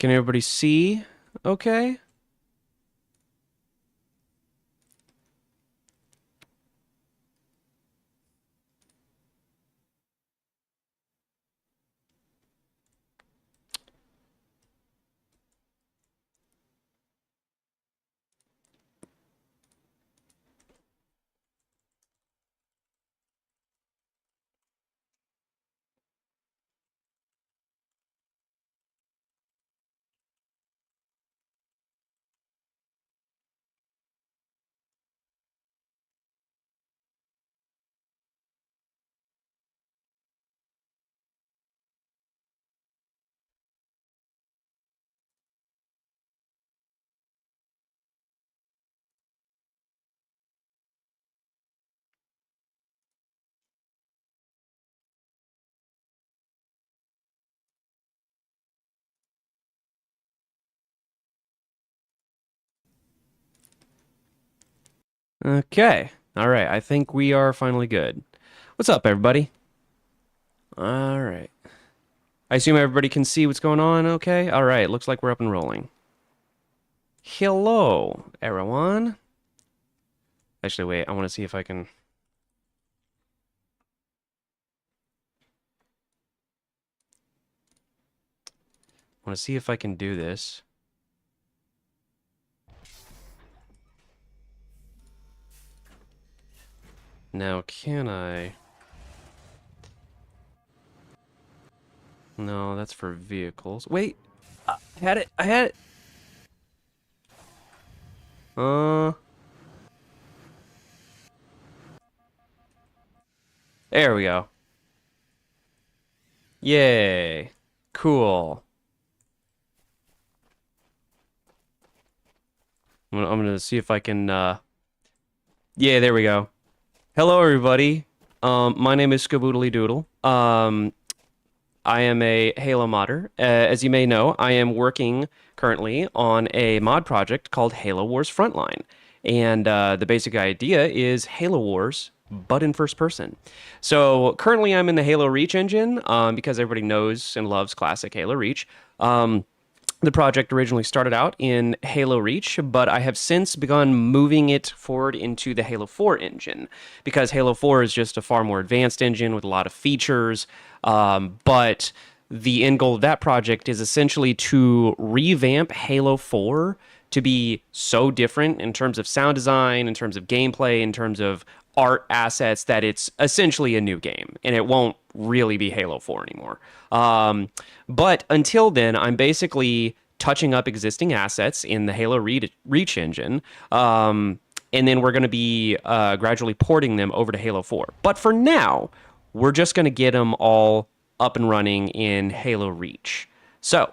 Can everybody see? Okay. Okay. All right. I think we are finally good. What's up, everybody? All right. I assume everybody can see what's going on. Okay. All right. Looks like we're up and rolling. Hello, everyone. Actually, wait. I want to see if I can. I want to see if I can do this. Now, can I? No, that's for vehicles. Wait. I had it. I had it. Uh. There we go. Yay. Cool. I'm gonna see if I can, Yeah, there we go. Hello, everybody. My name is Skaboodly Doodle. I am a Halo modder. As you may know, I am working currently on a mod project called Halo Wars Frontline. And the basic idea is Halo Wars, but in first person. So currently I'm in the Halo Reach engine because everybody knows and loves classic Halo Reach. The project originally started out in Halo Reach, but I have since begun moving it forward into the Halo 4 engine because Halo 4 is just a far more advanced engine with a lot of features. But the end goal of that project is essentially to revamp Halo 4 to be so different in terms of sound design, in terms of gameplay, in terms of art assets that it's essentially a new game and it won't really be Halo 4 anymore. But until then, I'm basically touching up existing assets in the Halo Reach engine. And then we're going to be gradually porting them over to Halo 4. But for now, we're just going to get them all up and running in Halo Reach. So,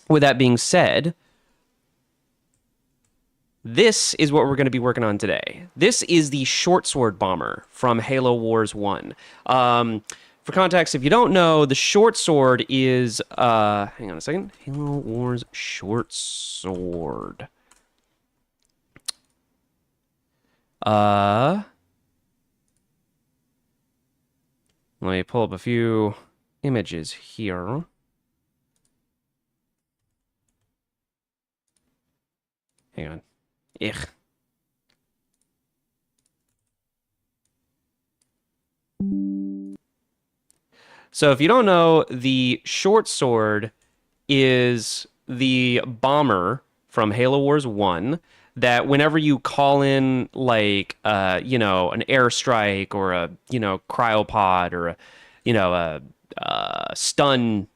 with that being said, this is what we're going to be working on today. This is the Shortsword bomber from Halo Wars 1. For context, if you don't know, the Shortsword is... hang on a second. Halo Wars Shortsword. Let me pull up a few images here. Hang on. Ugh. So if you don't know, the Shortsword is the bomber from Halo Wars 1 that whenever you call in like an airstrike or a cryopod or a stun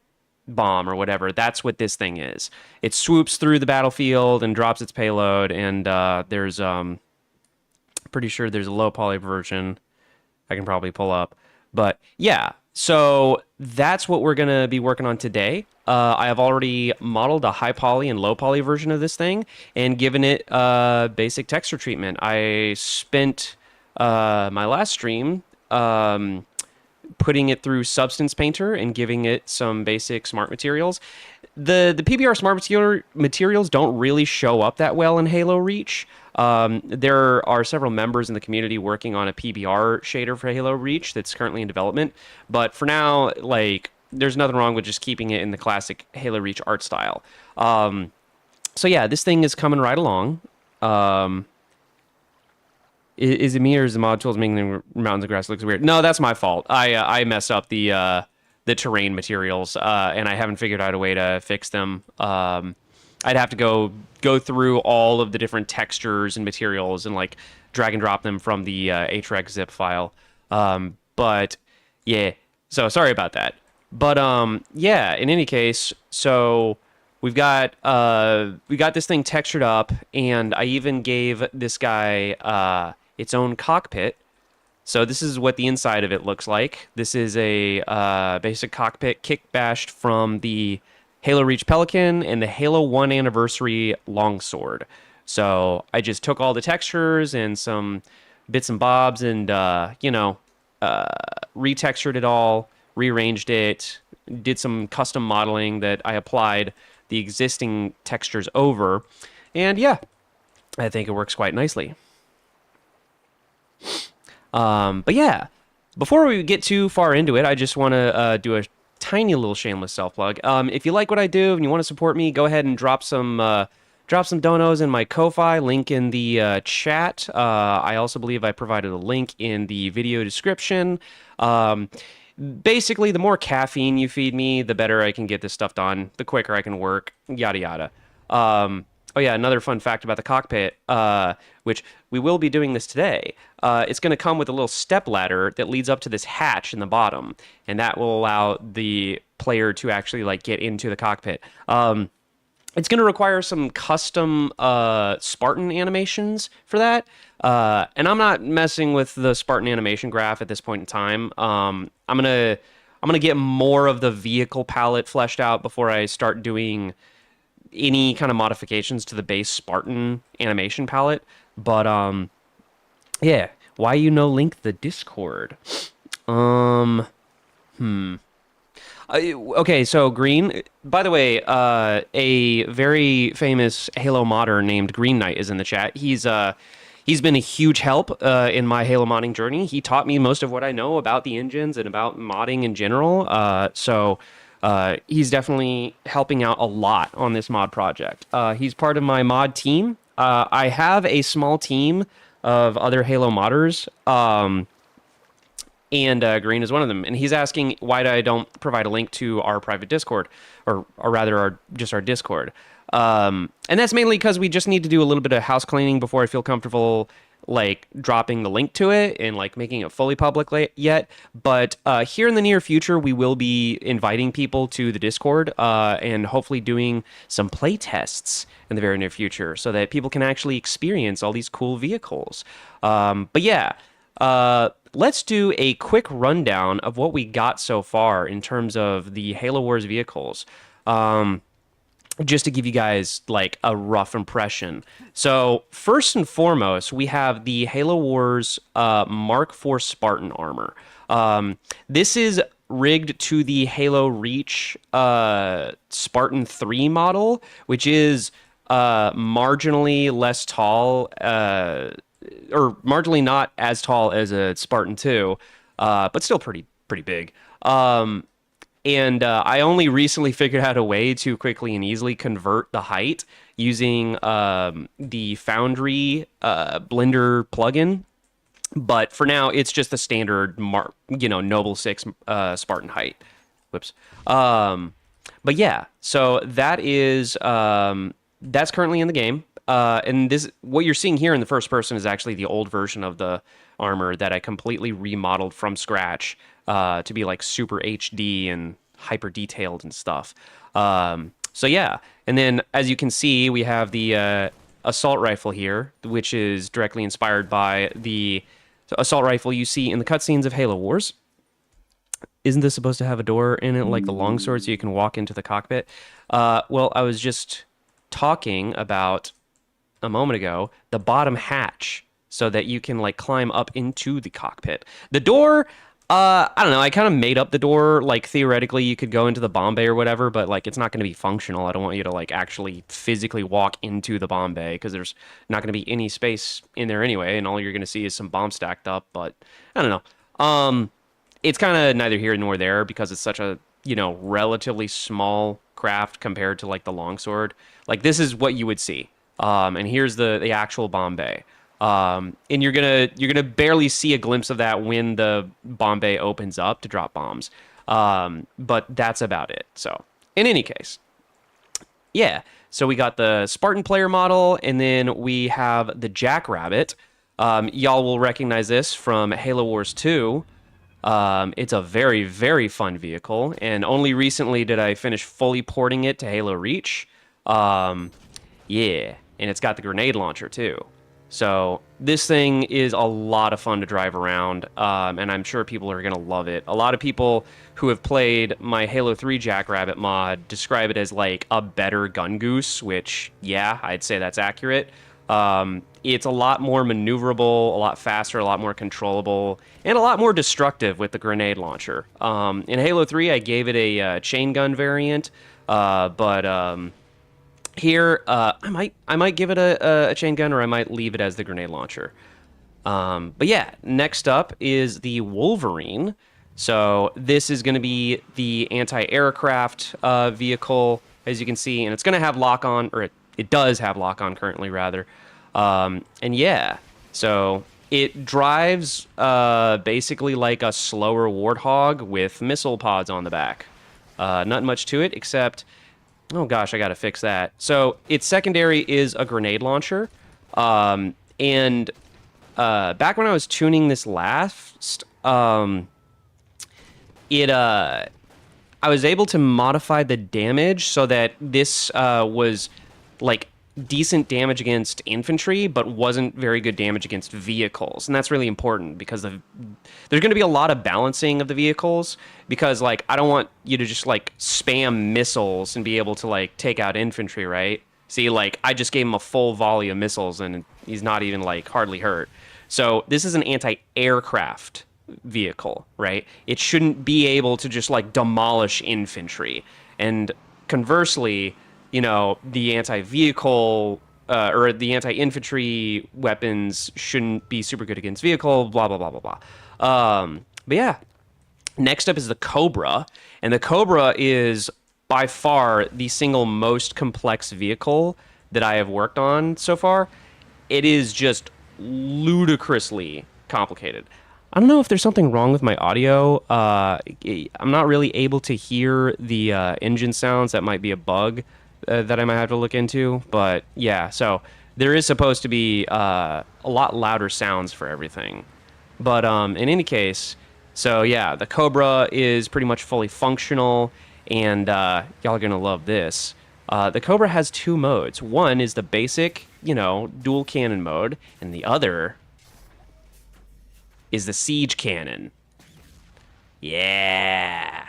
bomb or whatever, that's what this thing is. It swoops through the battlefield and drops its payload, and there's pretty sure there's a low poly version I can probably pull up. But yeah, so that's what we're going to be working on today. I have already modeled a high poly and low poly version of this thing and given it basic texture treatment. I spent my last stream putting it through Substance Painter and giving it some basic smart materials. The PBR smart materials don't really show up that well in Halo Reach. There are several members in the community working on a PBR shader for Halo Reach that's currently in development. But for now, like, there's nothing wrong with just keeping it in the classic Halo Reach art style. So yeah, this thing is coming right along. Um, is it me or is the mod tools making the mountains and grass looks weird? No, that's my fault. I messed up the terrain materials, and I haven't figured out a way to fix them. I'd have to go through all of the different textures and materials and like drag and drop them from the hrec zip file. But yeah, so sorry about that. But yeah, in any case, so we got this thing textured up, and I even gave this guy its own cockpit. So this is what the inside of it looks like. This is a basic cockpit kick bashed from the Halo Reach Pelican and the Halo 1 Anniversary Longsword. So I just took all the textures and some bits and bobs and, retextured it all, rearranged it, did some custom modeling that I applied the existing textures over. And yeah, I think it works quite nicely. But yeah, before we get too far into it, I just want to do a tiny little shameless self plug. If you like what I do and you want to support me, go ahead and drop some donos in my Ko-fi link in the chat. I also believe I provided a link in the video description. Basically, the more caffeine you feed me, the better I can get this stuff done, the quicker I can work, yada yada. Oh yeah, another fun fact about the cockpit, which we will be doing this today. It's going to come with a little step ladder that leads up to this hatch in the bottom, and that will allow the player to actually like get into the cockpit. It's going to require some custom Spartan animations for that. And I'm not messing with the Spartan animation graph at this point in time. I'm gonna get more of the vehicle palette fleshed out before I start doing any kind of modifications to the base Spartan animation palette. But yeah, why you no link the Discord? Okay, so Green. By the way, a very famous Halo modder named Green Knight is in the chat. He's been a huge help in my Halo modding journey. He taught me most of what I know about the engines and about modding in general. He's definitely helping out a lot on this mod project. He's part of my mod team. I have a small team of other Halo modders. And Green is one of them. And he's asking why I don't provide a link to our private Discord, or rather our Discord. And that's mainly because we just need to do a little bit of house cleaning before I feel comfortable like dropping the link to it and like making it fully public yet. But here in the near future, we will be inviting people to the Discord and hopefully doing some play tests in the very near future so that people can actually experience all these cool vehicles. But yeah. Let's do a quick rundown of what we got so far in terms of the Halo Wars vehicles. Just to give you guys like a rough impression. So first and foremost, we have the Halo Wars Mark IV Spartan armor. This is rigged to the Halo Reach Spartan 3 model, which is marginally less tall, or marginally not as tall as a Spartan 2, but still pretty big. And I only recently figured out a way to quickly and easily convert the height using the Foundry Blender plugin. But for now, it's just the standard, Noble 6 Spartan height. Whoops. But yeah, so that is that's currently in the game. And this, what you're seeing here in the first person is actually the old version of the armor that I completely remodeled from scratch to be like super HD and hyper detailed and stuff. So yeah, and then as you can see, we have the assault rifle here, which is directly inspired by the assault rifle you see in the cutscenes of Halo Wars. Isn't this supposed to have a door in it like the longsword so you can walk into the cockpit? Well, I was just talking about a moment ago the bottom hatch so that you can like climb up into the cockpit. The door, I don't know, I kind of made up the door, like theoretically you could go into the bomb bay or whatever, but like it's not going to be functional. I don't want you to like actually physically walk into the bomb bay because there's not going to be any space in there anyway, and all you're going to see is some bombs stacked up. But I don't know. It's kind of neither here nor there because it's such a relatively small craft compared to like the longsword. Like this is what you would see. And here's the actual Bombay. And you're gonna barely see a glimpse of that when the Bombay opens up to drop bombs. But that's about it. So in any case, yeah. So we got the Spartan player model, and then we have the Jackrabbit. Y'all will recognize this from Halo Wars 2. It's a very, very fun vehicle, and only recently did I finish fully porting it to Halo Reach. Um, yeah, and it's got the grenade launcher too. So this thing is a lot of fun to drive around, and I'm sure people are going to love it. A lot of people who have played my Halo 3 Jackrabbit mod describe it as like a better Gun Goose, which, yeah, I'd say that's accurate. It's a lot more maneuverable, a lot faster, a lot more controllable, and a lot more destructive with the grenade launcher. In Halo 3, I gave it a chain gun variant, but here I might give it a chain gun, or I might leave it as the grenade launcher. But yeah, next up is the Wolverine. So this is going to be the anti-aircraft vehicle, as you can see, and it's going to have lock-on, or it does have lock-on currently, rather. And yeah, so it drives basically like a slower Warthog with missile pods on the back. Not much to it, except, oh gosh, I gotta fix that. So its secondary is a grenade launcher. And back when I was tuning this last, I was able to modify the damage so that this was like decent damage against infantry, but wasn't very good damage against vehicles. And that's really important because there's going to be a lot of balancing of the vehicles, because like I don't want you to just like spam missiles and be able to like take out infantry, right? See, like I just gave him a full volley of missiles and he's not even like hardly hurt. So this is an anti-aircraft vehicle, right? It shouldn't be able to just like demolish infantry. And conversely, the anti-vehicle or the anti-infantry weapons shouldn't be super good against vehicle, blah, blah, blah, blah, blah. But yeah, next up is the Cobra. And the Cobra is by far the single most complex vehicle that I have worked on so far. It is just ludicrously complicated. I don't know if there's something wrong with my audio. I'm not really able to hear the engine sounds. That might be a bug that I might have to look into. But yeah, so there is supposed to be a lot louder sounds for everything. But in any case, so yeah, the Cobra is pretty much fully functional, and y'all are going to love this. The Cobra has two modes. One is the basic, dual cannon mode, and the other is the siege cannon. Yeah.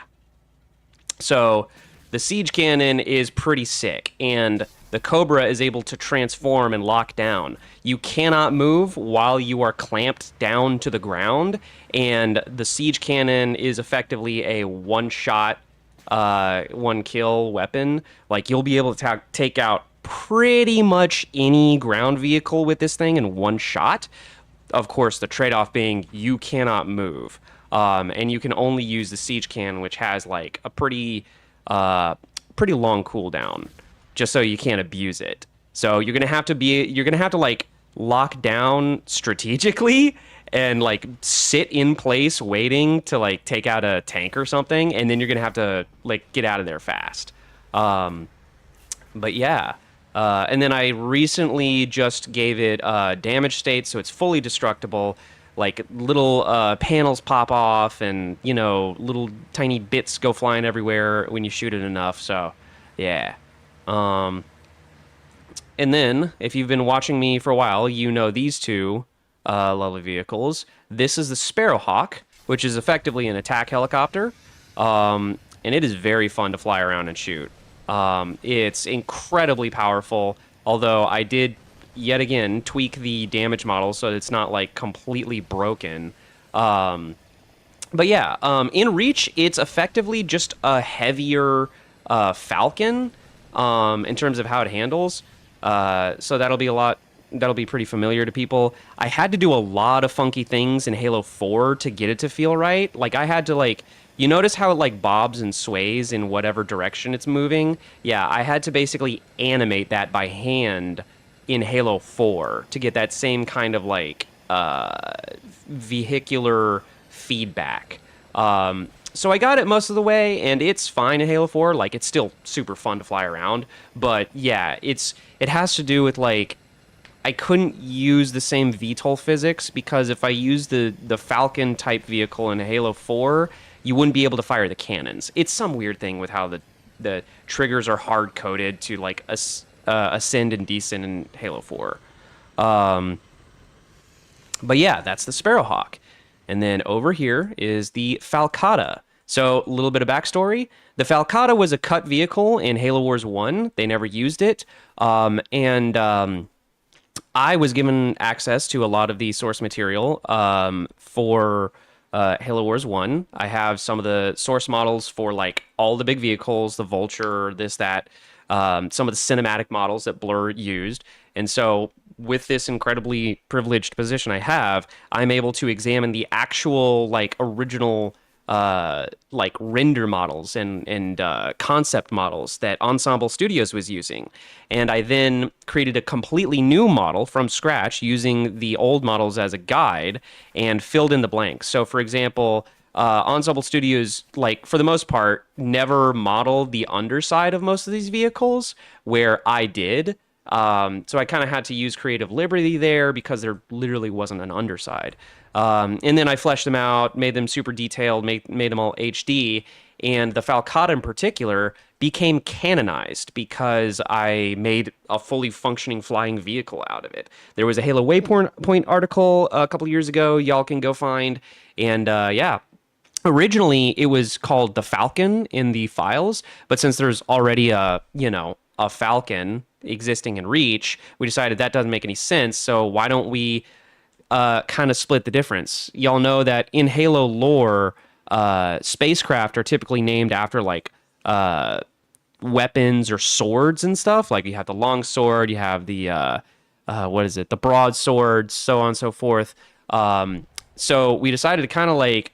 So the siege cannon is pretty sick, and the Cobra is able to transform and lock down. You cannot move while you are clamped down to the ground, and the siege cannon is effectively a one-shot, one-kill weapon. Like, you'll be able to take out pretty much any ground vehicle with this thing in one shot. Of course, the trade-off being you cannot move, and you can only use the siege cannon, which has like a pretty long cooldown, just so you can't abuse it. So you're gonna have to like lock down strategically and like sit in place waiting to like take out a tank or something, and then you're gonna have to like get out of there fast. But yeah. And then I recently just gave it damage state, so it's fully destructible. Like little panels pop off, and little tiny bits go flying everywhere when you shoot it enough. So, yeah. And then, if you've been watching me for a while, you know these two lovely vehicles. This is the Sparrowhawk, which is effectively an attack helicopter, and it is very fun to fly around and shoot. It's incredibly powerful, although I did, yet again, tweak the damage model so it's not, like, completely broken. But yeah, in Reach, it's effectively just a heavier Falcon in terms of how it handles. So that'll be pretty familiar to people. I had to do a lot of funky things in Halo 4 to get it to feel right. Like, I had to, like, You notice how it like bobs and sways in whatever direction it's moving? Yeah, I had to basically animate that by hand in Halo 4 to get that same kind of like vehicular feedback. So I got it most of the way, and it's fine in Halo 4. Like, it's still super fun to fly around, but yeah, it has to do with like I couldn't use the same VTOL physics because if I use the Falcon type vehicle in Halo 4, you wouldn't be able to fire the cannons. It's some weird thing with how the triggers are hard coded to like ascend and descend in Halo 4. Um, but yeah, that's the Sparrowhawk. And then over here is the Falcata. So a little bit of backstory. The Falcata was a cut vehicle in Halo Wars 1. They never used it. I was given access to a lot of the source material for Halo Wars 1. I have some of the source models for like all the big vehicles, the Vulture, this, that, some of the cinematic models that Blur used. And so with this incredibly privileged position I have, I'm able to examine the actual like original like render models and concept models that Ensemble Studios was using. And I then created a completely new model from scratch using the old models as a guide and filled in the blanks. So for example, Ensemble Studios, like for the most part, never modeled the underside of most of these vehicles, where I did. So I kind of had to use creative liberty there because there literally wasn't an underside. And then I fleshed them out, made them super detailed, made them all HD. And the Falcata in particular became canonized because I made a fully functioning flying vehicle out of it. There was a Halo Waypoint article a couple years ago, y'all can go find. And yeah, originally it was called the Falcon in the files, but since there's already a Falcon existing in Reach, we decided that doesn't make any sense. So why don't we kind of split the difference? Y'all know that in Halo lore, spacecraft are typically named after like weapons or swords and stuff. Like you have the long sword, you have the what is it, the broadsword, so on and so forth. So we decided to kind of like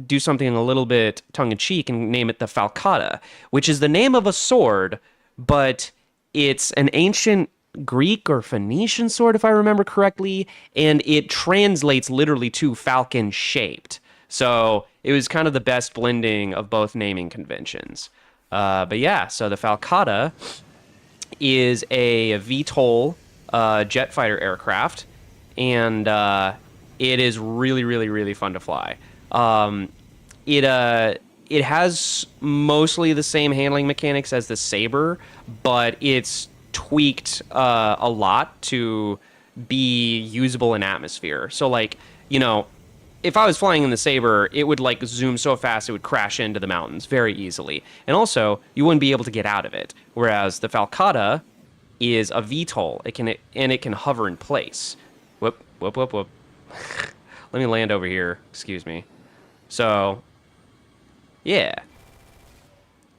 do something a little bit tongue-in-cheek and name it the Falcata, which is the name of a sword, but it's an ancient Greek or Phoenician sword, if I remember correctly, and it translates literally to falcon shaped. So it was kind of the best blending of both naming conventions. But yeah, so the Falcata is a VTOL jet fighter aircraft, and it is really, really, really fun to fly. It has mostly the same handling mechanics as the Saber, but it's tweaked a lot to be usable in atmosphere. So like, if I was flying in the Saber, it would like zoom so fast it would crash into the mountains very easily. And also, you wouldn't be able to get out of it. Whereas the Falcata is a VTOL. It can hover in place. Whoop, whoop, whoop, whoop. Let me land over here. Excuse me. So, yeah.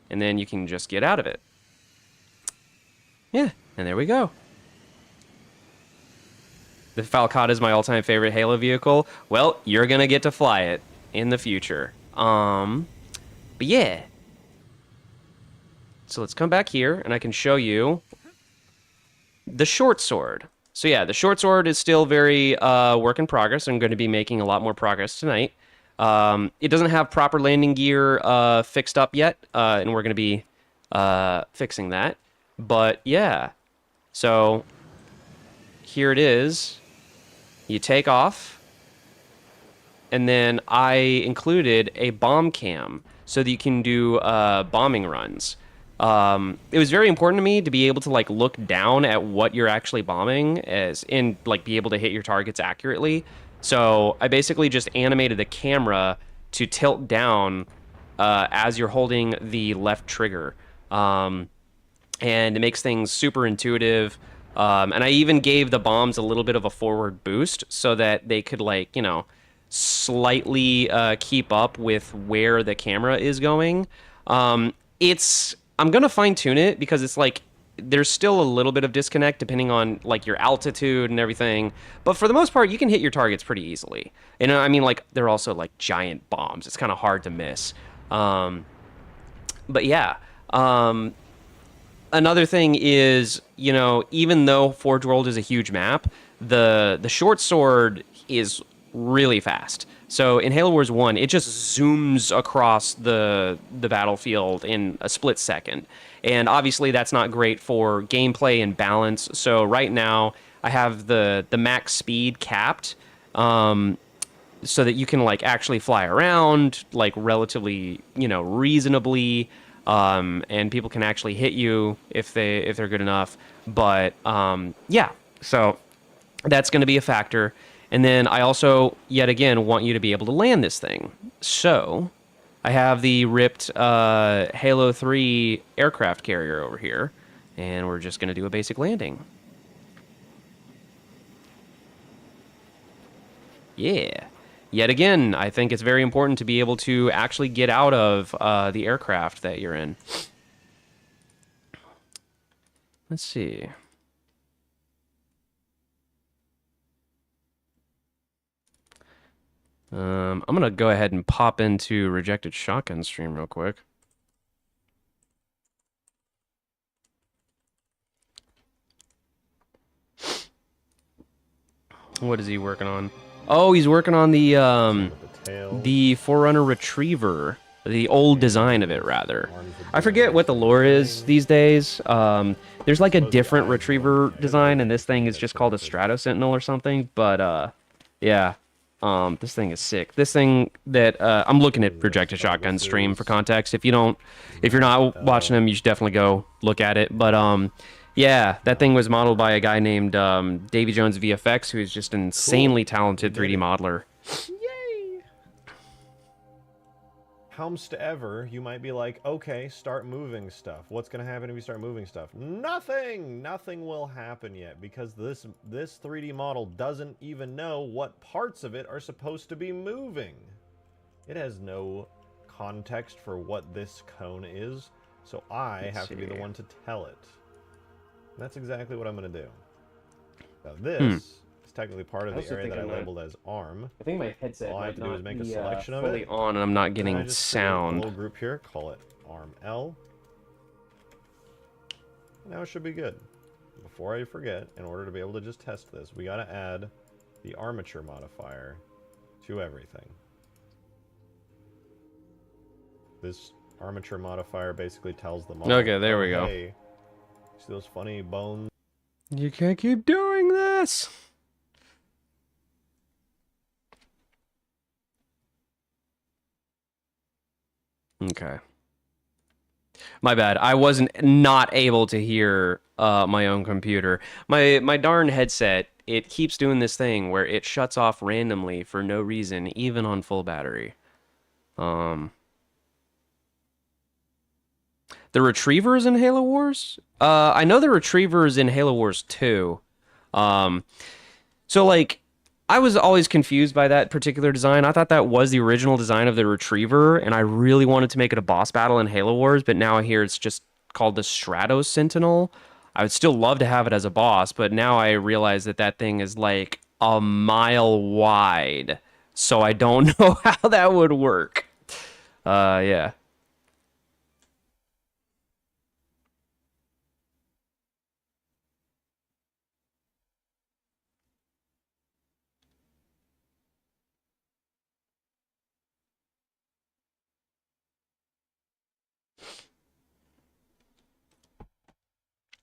And then you can just get out of it. Yeah, and there we go. The Falcata is my all-time favorite Halo vehicle. Well, you're gonna get to fly it in the future. But yeah. So let's come back here, and I can show you the Shortsword. So yeah, the Shortsword is still very work in progress. I'm going to be making a lot more progress tonight. It doesn't have proper landing gear fixed up yet, and we're going to be fixing that. But yeah, so here it is. You take off, and then I included a bomb cam so that you can do bombing runs. It was very important to me to be able to like look down at what you're actually bombing and like be able to hit your targets accurately. So I basically just animated the camera to tilt down as you're holding the left trigger. And it makes things super intuitive. And I even gave the bombs a little bit of a forward boost so that they could like, slightly keep up with where the camera is going. I'm going to fine tune it because it's like there's still a little bit of disconnect depending on like your altitude and everything. But for the most part, you can hit your targets pretty easily. And I mean, like they're also like giant bombs. It's kind of hard to miss. Um, but yeah, um, another thing is, even though Forge World is a huge map, the short sword is really fast. So in Halo Wars 1, it just zooms across the battlefield in a split second. And obviously that's not great for gameplay and balance. So right now I have the max speed capped, so that you can like actually fly around like relatively, reasonably, and people can actually hit you if they're good enough. But yeah, so that's going to be a factor. And then I also, yet again, want you to be able to land this thing. So I have the ripped Halo 3 aircraft carrier over here, and we're just going to do a basic landing. Yeah. Yet again, I think it's very important to be able to actually get out of the aircraft that you're in. Let's see. I'm going to go ahead and pop into Rejected Shotgun stream real quick. What is he working on? Oh, he's working on the Forerunner Retriever, the old design of it, rather. I forget what the lore is these days. There's like a different Retriever design, and this thing is just called a Strato Sentinel or something. But yeah, this thing is sick. This thing that I'm looking at Projected Shotgun stream for context. If you're not watching them, you should definitely go look at it. But yeah, that thing was modeled by a guy named Davy Jones VFX, who is just an insanely talented 3D modeler. Yay! Comes to ever, you might be like, okay, start moving stuff. What's going to happen if you start moving stuff? Nothing! Nothing will happen yet, because this 3D model doesn't even know what parts of it are supposed to be moving. It has no context for what this cone is, so I have to be the one to tell it. That's exactly what I'm going to do. Now this is technically part of the area that I labeled as ARM. I think my headset All I have to do is make a selection of fully it. on, and I'm not getting I just sound. A little group here, call it ARM L. Now it should be good. Before I forget, in order to be able to just test this, we got to add the armature modifier to everything. This armature modifier basically tells the model, Okay, there we go. Hey, see those funny bones? You can't keep doing this. Okay. My bad. I wasn't not able to hear my own computer. My darn headset, it keeps doing this thing where it shuts off randomly for no reason, even on full battery. The Retrievers in Halo Wars? I know the Retrievers in Halo Wars 2. So, like, I was always confused by that particular design. I thought that was the original design of the Retriever, and I really wanted to make it a boss battle in Halo Wars, but now I hear it's just called the Strato Sentinel. I would still love to have it as a boss, but now I realize that that thing is like a mile wide, so I don't know how that would work. Yeah.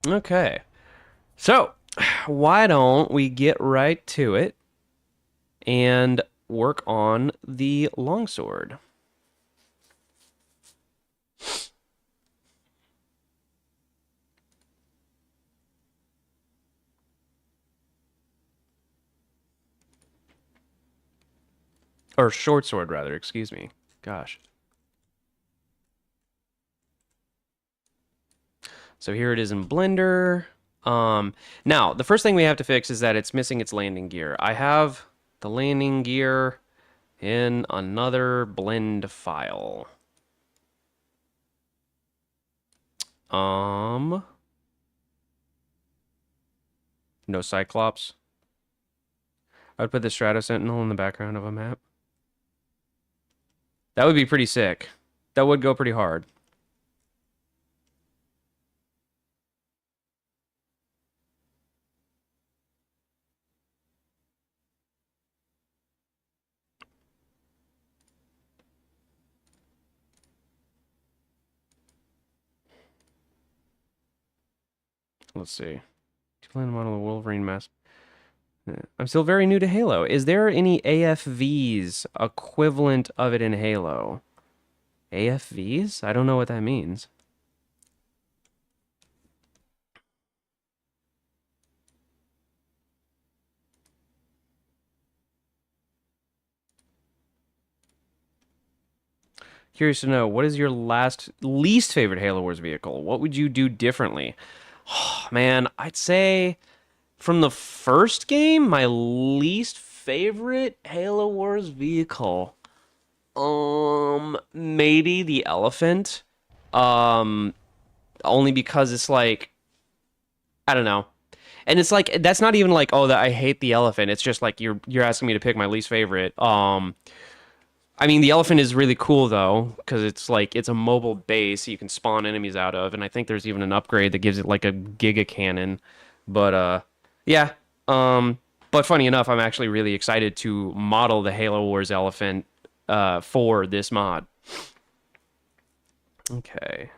Okay. So, why don't we get right to it and work on the longsword? Or short sword, rather, excuse me. Gosh. So here it is in Blender. Now, the first thing we have to fix is that it's missing its landing gear. I have the landing gear in another blend file. No Cyclops. I would put the Strato Sentinel in the background of a map. That would be pretty sick. That would go pretty hard. Let's see. Land model of Wolverine mask. I'm still very new to Halo. Is there any AFVs equivalent of it in Halo? AFVs? I don't know what that means. Curious to know, what is your least favorite Halo Wars vehicle? What would you do differently? Oh, man, I'd say from the first game, my least favorite Halo Wars vehicle. Maybe the elephant. Um, Only because it's like, I don't know. And it's like that's not even like, oh, that I hate the elephant. It's just like you're asking me to pick my least favorite. I mean, the elephant is really cool though, because it's like it's a mobile base you can spawn enemies out of, and I think there's even an upgrade that gives it like a giga cannon. But yeah. But funny enough, I'm actually really excited to model the Halo Wars elephant for this mod. Okay.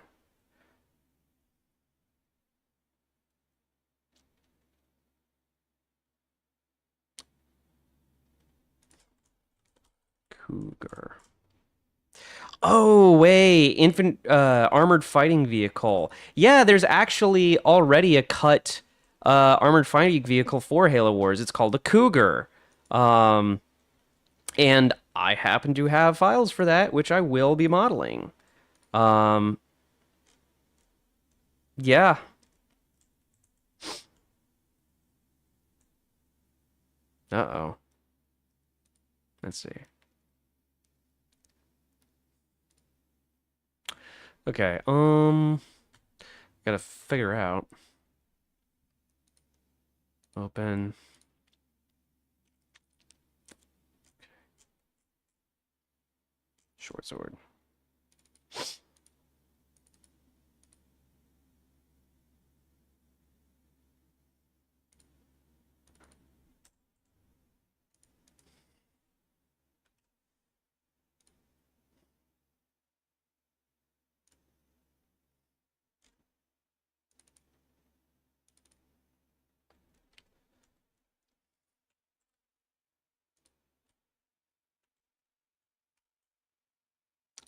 Cougar. Oh, wait, armored fighting vehicle. Yeah, there's actually already a cut armored fighting vehicle for Halo Wars. It's called a Cougar. Um, and I happen to have files for that, which I will be modeling. Um, yeah. Uh-oh. Let's see. Okay, gotta figure out. Open. Shortsword.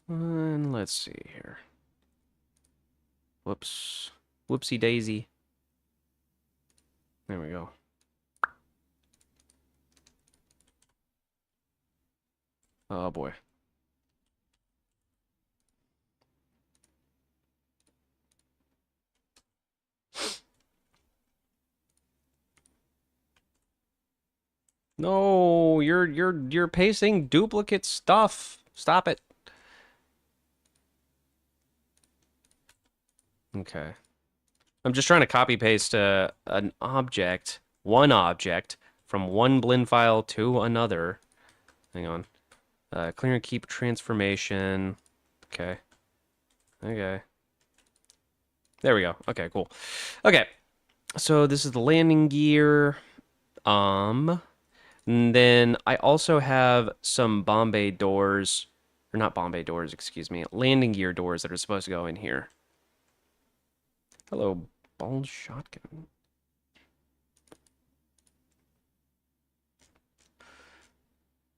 And let's see here. Whoops. Whoopsie daisy. There we go. Oh boy. No, you're pasting duplicate stuff. Stop it. Okay. I'm just trying to copy paste an object, one object, from one blend file to another. Hang on. Clear and keep transformation. Okay. Okay. There we go. Okay, cool. Okay. So this is the landing gear. And then I also have some Bombay doors, or not Bombay doors, excuse me, landing gear doors that are supposed to go in here. Hello, bald shotgun.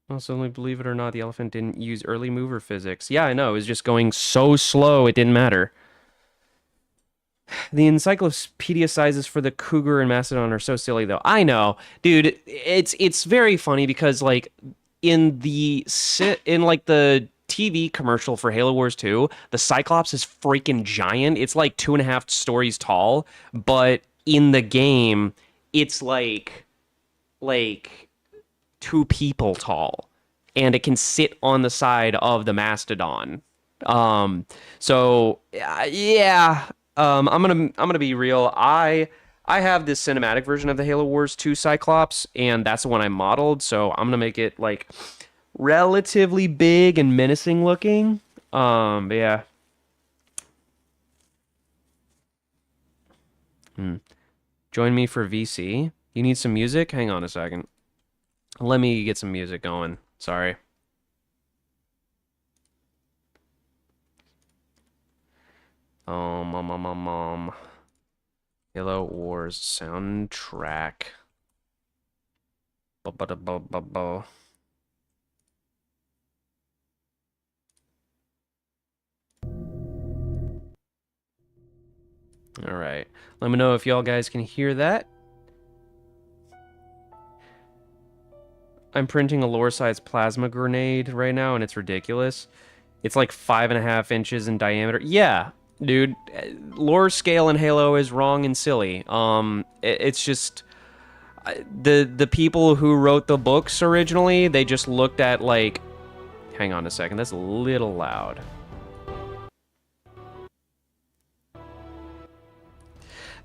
Also, believe it or not, the elephant didn't use early mover physics. Yeah, I know. It was just going so slow, it didn't matter. The encyclopedia sizes for the Cougar and Mastodon are so silly, though. I know, dude. It's very funny because like in the TV commercial for Halo Wars 2, the Cyclops is freaking giant. It's like 2.5 stories tall, but in the game, it's like 2 people tall, and it can sit on the side of the Mastodon. So yeah. I'm gonna be real. I have this cinematic version of the Halo Wars 2 Cyclops, and that's the one I modeled. So I'm gonna make it like relatively big and menacing looking. But yeah. Join me for VC. You need some music? Hang on a second. Let me get some music going. Sorry. Halo Wars soundtrack. Ba-ba-da-ba-ba-ba. All right. Let me know if y'all guys can hear that. I'm printing a lore-sized plasma grenade right now, and it's ridiculous. It's like 5.5 inches in diameter. Yeah, dude. Lore scale in Halo is wrong and silly. It's just the people who wrote the books originally, they just looked at like, hang on a second, that's a little loud.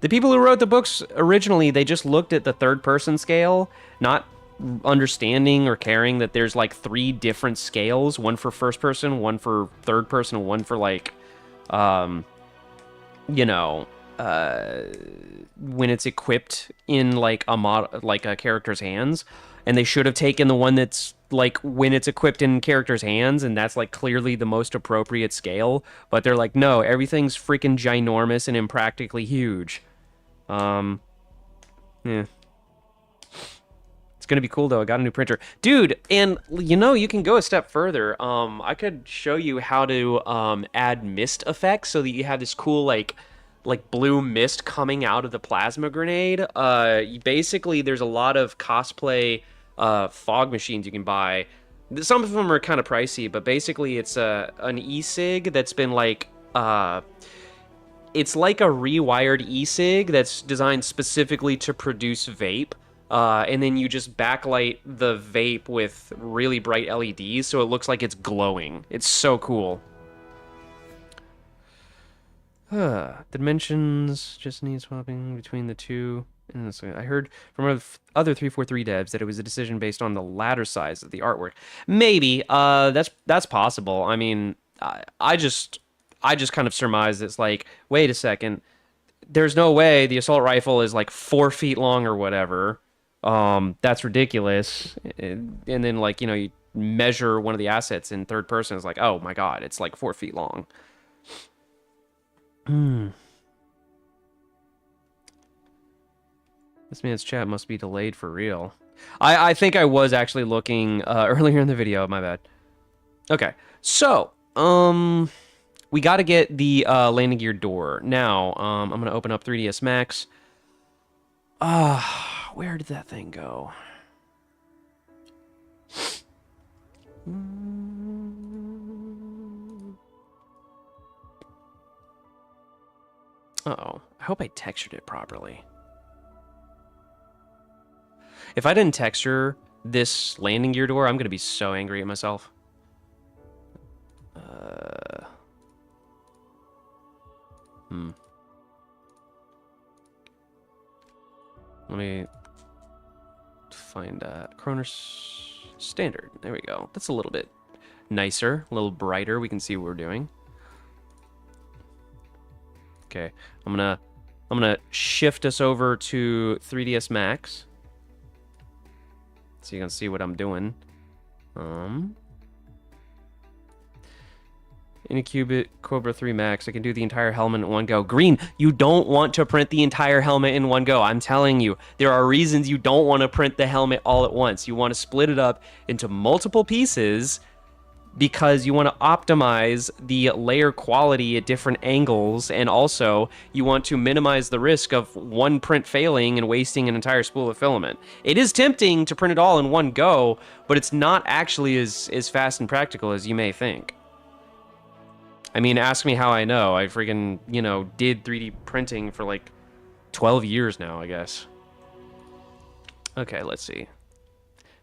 The people who wrote the books originally, they just looked at the third-person scale, not understanding or caring that there's like 3 different scales, one for first person, one for third person, and one for like, you know, when it's equipped in like a character's hands, and they should have taken the one that's like when it's equipped in character's hands, and that's like clearly the most appropriate scale, but they're like, no, everything's freaking ginormous and impractically huge. Yeah. It's gonna be cool though. I got a new printer, dude. And you know, you can go a step further. I could show you how to add mist effects so that you have this cool like blue mist coming out of the plasma grenade. Basically, there's a lot of cosplay fog machines you can buy. Some of them are kind of pricey, but basically, it's an e-cig that's been like it's like a rewired e-cig that's designed specifically to produce vape. And then you just backlight the vape with really bright LEDs so it looks like it's glowing. It's so cool. Dimensions just need swapping between the two. And I heard from other 343 devs that it was a decision based on the latter size of the artwork. Maybe. That's possible. I mean, I just kind of surmise it's like, wait a second, there's no way the assault rifle is like 4 feet long or whatever. That's ridiculous. And then like, you know, you measure one of the assets in third person, it's like, oh my god, it's like 4 feet long. This man's chat must be delayed for real. I think I was actually looking earlier in the video, my bad. Okay, so we got to get the landing gear door. Now, I'm going to open up 3ds Max. Where did that thing go? Uh-oh. I hope I textured it properly. If I didn't texture this landing gear door, I'm going to be so angry at myself. Let me find Kronos Standard. There we go. That's a little bit nicer, a little brighter. We can see what we're doing. Okay, I'm gonna shift us over to 3ds Max, so you can see what I'm doing. In a Qubit Cobra 3 Max, I can do the entire helmet in one go. Green, you don't want to print the entire helmet in one go. I'm telling you, there are reasons you don't want to print the helmet all at once. You want to split it up into multiple pieces because you want to optimize the layer quality at different angles, and also you want to minimize the risk of one print failing and wasting an entire spool of filament. It is tempting to print it all in one go, but it's not actually as fast and practical as you may think. I mean, ask me how I know. I freaking, you know, did 3D printing for like 12 years now, I guess. Okay, let's see.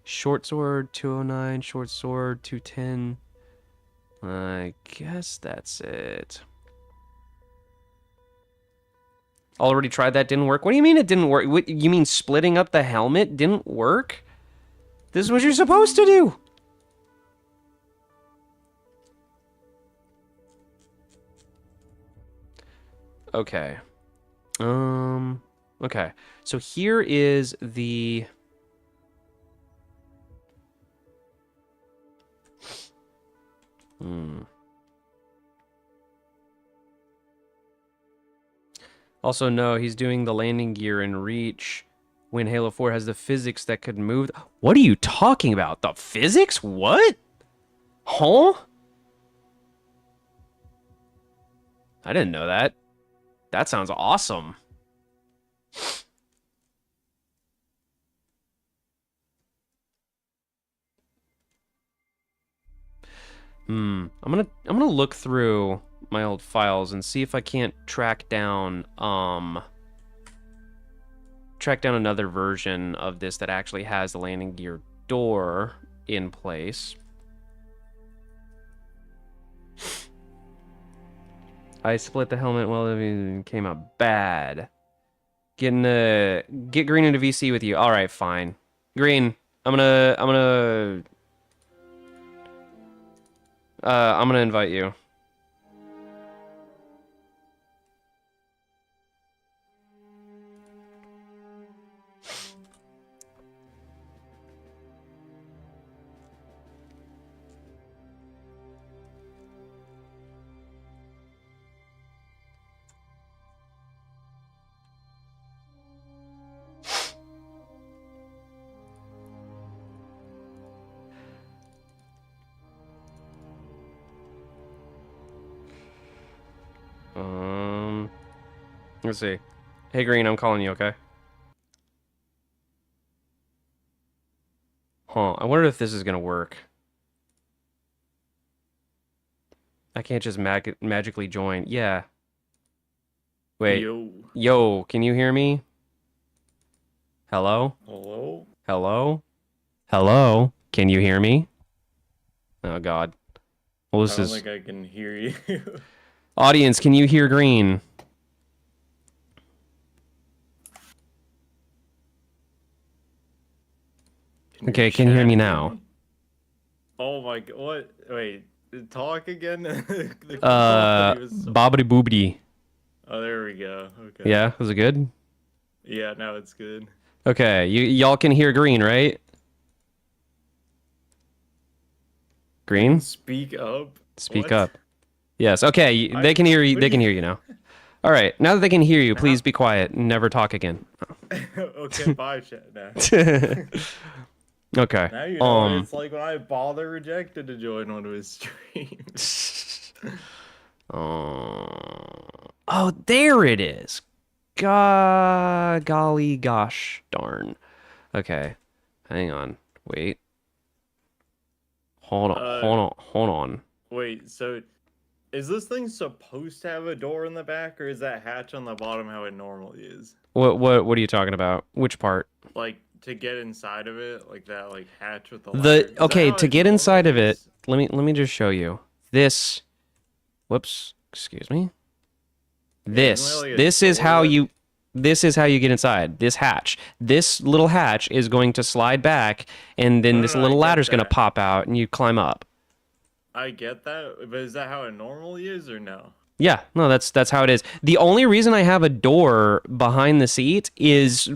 Shortsword 209, Shortsword 210. I guess that's it. Already tried that, didn't work. What do you mean it didn't work? What, you mean splitting up the helmet didn't work? This is what you're supposed to do. Okay. Okay. So here is the... Also, no, he's doing the landing gear in Reach when Halo 4 has the physics that could move. What are you talking about? The physics? What? Huh? I didn't know that. That sounds awesome. I'm gonna look through my old files and see if I can't track down another version of this that actually has the landing gear door in place. I split the helmet while it came out bad. Get Green into VC with you. All right, fine. Green, I'm gonna invite you. Let's see. Hey, Green, I'm calling you, okay? Huh, I wonder if this is gonna work. I can't just magically join. Yeah. Wait. Yo, can you hear me? Hello? Hello? Hello? Hello? Can you hear me? Oh, God. Well, this I is... don't think I can hear you. Audience, can you hear Green? Okay, can you hear me now? Oh my god, what? Wait, talk again? The quality was so- Bobbity boobity. Oh, there we go. Okay. Yeah, was it good? Yeah, now it's good. Okay, y'all can hear Green, right? Green? Speak up. Speak What? up. Yes, okay, they can hear you. They can hear you now. All right, now that they can hear you, please be quiet and never talk again. Okay, bye, chat now. Okay. Now you know what it's like when I bother rejected to join one of his streams. Oh, there it is. Golly gosh darn. Okay. Hang on. Wait. Hold on. Wait, so is this thing supposed to have a door in the back, or is that hatch on the bottom how it normally is? What are you talking about? Which part? Like to get inside of it, like that, like hatch with the ladder. Okay, to get inside of it, let me just show you. This, whoops, excuse me. This is how you get inside. This hatch. This little hatch is going to slide back, and then this little ladder's going to pop out, and you climb up. I get that, but is that how it normally is, or no? Yeah, no, that's how it is. The only reason I have a door behind the seat is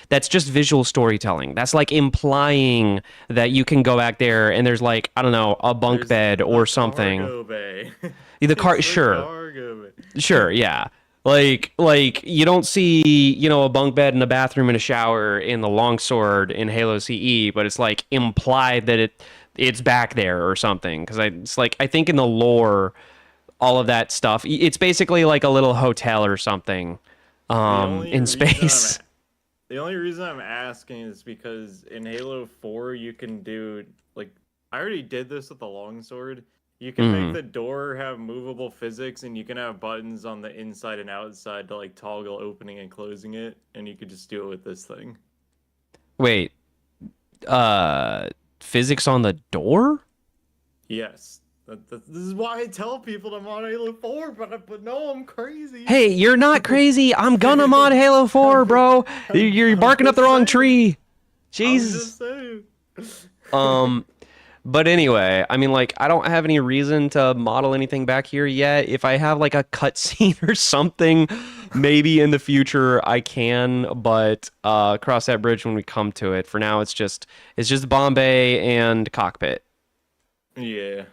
that's just visual storytelling. That's like implying that you can go back there and there's like, I don't know, a bunk bed or something. Cargo bay. Sure, yeah. Like you don't see, a bunk bed and a bathroom and a shower in the longsword in Halo CE, but it's like implied that it's back there or something. Because I think in the lore, all of that stuff, it's basically like a little hotel or something in space. The only reason I'm asking is because in Halo 4 you can do, like, I already did this with the longsword. You can make the door have movable physics, and you can have buttons on the inside and outside to like toggle opening and closing it, and you could just do it with this thing. Wait, physics on the door? Yes. This is why I tell people to mod Halo 4, but no, I'm crazy. Hey, you're not crazy. I'm gonna mod Halo 4, bro. You're barking up the wrong tree. Jesus. I'm just saying. But anyway, I mean, like, I don't have any reason to model anything back here yet. If I have like a cutscene or something, maybe in the future I can, but cross that bridge when we come to it. For now, it's just Bombay and cockpit. Yeah.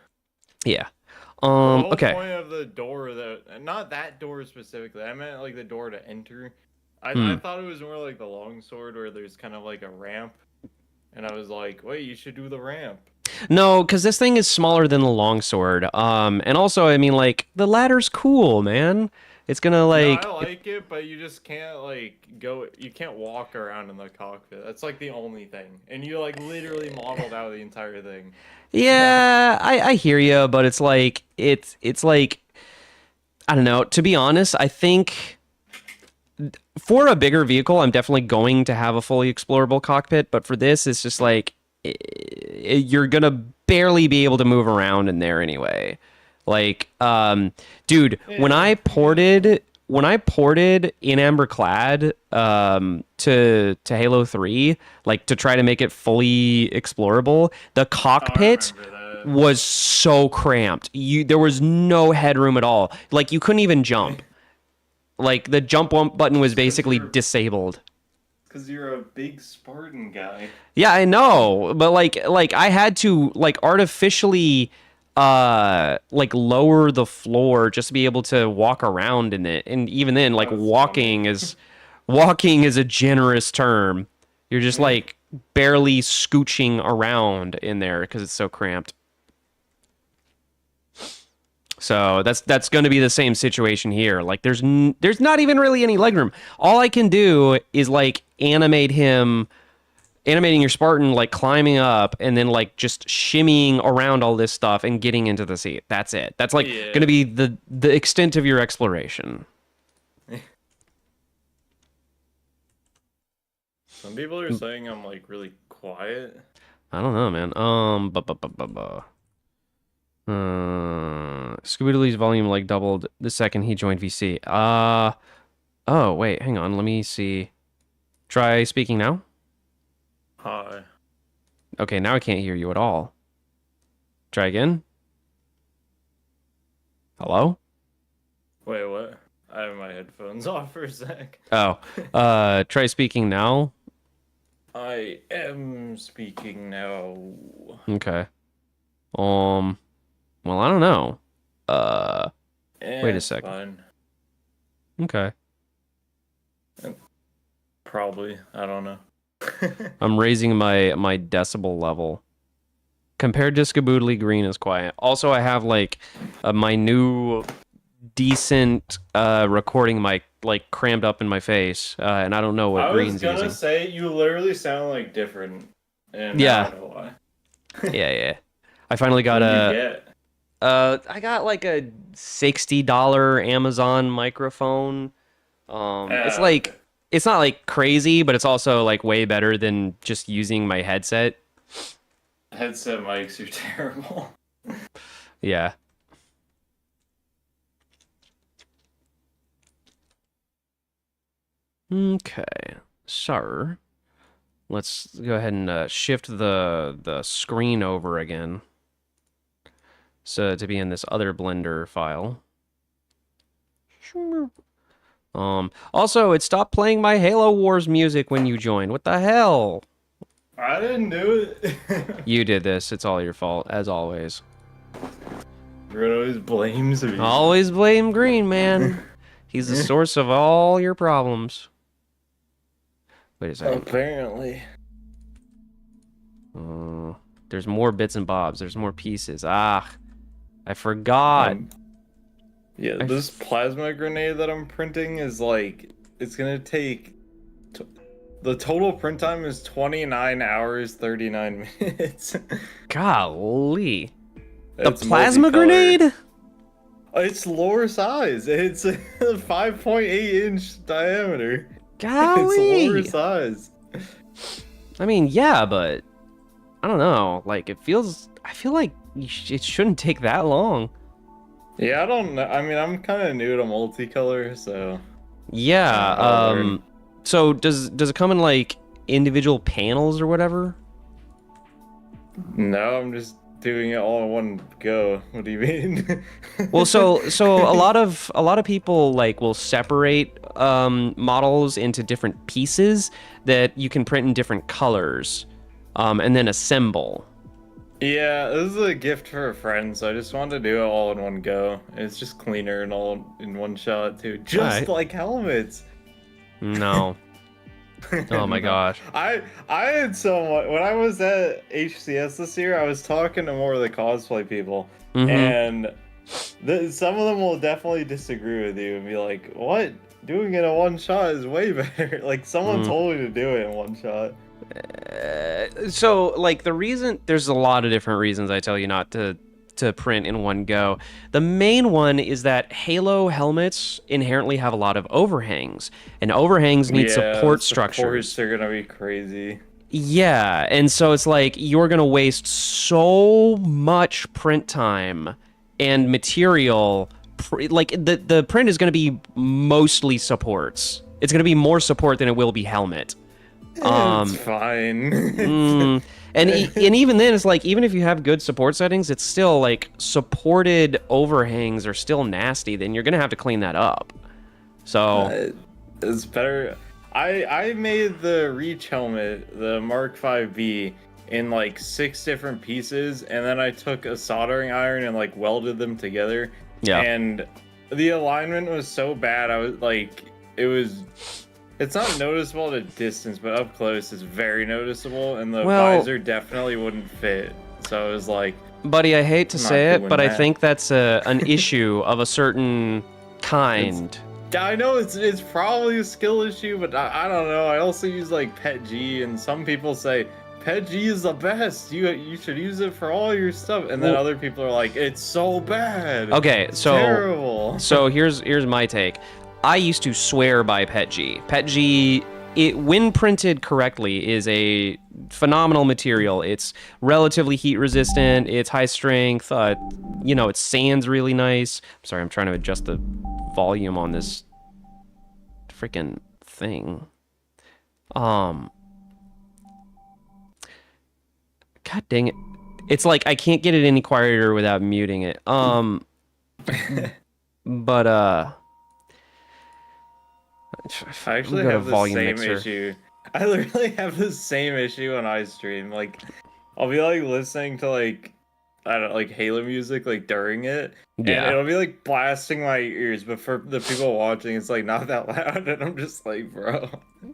Yeah. The whole Okay. point of the door, not that door specifically, I meant like the door to enter. I Hmm. thought it was more like the longsword where there's kind of like a ramp, and I was like, wait, you should do the ramp. No, because this thing is smaller than the longsword. And also, I mean, like, the ladder's cool, man. It's gonna No, like I like it, but you just can't like go. You can't walk around in the cockpit. That's like the only thing, and you like literally modeled out the entire thing. Yeah, I hear you, but it's like I don't know. To be honest, I think for a bigger vehicle, I'm definitely going to have a fully explorable cockpit, but for this, it's just like you're gonna barely be able to move around in there anyway. Like, dude, when I ported in Amberclad to Halo 3, like to try to make it fully explorable, the cockpit remember that. was so cramped. There was no headroom at all. Like you couldn't even jump. Like the jump button was basically disabled. Because you're a big Spartan guy. Yeah, I know, but like I had to like artificially like lower the floor just to be able to walk around in it. And even then, like That's walking is a generous term. You're just like barely scooching around in there because it's so cramped. So that's going to be the same situation here. Like there's not even really any legroom. All I can do is like animating your Spartan like climbing up and then like just shimmying around all this stuff and getting into the seat. That's it. That's like going to be the extent of your exploration. Some people are saying I'm like really quiet. I don't know, man. Scooby-Doo's volume like doubled the second he joined VC. Oh wait, hang on. Let me see. Try speaking now. Hi. Okay, now I can't hear you at all. Try again. Hello? Wait, what? I have my headphones off for a sec. Oh. Try speaking now. I am speaking now. Okay. Well, I don't know. Wait a It's second. Fine. Okay. Probably. I don't know. I'm raising my decibel level. Compared to Skaboodly, green is quiet. Also, I have like my new decent recording mic like crammed up in my face, and I don't know what green's I was gonna using. say you literally sound like different, and Yeah. I don't know why. Yeah. I finally got What did you get? I got like a $60 Amazon microphone. It's like Okay. it's not like crazy, but it's also like way better than just using my headset. Headset mics are terrible. Yeah. Okay. So, let's go ahead and shift the screen over again. So to be in this other Blender file. Also, it stopped playing my Halo Wars music when you joined. What the hell? I didn't do it. You did this. It's all your fault, as always. Everyone always blames me. Always blame Green, man. He's the source of all your problems. Wait a second. Apparently. There's more bits and bobs. There's more pieces. Ah, I forgot. Yeah, this plasma grenade that I'm printing is like, it's gonna take, the total print time is 29 hours, 39 minutes. Golly. The It's plasma multicolored. grenade? It's lower size. It's a 5.8-inch diameter. Golly. It's lower size. I mean, yeah, but I don't know. Like, I feel like it shouldn't take that long. Yeah, I don't know. I mean, I'm kind of new to multicolor, so. Yeah. I'll learn. So does it come in like individual panels or whatever? No, I'm just doing it all in one go. What do you mean? Well, so a lot of people like will separate models into different pieces that you can print in different colors, and then assemble. Yeah, this is a gift for a friend, so I just wanted to do it all in one go. It's just cleaner and all in one shot too, just Alright. like helmets. No. Oh my gosh. I had someone when I was at HCS this year. I was talking to more of the cosplay people, and some of them will definitely disagree with you and be like, "What? Doing it in one shot is way better." Like someone told me to do it in one shot. So like there's a lot of different reasons I tell you not to print in one go. The main one is that Halo helmets inherently have a lot of overhangs, and overhangs need support structures. Supports are gonna be crazy. Yeah, and so it's like you're gonna waste so much print time and material. Like the print is gonna be mostly supports. It's gonna be more support than it will be helmet. It's fine. And even then, it's like, even if you have good support settings, it's still like supported overhangs are still nasty. Then you're gonna have to clean that up. So It's better. I made the Reach helmet, the Mark 5B, in like 6 different pieces, and then I took a soldering iron and like welded them together. Yeah. And the alignment was so bad. I was like, it's not noticeable at a distance, but up close it's very noticeable, and the visor definitely wouldn't fit. So it was like, buddy, I hate to say it, but I think that's an issue of a certain kind. I know it's probably a skill issue, but I don't know. I also use like PETG, and some people say PETG is the best. You should use it for all your stuff, and then other people are like, it's so bad. Okay, it's terrible. So here's my take. I used to swear by PETG. PETG, when printed correctly, is a phenomenal material. It's relatively heat resistant. It's high strength. It sands really nice. Sorry, I'm trying to adjust the volume on this freaking thing. God dang it! It's like I can't get it any quieter without muting it. But I actually have the same issue. I literally have the same issue on iStream. Like, I'll be like listening to like, I don't know, like Halo music like during it, and it'll be like blasting my ears. But for the people watching, it's like not that loud, and I'm just like, bro.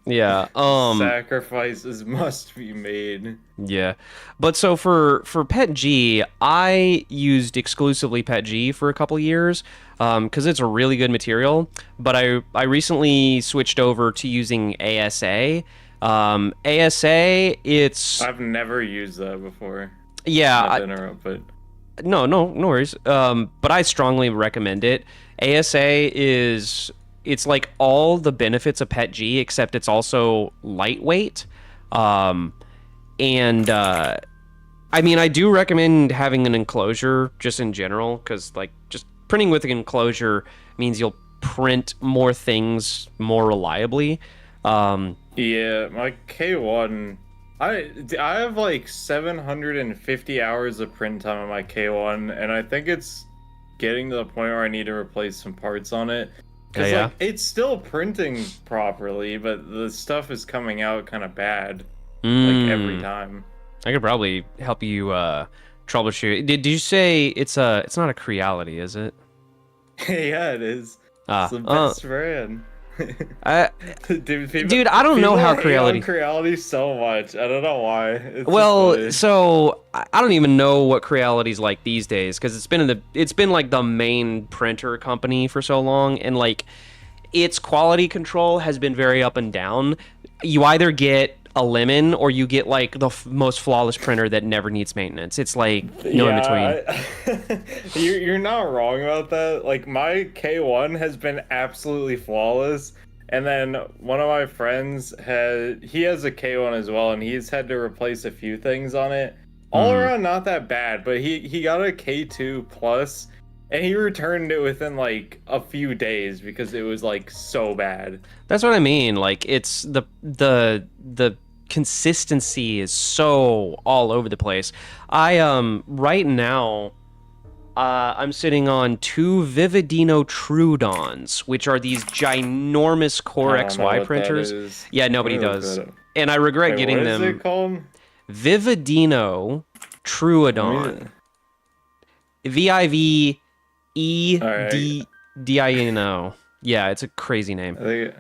Yeah. Sacrifices must be made. Yeah, but so for PETG, I used exclusively PETG for a couple years, because it's a really good material. But I recently switched over to using ASA. ASA, I've never used that before. Yeah. Not to interrupt, but no worries. But I strongly recommend it. ASA it's like all the benefits of PETG, except it's also lightweight. I mean, I do recommend having an enclosure just in general, because like just printing with an enclosure means you'll print more things more reliably. Yeah, my K1, I have like 750 hours of print time on my K1, and I think it's getting to the point where I need to replace some parts on it. Because like, it's still printing properly, but the stuff is coming out kind of bad, like every time. I could probably help you troubleshoot. Did you say it's not a Creality, is it? Yeah, it is. It's the best brand. Dude, I don't know how Creality so much. I don't know why. So I don't even know what Creality's like these days, because it's been like the main printer company for so long, and like its quality control has been very up and down. You either get a lemon or you get like the most flawless printer that never needs maintenance. It's like no in between. You're not wrong about that. Like my K1 has been absolutely flawless, and then one of my friends he has a K1 as well, and he's had to replace a few things on it. All around not that bad, but he got a K2 plus, and he returned it within like a few days because it was like so bad. That's what I mean. Like it's the consistency is so all over the place. I right now I'm sitting on 2 Vividino Trudons, which are these ginormous Core I don't know XY what that printers. is. Yeah, Let nobody me look does. that up. And I regret Wait, getting what is them. it called? Vividino Let me- Trudon. All right. Vivedino. Yeah, it's a crazy name. I think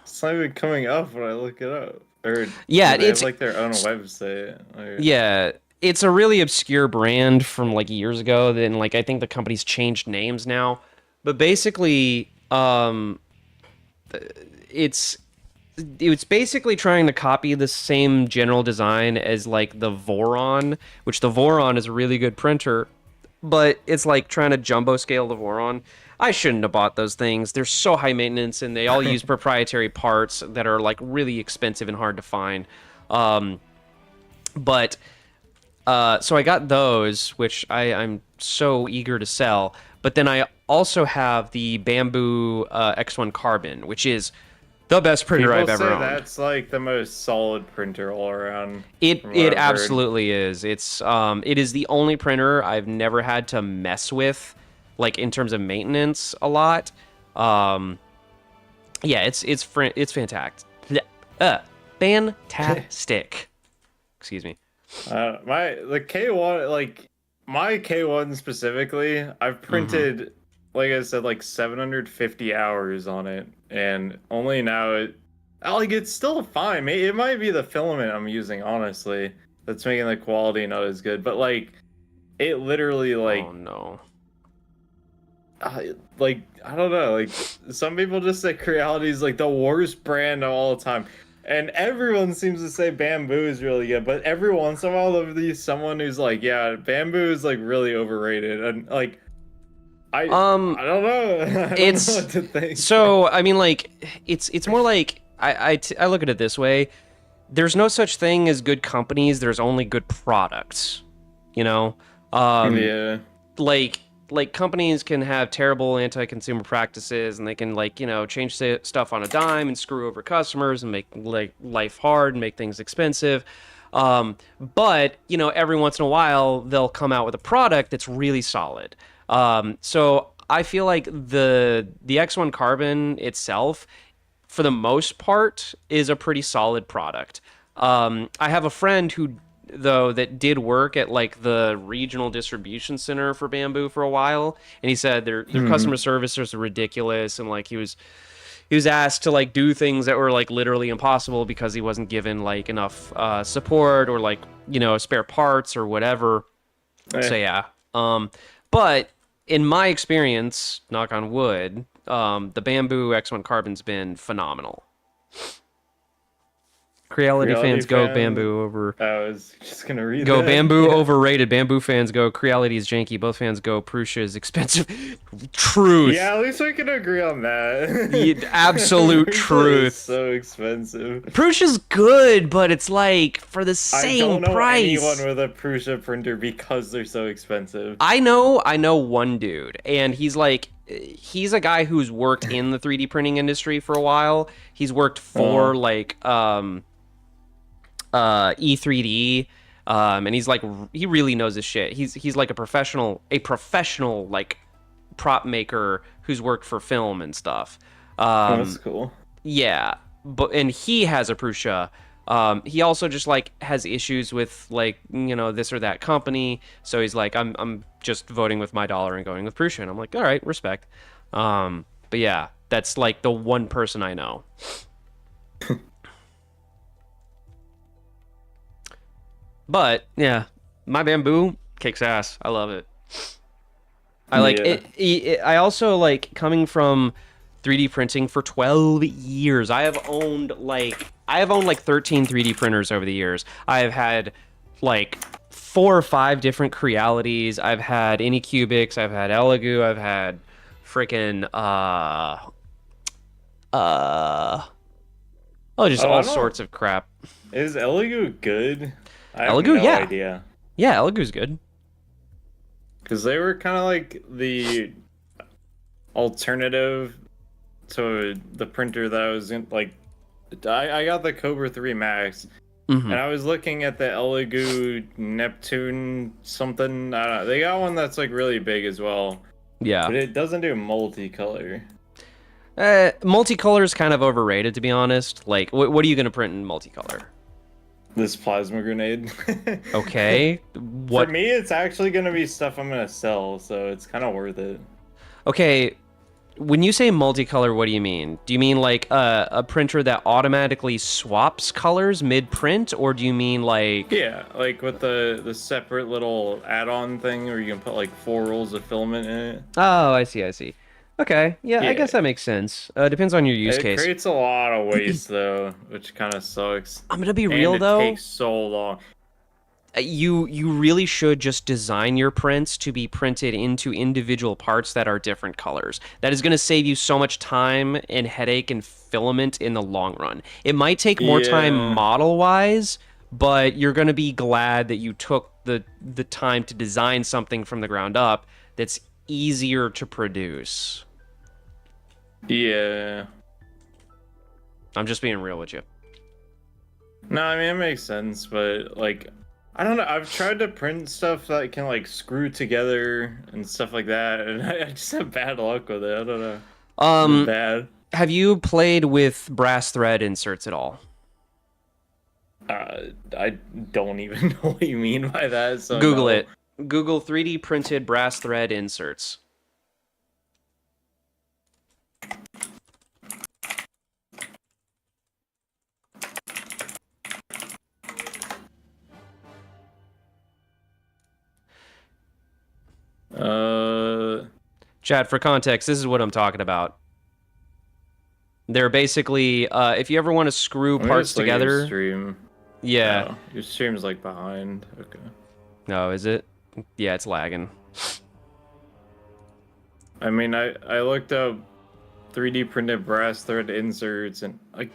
it's not even coming up when I look it up. Or Yeah, do they have it's like their own website? yeah, it's a really obscure brand from like years ago. Then like I think the company's changed names now, but basically, it's it's basically trying to copy the same general design as like the Voron, which the Voron is a really good printer, but it's like trying to jumbo scale the Voron. I shouldn't have bought those things. They're so high maintenance and they all use proprietary parts that are like really expensive and hard to find. But so I got those, which I'm so eager to sell. But then I also have the Bamboo X1 Carbon, which is the best printer People I've ever say owned. that's like the most solid printer all around. It from what I've heard. absolutely is. It is the only printer I've never had to mess with, like in terms of maintenance a lot. Yeah, it's fantastic. Fantastic. Excuse me. The K1 my K1 specifically, I've printed like I said like 750 hours on it, and only now it's still fine. It might be the filament I'm using, honestly, that's making the quality not as good, but like it literally Oh no. like I don't know, like some people just say Creality is like the worst brand of all time. And everyone seems to say Bamboo is really good, but every once in a while there'll be someone who's like, yeah, Bamboo is like really overrated. And like I don't know. I don't know what to think. So I mean, like, it's more like I look at it this way. There's no such thing as good companies. There's only good products. You know, Yeah. like companies can have terrible anti-consumer practices, and they can like change stuff on a dime and screw over customers and make like life hard and make things expensive. But every once in a while they'll come out with a product that's really solid. So I feel like the X1 Carbon itself, for the most part, is a pretty solid product. I have a friend that did work at like the regional distribution center for Bamboo for a while, and he said their customer service is ridiculous, and like he was asked to like do things that were like literally impossible because he wasn't given like enough support or like spare parts or whatever. So yeah, but in my experience, knock on wood, the Bamboo X1 Carbon's been phenomenal. Creality fans go Bamboo over. I was just gonna read Go that. Bamboo Yeah. overrated. Bamboo fans go Creality is janky. Both fans go Prusa is expensive. Truth. Yeah, at least we can agree on that. The absolute Prusa is truth. so expensive. Prusa's good, but it's like for the same I don't know price. anyone with a Prusa printer because they're so expensive. I know one dude, and he's a guy who's worked in the 3D printing industry for a while. He's worked for E3D, and he's like he really knows his shit. He's like a professional like prop maker who's worked for film and stuff. That's cool. Yeah, and he has a Prusa. He also just like has issues with like this or that company, so he's like I'm just voting with my dollar and going with Prusa, and I'm like, all right, respect. But yeah, that's like the one person I know. But yeah, my Bamboo kicks ass. I love it. I like it. I also like coming from 3D printing for 12 years. I have owned like 13 3D printers over the years. I have had like 4 or 5 different Crealities. I've had Anycubics. I've had Elegoo. I've had freaking just all sorts of crap. Is Elegoo good? I have Elegoo, no yeah. idea. Yeah, Elegoo's good. Because they were kind of like the alternative to the printer that I was I got the Cobra 3 Max, Hmm. and I was looking at the Elegoo Neptune something. I don't know. They got one that's like really big as well, Yeah. but it doesn't do multicolor. Multicolor is kind of overrated, to be honest. Like, what are you gonna print in multicolor? This plasma grenade. Okay. For What? me, it's actually gonna be stuff I'm gonna sell, so it's kind of worth it. Okay. When you say multicolor, what do you mean? Do you mean like a printer that automatically swaps colors mid-print, or do you mean like... Yeah, like with the separate little add-on thing where you can put like 4 rolls of filament in it. Oh, I see, I see. Okay, yeah, I Yeah. guess that makes sense. Depends on your use It case. creates a lot of waste though, which kind of sucks. I'm gonna be And real it though. takes so long. You really should just design your prints to be printed into individual parts that are different colors. That is going to save you so much time and headache and filament in the long run. It might take more time Yeah. model-wise, but you're going to be glad that you took the time to design something from the ground up that's easier to produce. Yeah. I'm just being real with you. No, I mean it makes sense, but like I don't know. I've tried to print stuff that can like screw together and stuff like that, and I just have bad luck with it. I don't know. It's bad. Have you played with brass thread inserts at all? I don't even know what you mean by that. So Google no. it. Google 3D printed brass thread inserts. Chad, for context, this is what I'm talking about. They're basically, if you ever want to screw Let me parts just look at your together, stream. yeah. Oh, your stream's like behind. Okay. No, is it? Yeah, it's lagging. I mean, I looked up 3D printed brass thread inserts and like.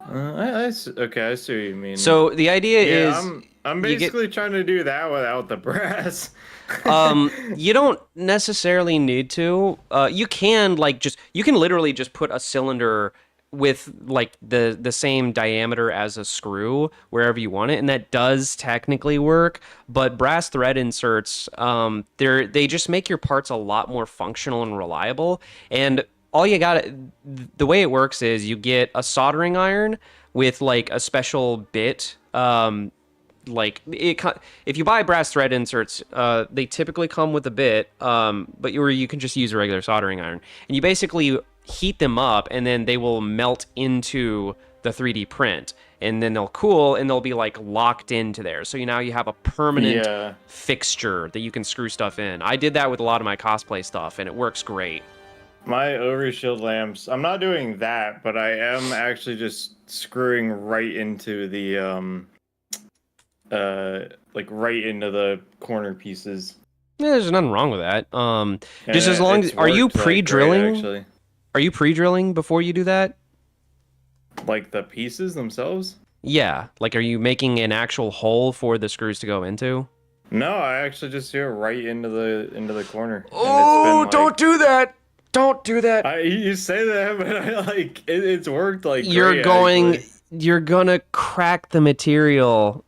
Okay, I see what you mean. So the idea yeah, is, I'm you get- basically trying to do that without the brass. you don't necessarily need to. You can you can literally just put a cylinder with like the same diameter as a screw wherever you want it, and that does technically work. But brass thread inserts, they just make your parts a lot more functional and reliable. And all you got, the way it works is you get a soldering iron with like a special bit. Like if you buy brass thread inserts, they typically come with a bit, but you can just use a regular soldering iron, and you basically heat them up, and then they will melt into the 3D print, and then they'll cool, and they'll be like locked into there. So now you have a permanent fixture that you can screw stuff in. I did that with a lot of my cosplay stuff, and it works great. My overshield lamps, I'm not doing that, but I am actually just screwing right into the like right into the corner pieces. Yeah, there's nothing wrong with that. Just as long as, are you pre-drilling? Actually, are you pre-drilling before you do that? like the pieces themselves? Yeah, like are you making an actual hole for the screws to go into? No, I actually just do it right into the corner. Oh, and it's been, like, don't do that! Don't do that! you say that, but I like it's worked like You're great, you're gonna crack the material.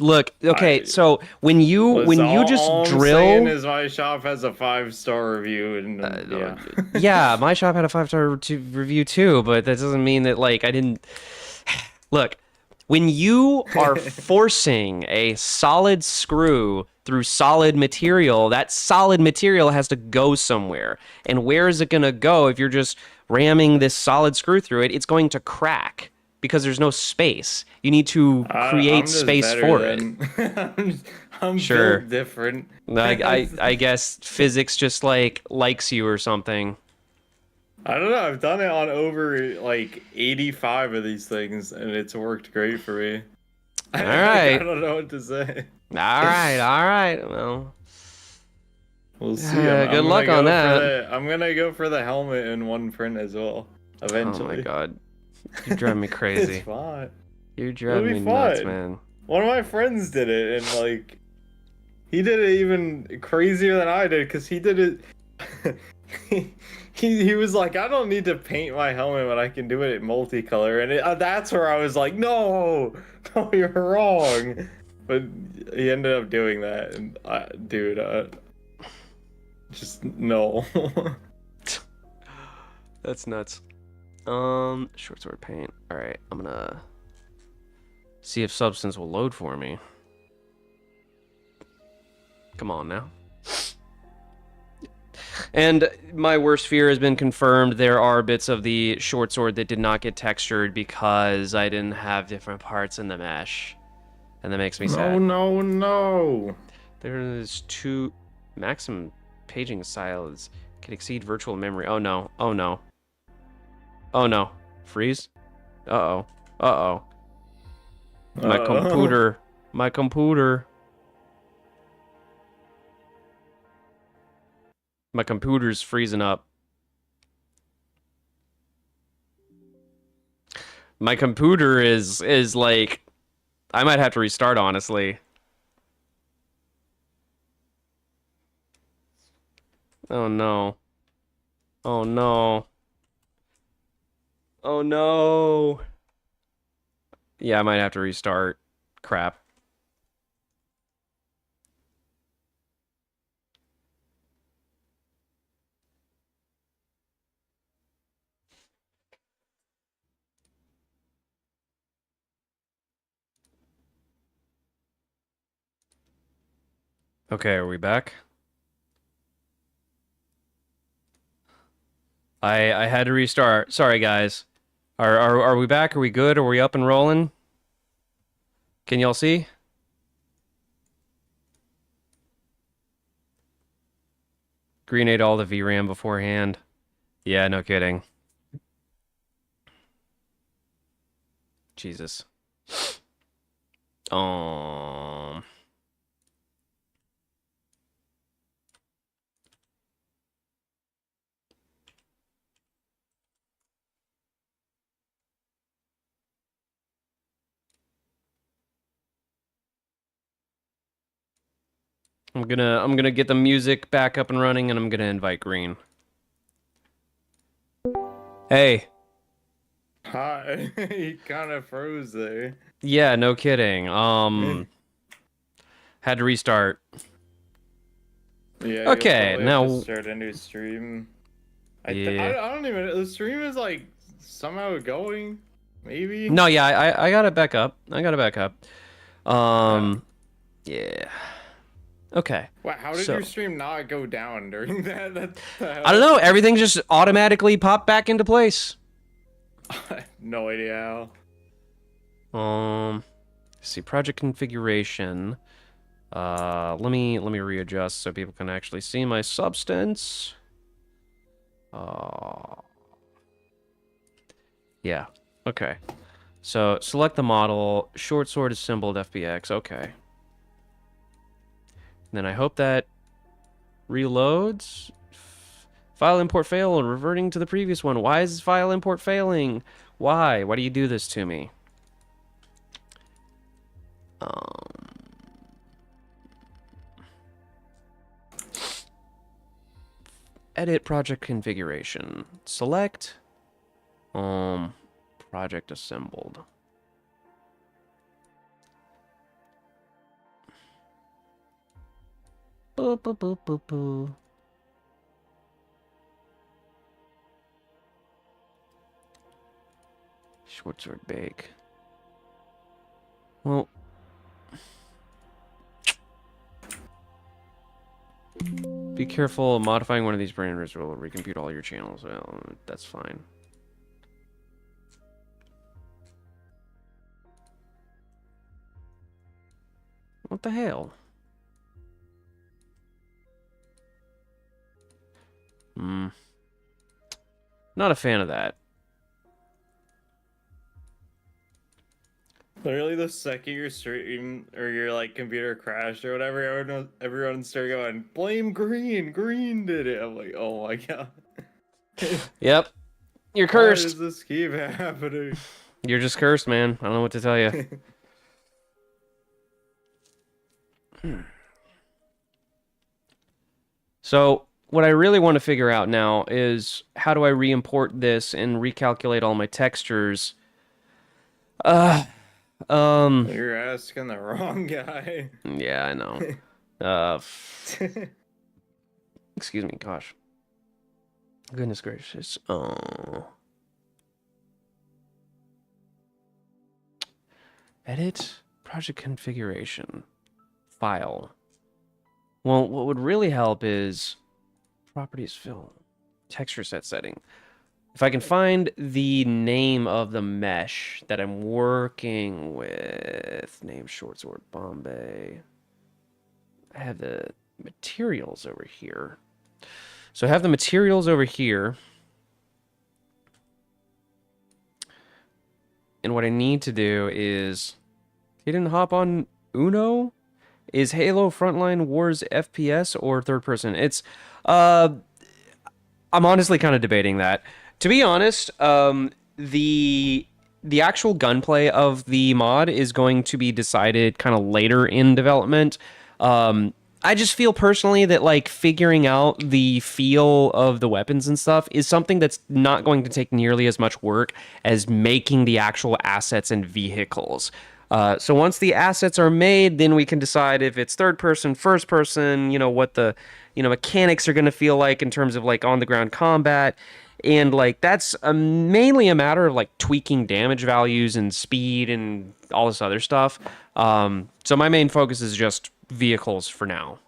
Look, okay, so when you just all I'm drill, saying is my shop has a 5-star review, and yeah. yeah, my shop had a 5-star review too, but that doesn't mean that like I didn't. Look, when you are forcing a solid screw through solid material, that solid material has to go somewhere. And where is it going to go if you're just ramming this solid screw through it? It's going to crack because there's no space. You need to create space for it. I'm Sure. built different. I guess physics just likes you or something. I don't know. I've done it on over like 85 of these things, and it's worked great for me. All right. I don't know what to say. All right. Well, We'll see. good luck on that. I'm gonna go for the helmet in one print as well. Eventually. Oh my god, you drive me crazy. It's fine. You're driving me nuts, fun. man. One of my friends did it, and like, he did it even crazier than I did, because he did it. he was like, I don't need to paint my helmet, but I can do it in multicolor, and that's where I was like, no, no, you're wrong. But he ended up doing that, and dude, just no. That's nuts. Short sword paint. All right, I'm gonna see if Substance will load for me. Come on now. And my worst fear has been confirmed. There are bits of the short sword that did not get textured because I didn't have different parts in the mesh. And that makes me sad. No, no. There's two maximum paging styles can exceed virtual memory. Oh no. Oh no. Oh no. Freeze? Uh-oh. Uh-oh. My computer. My computer. My computer's freezing up. My computer is like, I might have to restart, honestly. Oh no. Oh no. Oh no. Yeah, I might have to restart. Crap. Okay, are we back? I had to restart. Sorry, guys. Are we back? Are we good? Are we up and rolling? Can y'all see? Green ate all the VRAM beforehand. Yeah, no kidding. Jesus. I'm gonna get the music back up and running, and I'm gonna invite Green. Hey. Hi. He kind of froze there. Yeah, no kidding. Had to restart. Yeah. Okay, now have to start a new stream. Yeah. I don't even. The stream is like somehow going. Maybe. No, yeah, I got it back up. I got it back up. Yeah. Okay. Wow, how did your stream not go down during that? I don't know. Everything just automatically popped back into place. I have no idea how. Let's see, project configuration. Let me readjust so people can actually see my substance. Yeah. Okay. So select the model. Short sword is symboled FBX. Okay. Then I hope that reloads. File import fail and reverting to the previous one. Why is file import failing? Why? Why do you do this to me? Edit project configuration. Select. Project assembled. Boo, boo, boo, boo, boo. Shortsword bake. Well, be careful. Modifying one of these parameters will recompute all your channels. Well, that's fine. What the hell? Not a fan of that. Literally, the second your stream or your like computer crashed or whatever, everyone started going, "Blame Green. Green did it." I'm like, "Oh my god." Yep. You're Why cursed. does this keep happening? You're just cursed, man. I don't know what to tell you. So, what I really want to figure out now is how do I re-import this and recalculate all my textures? Uh, um, You're asking the wrong guy. yeah, I know. Excuse me, gosh. Goodness gracious. Oh. Edit, project configuration, file. Well, what would really help is properties fill, texture set setting. If I can find the name of the mesh that I'm working with, name Shortsword Bombay. I have the materials over here. So I have the materials over here. And what I need to do is get in, hop on Uno. Is Halo Frontline Wars FPS or third person? I'm honestly kind of debating that. To be honest, the actual gunplay of the mod is going to be decided kind of later in development. I just feel personally that like figuring out the feel of the weapons and stuff is something that's not going to take nearly as much work as making the actual assets and vehicles. So once the assets are made, then we can decide if it's third person, first person, what the, mechanics are going to feel like in terms of like on the ground combat. And like that's mainly a matter of like tweaking damage values and speed and all this other stuff. So my main focus is just vehicles for now.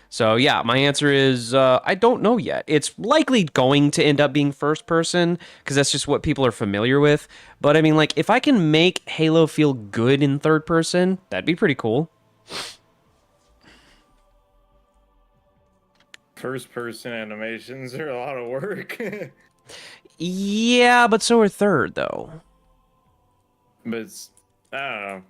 So yeah, my answer is I don't know yet. It's likely going to end up being first person because that's just what people are familiar with. But I mean, like if I can make Halo feel good in third person, that'd be pretty cool. First person animations are a lot of work. Yeah, but so are third though. But it's, I don't know.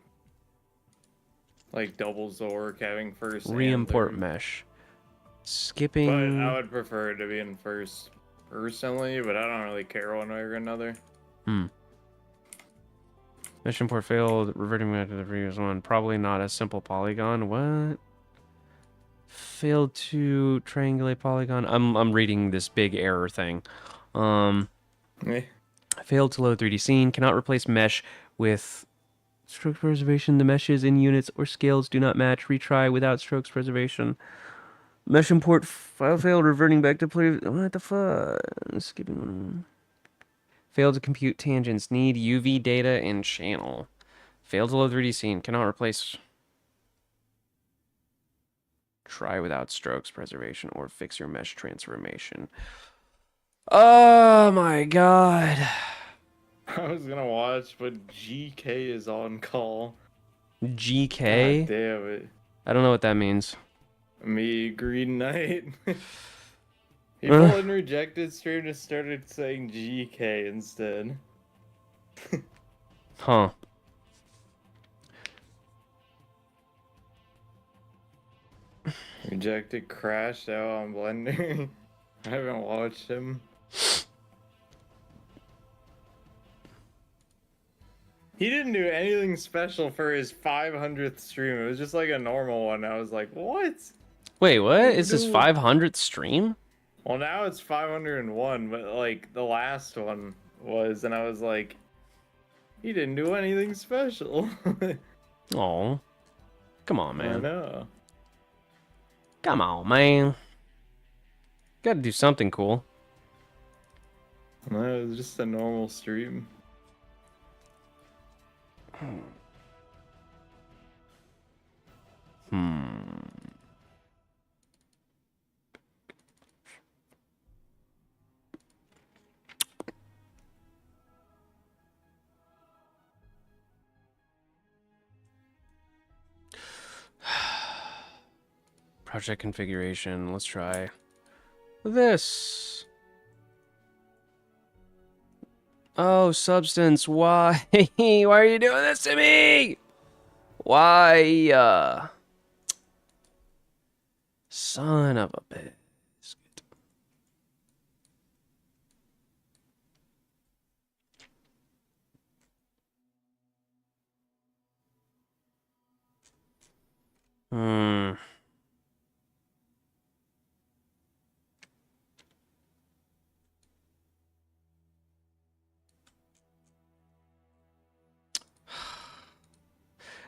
Like doubles the work having first and Re-import third. mesh. But Skipping. I would prefer it to be in first personally, but I don't really care one way or another. Mission port failed. Reverting back to the previous one. Probably not a simple polygon. What? Failed to triangulate polygon. I'm reading this big error thing. Failed to load 3D scene. Cannot replace mesh with strokes preservation. The meshes in units or scales do not match. Retry without strokes preservation. Mesh import file failed. Reverting back to play. What the fuck? Skipping one. Failed to compute tangents. Need UV data and channel. Failed to load 3D scene. Cannot replace. Try without strokes preservation or fix your mesh transformation. Oh my god. I was gonna watch, but GK is on call. GK? God damn it. I don't know what that means. Me, Green Knight. People in rejected stream just started saying GK instead. Huh. Rejected crashed out on Blender. I haven't watched him. He didn't do anything special for his 500th stream. It was just like a normal one. I was like, what? Wait, what? Is this 500th stream? Well, now it's 501, but like the last one was, and I was like, he didn't do anything special. Oh. Come on, I man. know. Come on, man. Gotta do something cool. No, it was just a normal stream. Project configuration. Let's try this. Oh, Substance, why? Why are you doing this to me? Why, Son of a bitch.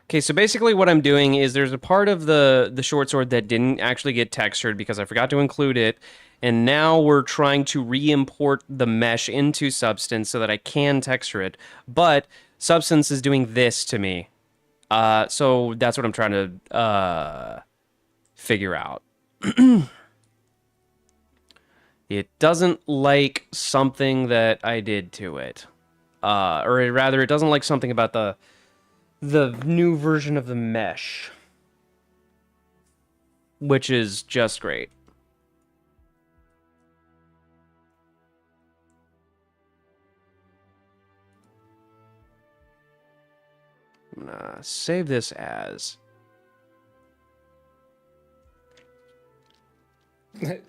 Okay, so basically what I'm doing is there's a part of the short sword that didn't actually get textured because I forgot to include it, and now we're trying to re-import the mesh into Substance so that I can texture it, but Substance is doing this to me. So that's what I'm trying to figure out. It doesn't like something that I did to it. Or rather, it doesn't like something about the new version of the mesh, which is just great. I'm gonna save this as.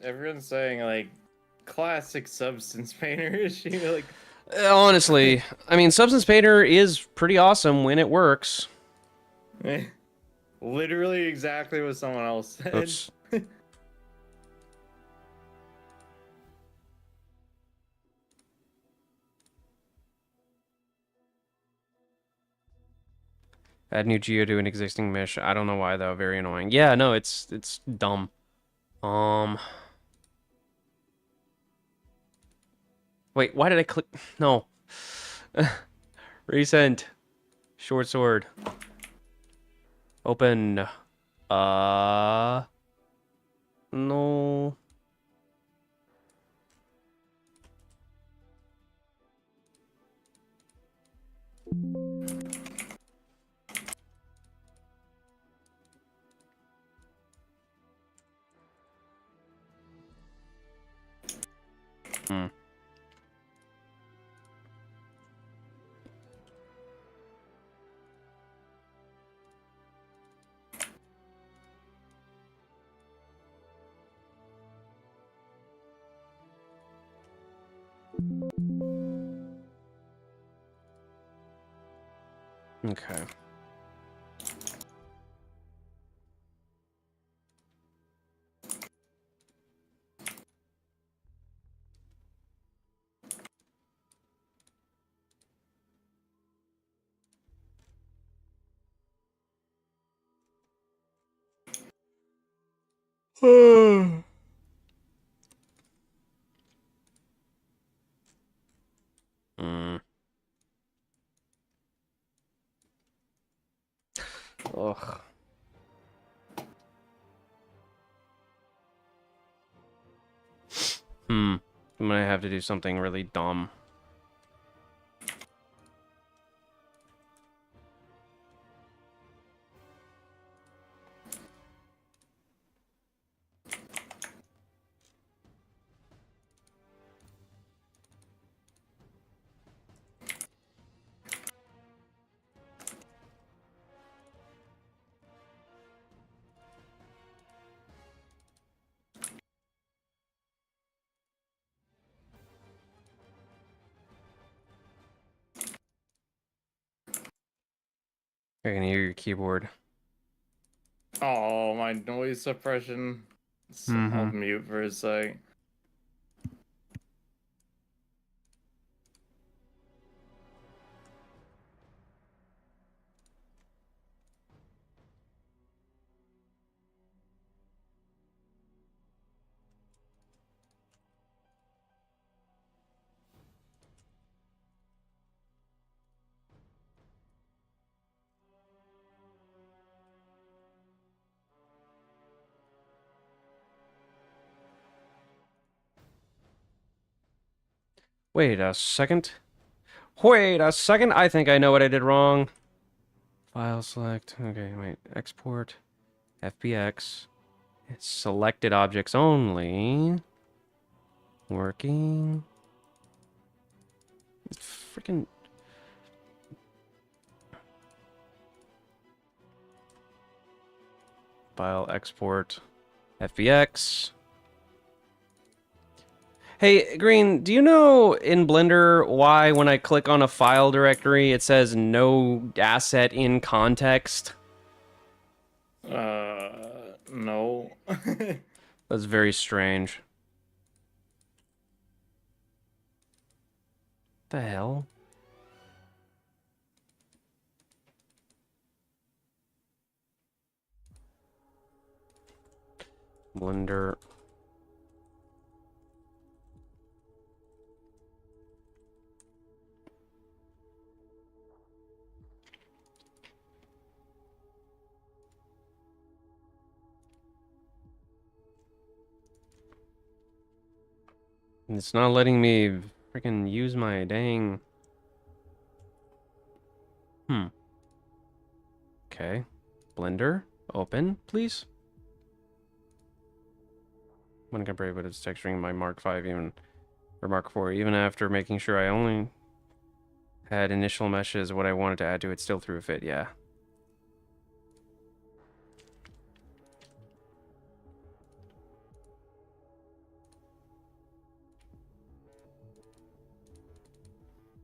Everyone's saying like classic Substance Painter issue. Like, Honestly, I mean, Substance Painter is pretty awesome when it works. literally exactly what someone else said. Oops. Add new geo to an existing mesh. I don't know why though. Very annoying. Yeah, no, it's dumb. Wait, why did I click? No. Recent. Short sword. Open. No. Hmm. Okay. Hmm. Ugh. I'm gonna have to do something really dumb. I can hear your keyboard. Oh, my noise suppression. I'll Mm-hmm. mute for a sec. Wait a second. Wait a second. I think I know what I did wrong. File select. Okay, wait. Export. FBX. It's selected objects only. Working. Freaking. File export. FBX. Hey, Green, do you know in Blender why when I click on a file directory it says no asset in context? No. That's very strange. The hell? Blender. It's not letting me freaking use my dang... Okay. Blender, open, please. I'm gonna brave, but it's texturing my Mark 5 even, or Mark 4, even after making sure I only had initial meshes, what I wanted to add to it still threw a fit, yeah.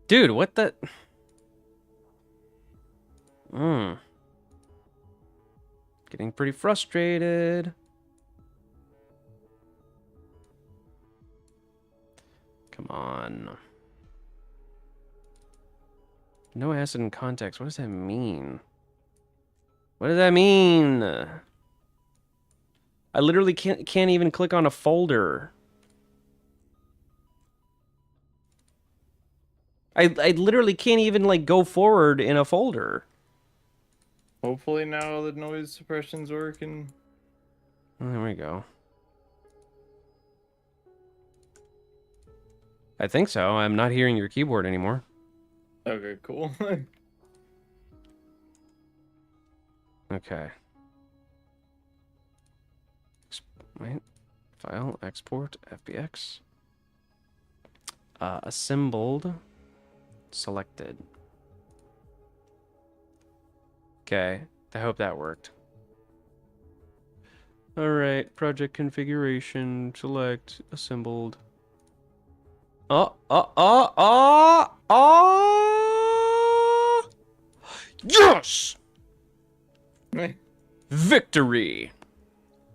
Dude, what the... Getting pretty frustrated. Come on. No acid in context. What does that mean? What does that mean? I literally can't even click on a folder. I literally can't even like go forward in a folder. Hopefully now the noise suppression's working. There we go. I think so. I'm not hearing your keyboard anymore. Okay, cool. Okay. Wait. File, export, FBX. Assembled. Selected. Okay. I hope that worked. Alright. Project configuration. Select. Assembled. Yes! Victory!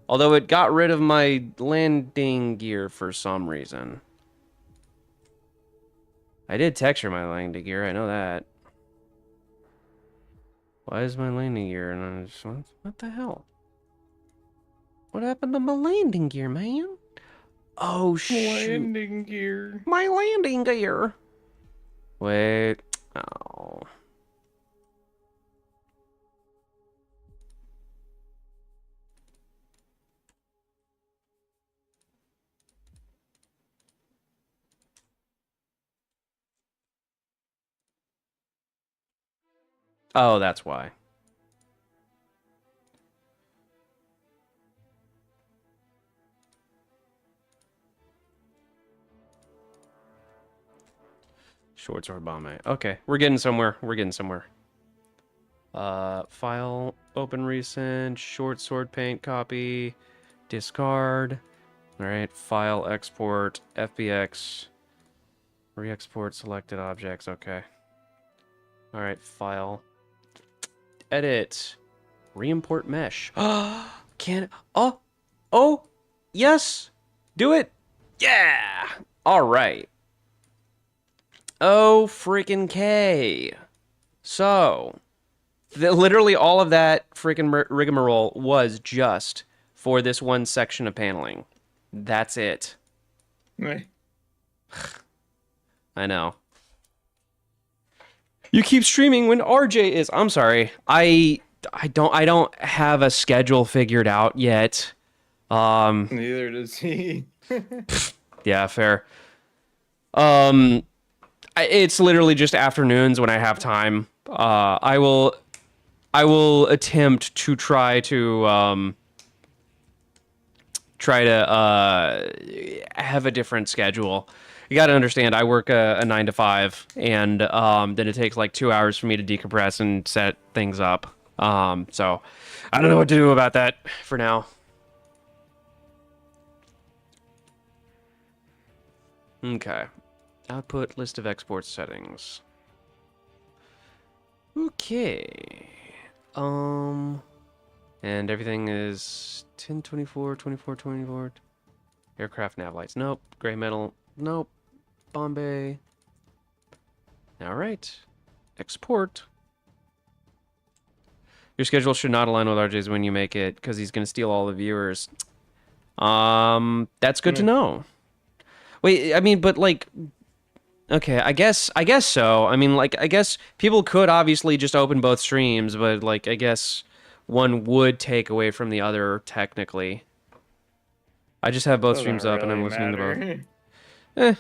Although it got rid of my landing gear for some reason. I did texture my landing gear, I know that. Why is my landing gear? And I just, what the hell? What happened to my landing gear, man? Oh, shoot. Landing gear. My landing gear. Wait. Oh. Oh, that's why. Shortsword bomb. Okay, we're getting somewhere. We're getting somewhere. File, open recent, Shortsword paint copy, discard. All right, file, export, FBX, re-export selected objects. Okay. All right, file, edit, re-import mesh. Can oh, yes, do it. Yeah. All right. Oh, freaking K. So, literally all of that freaking rigmarole was just for this one section of paneling. That's it. Right. I know. You keep streaming when RJ is. I'm sorry. I don't have a schedule figured out yet. Neither does he. Yeah, fair. It's literally just afternoons when I have time. I will attempt to try to have a different schedule. You got to understand, I work a 9 to 5, and then it takes like 2 hours for me to decompress and set things up. So I don't know what to do about that for now. Okay. Output list of export settings. Okay. And everything is 1024, 24, 24. Aircraft nav lights. Nope. Gray metal. Nope. Bombay. All right. Export. Your schedule should not align with RJ's when you make it, because he's going to steal all the viewers. That's good to know. Wait, I mean, but like, okay, I guess so. I mean, like, I guess people could obviously just open both streams, but like, I guess one would take away from the other technically. I just have both Doesn't streams up and really I'm listening to both. matter. Eh.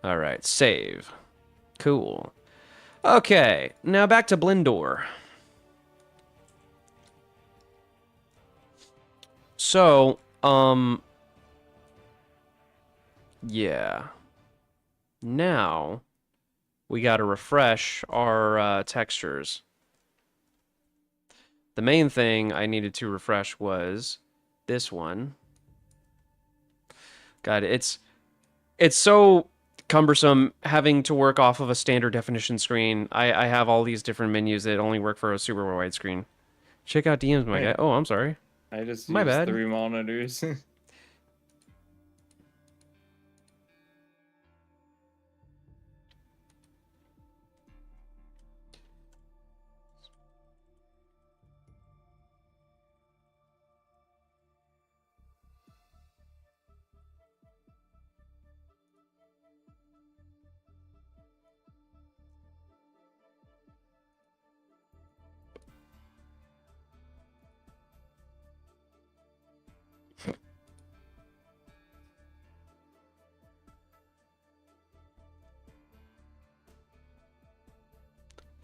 All right, save. Cool. Okay, now back to Blendor. So, yeah. Now we got to refresh our textures. The main thing I needed to refresh was this one. God, it's so cumbersome having to work off of a standard definition screen. I have all these different menus that only work for a super wide screen. Check out DMs, my guy. Oh, I'm sorry. I just My use bad. 3 monitors.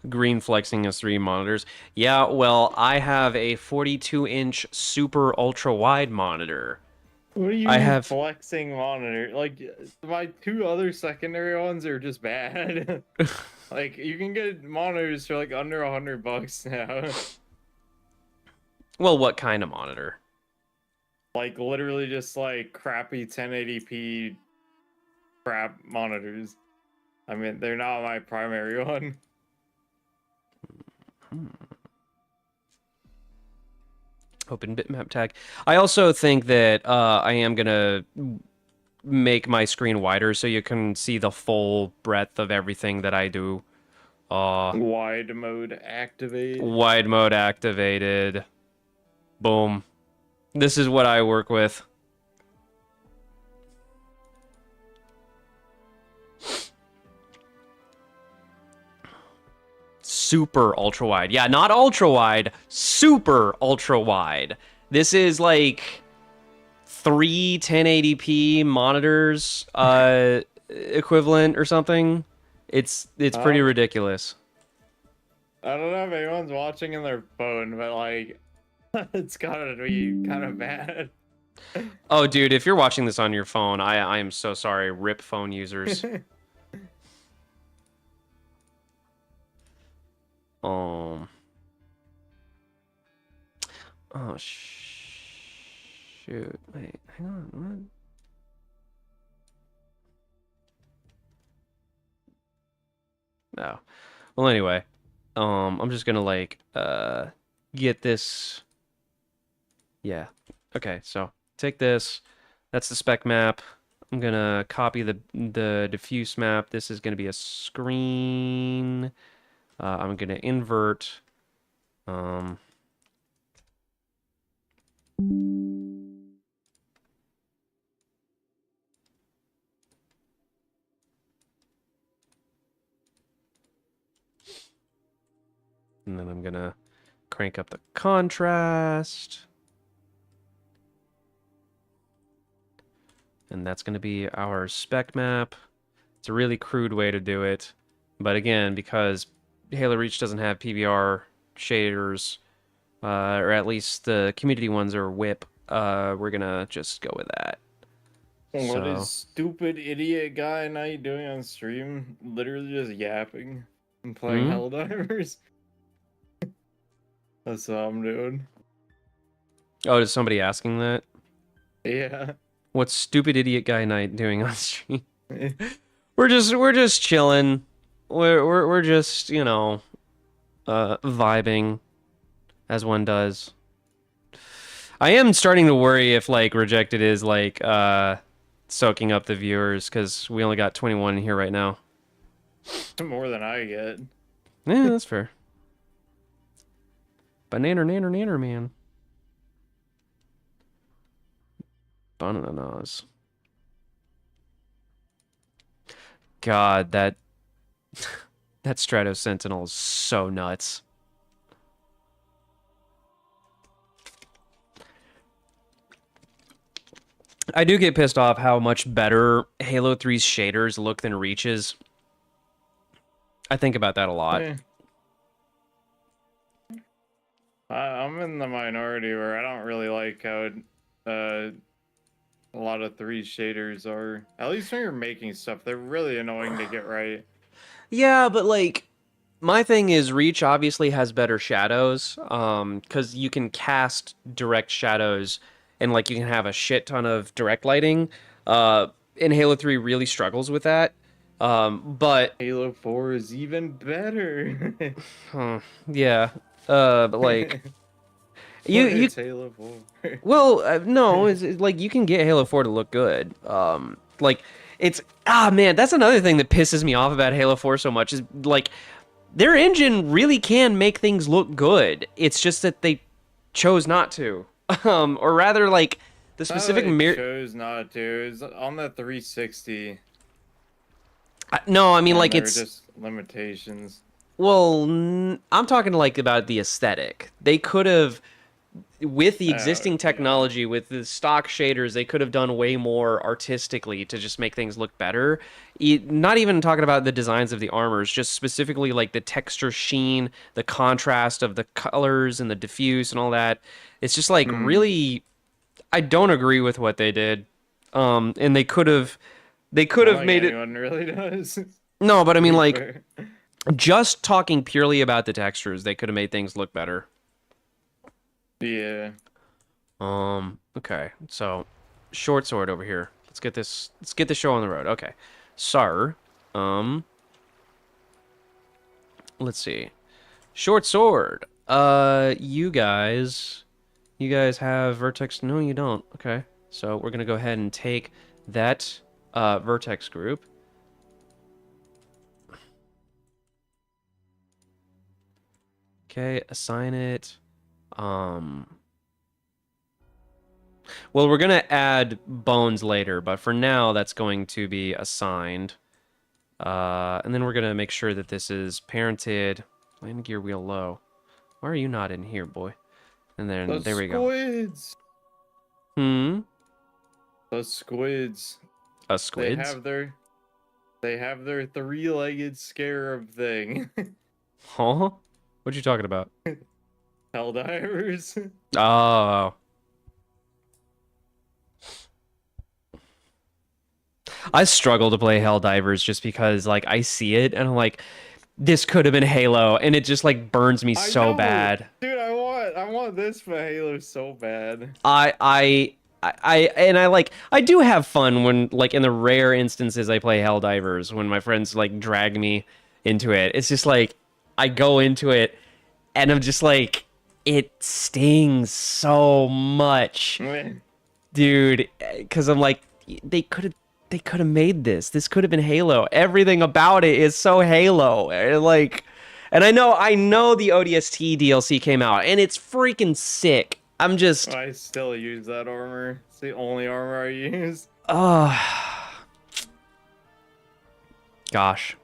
Green flexing has 3 monitors. Yeah, well, I have a 42-inch super ultra wide monitor. What do you I mean have flexing monitor? Like, my 2 other secondary ones are just bad. Like, you can get monitors for like under $100 now. well, what kind of monitor? Like, literally just like crappy 1080p crap monitors. I mean, they're not my primary one. Open bitmap tag. I also think that I am gonna make my screen wider so you can see the full breadth of everything that I do. Wide mode activate. Wide mode activated. Boom. This is what I work with. Super ultra wide. Yeah, not ultra wide, super ultra wide. This is like 3 1080p monitors equivalent or something. It's pretty ridiculous. I don't know if anyone's watching in their phone, but like, it's gotta be kind of bad. Oh, dude, if you're watching this on your phone, I am so sorry. Rip phone users. Oh, shoot. Wait, hang on. What? No. Well, anyway, I'm just gonna like get this. Yeah. Okay. So take this. That's the spec map. I'm gonna copy the diffuse map. This is gonna be a screen. I'm gonna invert. And then I'm gonna crank up the contrast. And that's gonna be our spec map. It's a really crude way to do it. But again, because Halo Reach doesn't have PBR shaders, or at least the community ones are WIP, we're gonna just go with that. What is stupid idiot guy night doing on stream? Literally just yapping and playing Helldivers. That's what I'm doing. Oh, is somebody asking that? Yeah. What's stupid idiot guy night doing on stream? We're just chilling. We're just, you know, vibing as one does. I am starting to worry if like Rejected is like soaking up the viewers because we only got 21 in here right now. More than I get. Yeah, that's fair. Banana nanner nanner man. Bananas. God, that that Strato Sentinel is so nuts. I do get pissed off how much better Halo 3's shaders look than Reach's. I think about that a lot. Eh. I'm in the minority where I don't really like how a lot of 3 shaders are. At least when you're making stuff, they're really annoying to get right. Yeah, but like my thing is Reach obviously has better shadows, because you can cast direct shadows and like you can have a shit ton of direct lighting. And Halo 3 really struggles with that. But Halo 4 is even better. yeah, but like you, you it's Halo 4. well, no, it's like you can get Halo 4 to look good. Like it's man, that's another thing that pisses me off about Halo 4 so much is like their engine really can make things look good. It's just that they chose not to. Or rather like the specific mirror chose not to. It's on the 360. no, I mean And like there it's were just limitations. well, I'm talking like about the aesthetic. They could have with the existing technology, with the stock shaders, they could have done way more artistically to just make things look better. Not even talking about the designs of the armors, just specifically like the texture sheen, the contrast of the colors and the diffuse and all that. It's just like really, I don't agree with what they did. And they could have made it. Anyone really does. No, but I mean To be like fair. just talking purely about the textures, they could have made things look better. Yeah. Okay. So, Shortsword over here. Let's get this show on the road. Okay. Sir, let's see. Shortsword. You guys have Vertex. No, you don't. Okay. So, we're going to go ahead and take that Vertex group. Okay, assign it. Well, we're going to add bones later, but for now, that's going to be assigned. And then we're going to make sure that this is parented. Landing gear wheel low. Why are you not in here, boy? And then, there we go. Squids. The squids. Squids? They have their 3-legged scarab thing. Huh? What you talking about? Helldivers. Oh. I struggle to play Helldivers just because, like, I see it and I'm like, this could have been Halo, and it just like burns me so bad. Dude, I want this for Halo so bad. I do have fun when, like, in the rare instances I play Helldivers, when my friends like drag me into it. It's just like I go into it and I'm just like, it stings so much, dude, because I'm like, they could have made this. This could have been Halo. Everything about it is so Halo. Like, and I know the ODST DLC came out, and it's freaking sick. I still use that armor. It's the only armor I use. Gosh.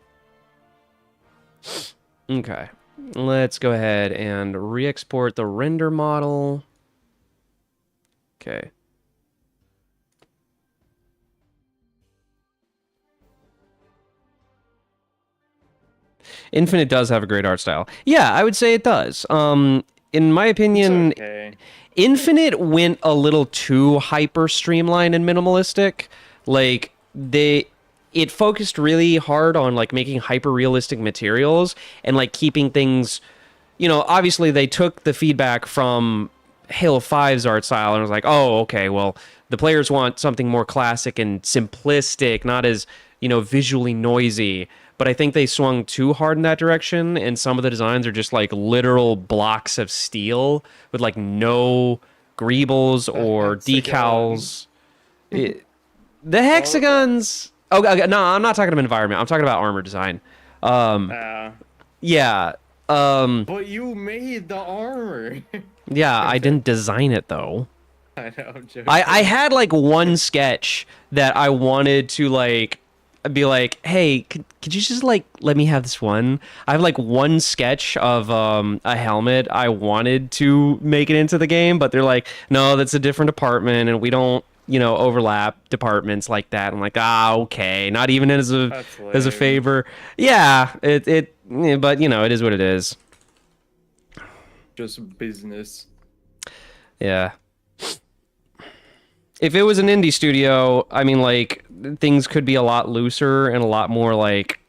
Okay. Let's go ahead and re-export the render model. Okay. Infinite does have a great art style. Yeah, I would say it does. In my opinion, Okay. Infinite went a little too hyper streamlined and minimalistic. Like it focused really hard on like making hyper realistic materials and like keeping things, obviously they took the feedback from Halo 5's art style and was like, "Oh, okay, well, the players want something more classic and simplistic, not as, visually noisy." But I think they swung too hard in that direction, and some of the designs are just like literal blocks of steel with like no greebles or decals. The hexagons. Oh no, I'm not talking about environment. I'm talking about armor design. Yeah. But you made the armor. Yeah, I didn't design it though. I know, I'm joking. I had like one sketch that I wanted to like be like, hey, could you just like let me have this one? I have like one sketch of a helmet I wanted to make it into the game, but they're like, no, that's a different department and we don't, overlap departments like that. I'm like, okay, not even That's as a lame. favor. Yeah, but it is what it is. Just business. Yeah. If it was an indie studio, I mean, like, things could be a lot looser and a lot more, like,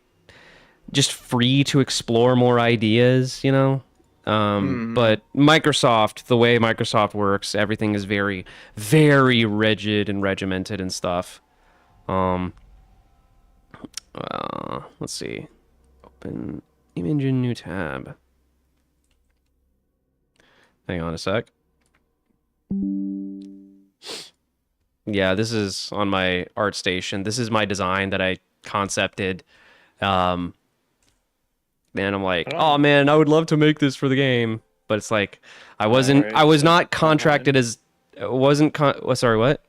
just free to explore more ideas, But Microsoft, the way Microsoft works, everything is very, very rigid and regimented and stuff. Let's see. Open image in new tab. Hang on a sec. Yeah, this is on my art station. This is my design that I concepted. And I'm like, oh man, I would love to make this for the game. But it's like, I was not contracted as, sorry, what?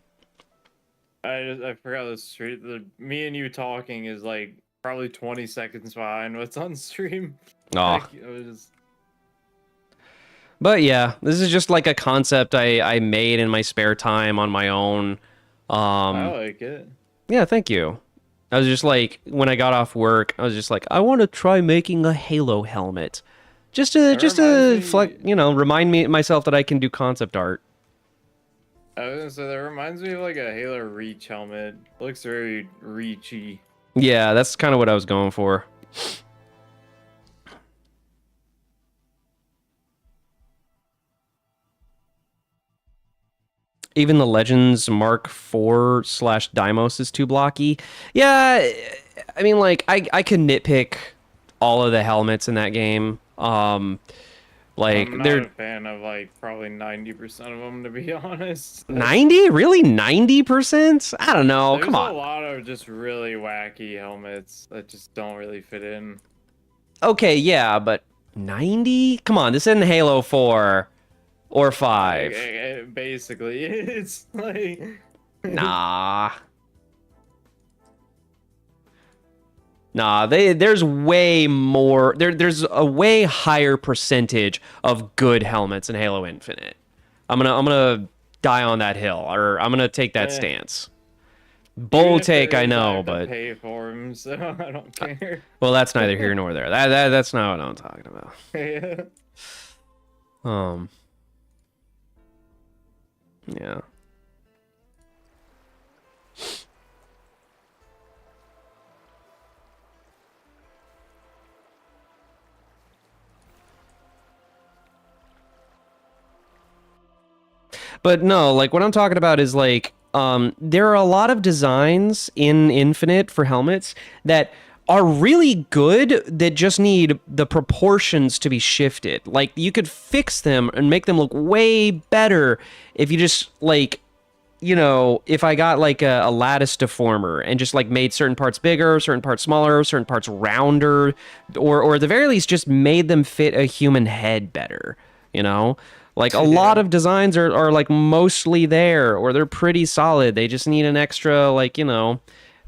I forgot the street. Me and you talking is like probably 20 seconds behind what's on stream. Oh. It was just... But yeah, this is just like a concept I made in my spare time on my own. I like it. Yeah, thank you. I was just like, when I got off work, I was just like, I want to try making a Halo helmet. Just to remind myself that I can do concept art. I was gonna say, that reminds me of like a Halo Reach helmet. Looks very reachy. Yeah, that's kind of what I was going for. Even the Legends Mark IV/Deimos is too blocky. Yeah, I mean, like, I can nitpick all of the helmets in that game. Like, I'm not a fan of like probably 90% of them, to be honest. 90? Really? 90%? I don't know. Come on. There's a lot of just really wacky helmets that just don't really fit in. Okay, but 90? Come on, this isn't Halo 4 or 5. Basically, it's like... Nah. There's way more. There's a way higher percentage of good helmets in Halo Infinite. I'm gonna die on that hill, or I'm gonna take that stance. Bold take, I know, but pay for them, so I don't care. Well, that's neither here nor there. That's not what I'm talking about. Yeah. Yeah. But no, like what I'm talking about is like there are a lot of designs in Infinite for helmets that are really good that just need the proportions to be shifted. Like you could fix them and make them look way better if you just like, if I got like a lattice deformer and just like made certain parts bigger, certain parts smaller, certain parts rounder, or at the very least just made them fit a human head better, Like a lot of designs are like mostly there, or they're pretty solid. They just need an extra, like, an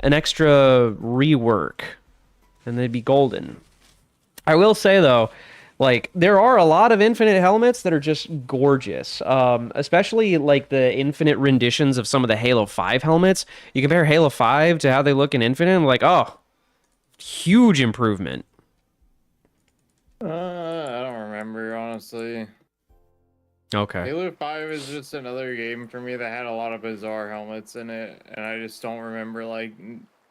extra rework, and they'd be golden. I will say though, like there are a lot of Infinite helmets that are just gorgeous. Especially like the Infinite renditions of some of the Halo 5 helmets. You compare Halo 5 to how they look in Infinite, I'm like, oh, huge improvement. I don't remember, honestly. Okay. Halo 5 is just another game for me that had a lot of bizarre helmets in it, and I just don't remember, like,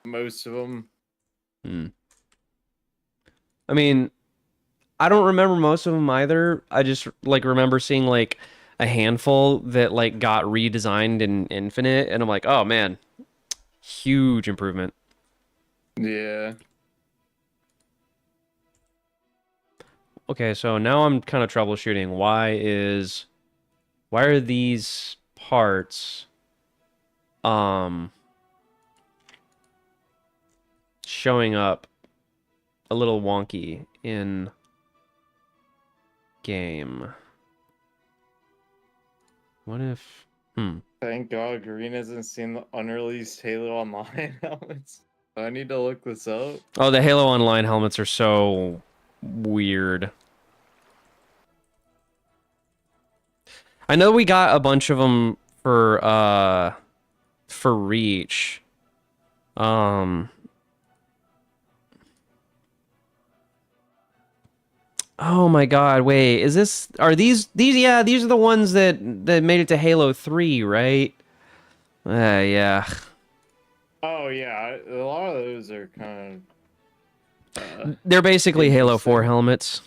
most of them. I mean, I don't remember most of them either. I just, like, remember seeing, like, a handful that, like, got redesigned in Infinite, and I'm like, oh, man, huge improvement. Yeah. Okay, so now I'm kind of troubleshooting. Why are these parts showing up a little wonky in game. What if... Thank God Green hasn't seen the unreleased Halo Online helmets. I need to look this up. Oh, the Halo Online helmets are so weird. I know we got a bunch of them for Reach. Oh my God, wait, is this, are these, yeah, these are the ones that made it to Halo 3, right? Yeah. Oh yeah, a lot of those are kind of They're basically Halo 4 interesting. helmets.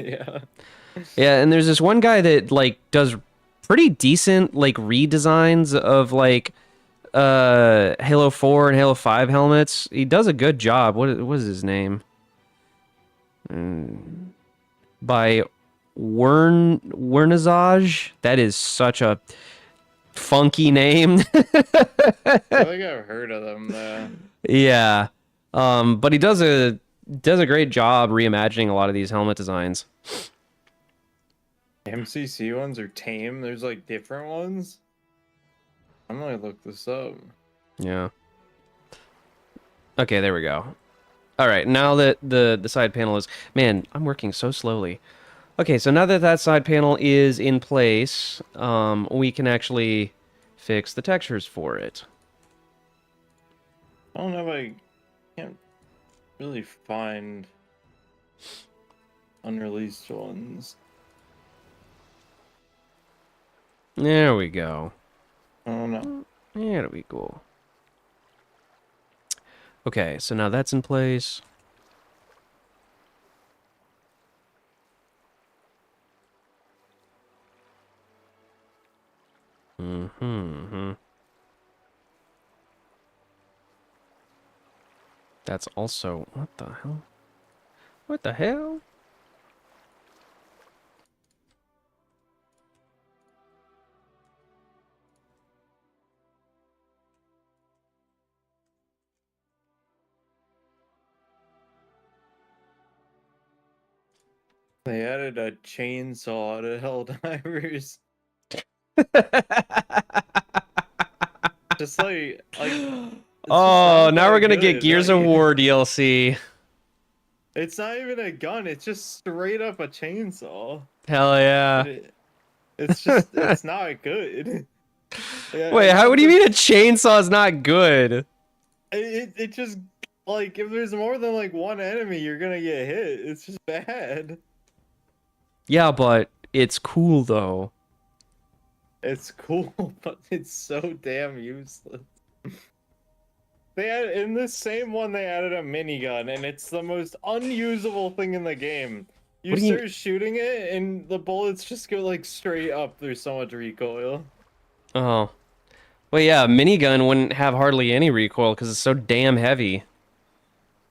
Yeah. Yeah, and there's this one guy that like does pretty decent like redesigns of like Halo 4 and Halo 5 helmets. He does a good job. What is his name? By Wernazage. That is such a funky name. I feel like I've heard of them though. Yeah. But he does a great job reimagining a lot of these helmet designs. MCC ones are tame. There's like different ones. I'm gonna look this up. Yeah. Okay, there we go. All right, now that the side panel is... Man, I'm working so slowly. Okay, so now that that side panel is in place, we can actually fix the textures for it. I don't know if I can't really find unreleased ones. There we go. I don't know. There we go. Okay, so now that's in place. That's also... What the hell? What the hell? They added a chainsaw to Helldivers. Just like Oh, now we're gonna get Gears of like, War DLC. It's not even a gun, it's just straight up a chainsaw. Hell yeah. It's just, it's not good. Yeah, Wait, what do you mean a chainsaw is not good? It just, like, if there's more than, like, one enemy, you're gonna get hit. It's just bad. Yeah, but it's cool, though. It's cool, but it's so damn useless. They had, in this same one, they added a minigun, and it's the most unusable thing in the game. You start shooting it, and the bullets just go, like, straight up. There's so much recoil. Oh. Well, yeah, minigun wouldn't have hardly any recoil because it's so damn heavy.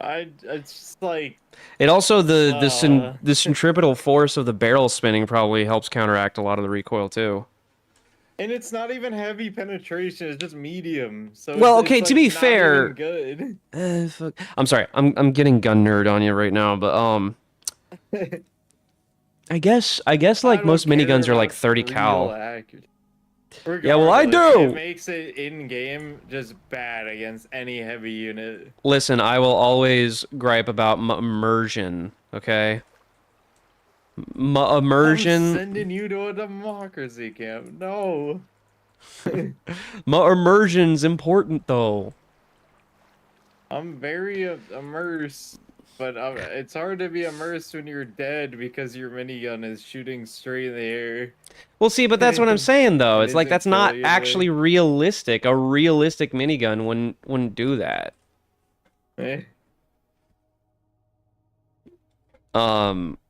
It's just like... It also, the centripetal force of the barrel spinning probably helps counteract a lot of the recoil, too. And it's not even heavy penetration, it's just medium. So well, it's okay, like to be not fair... even good. Fuck. I'm sorry, I'm getting gun nerd on you right now, but, I guess like most miniguns are like 30 cal. Yeah, well, I do! It makes it in-game just bad against any heavy unit. Listen, I will always gripe about immersion, okay? Immersion... I'm sending you to a democracy camp. No. Immersion's important, though. I'm very immersed, but it's hard to be immersed when you're dead because your minigun is shooting straight in the air. Well, see, but that's what I'm saying, though. It's like, that's not actually like... realistic. A realistic minigun wouldn't do that.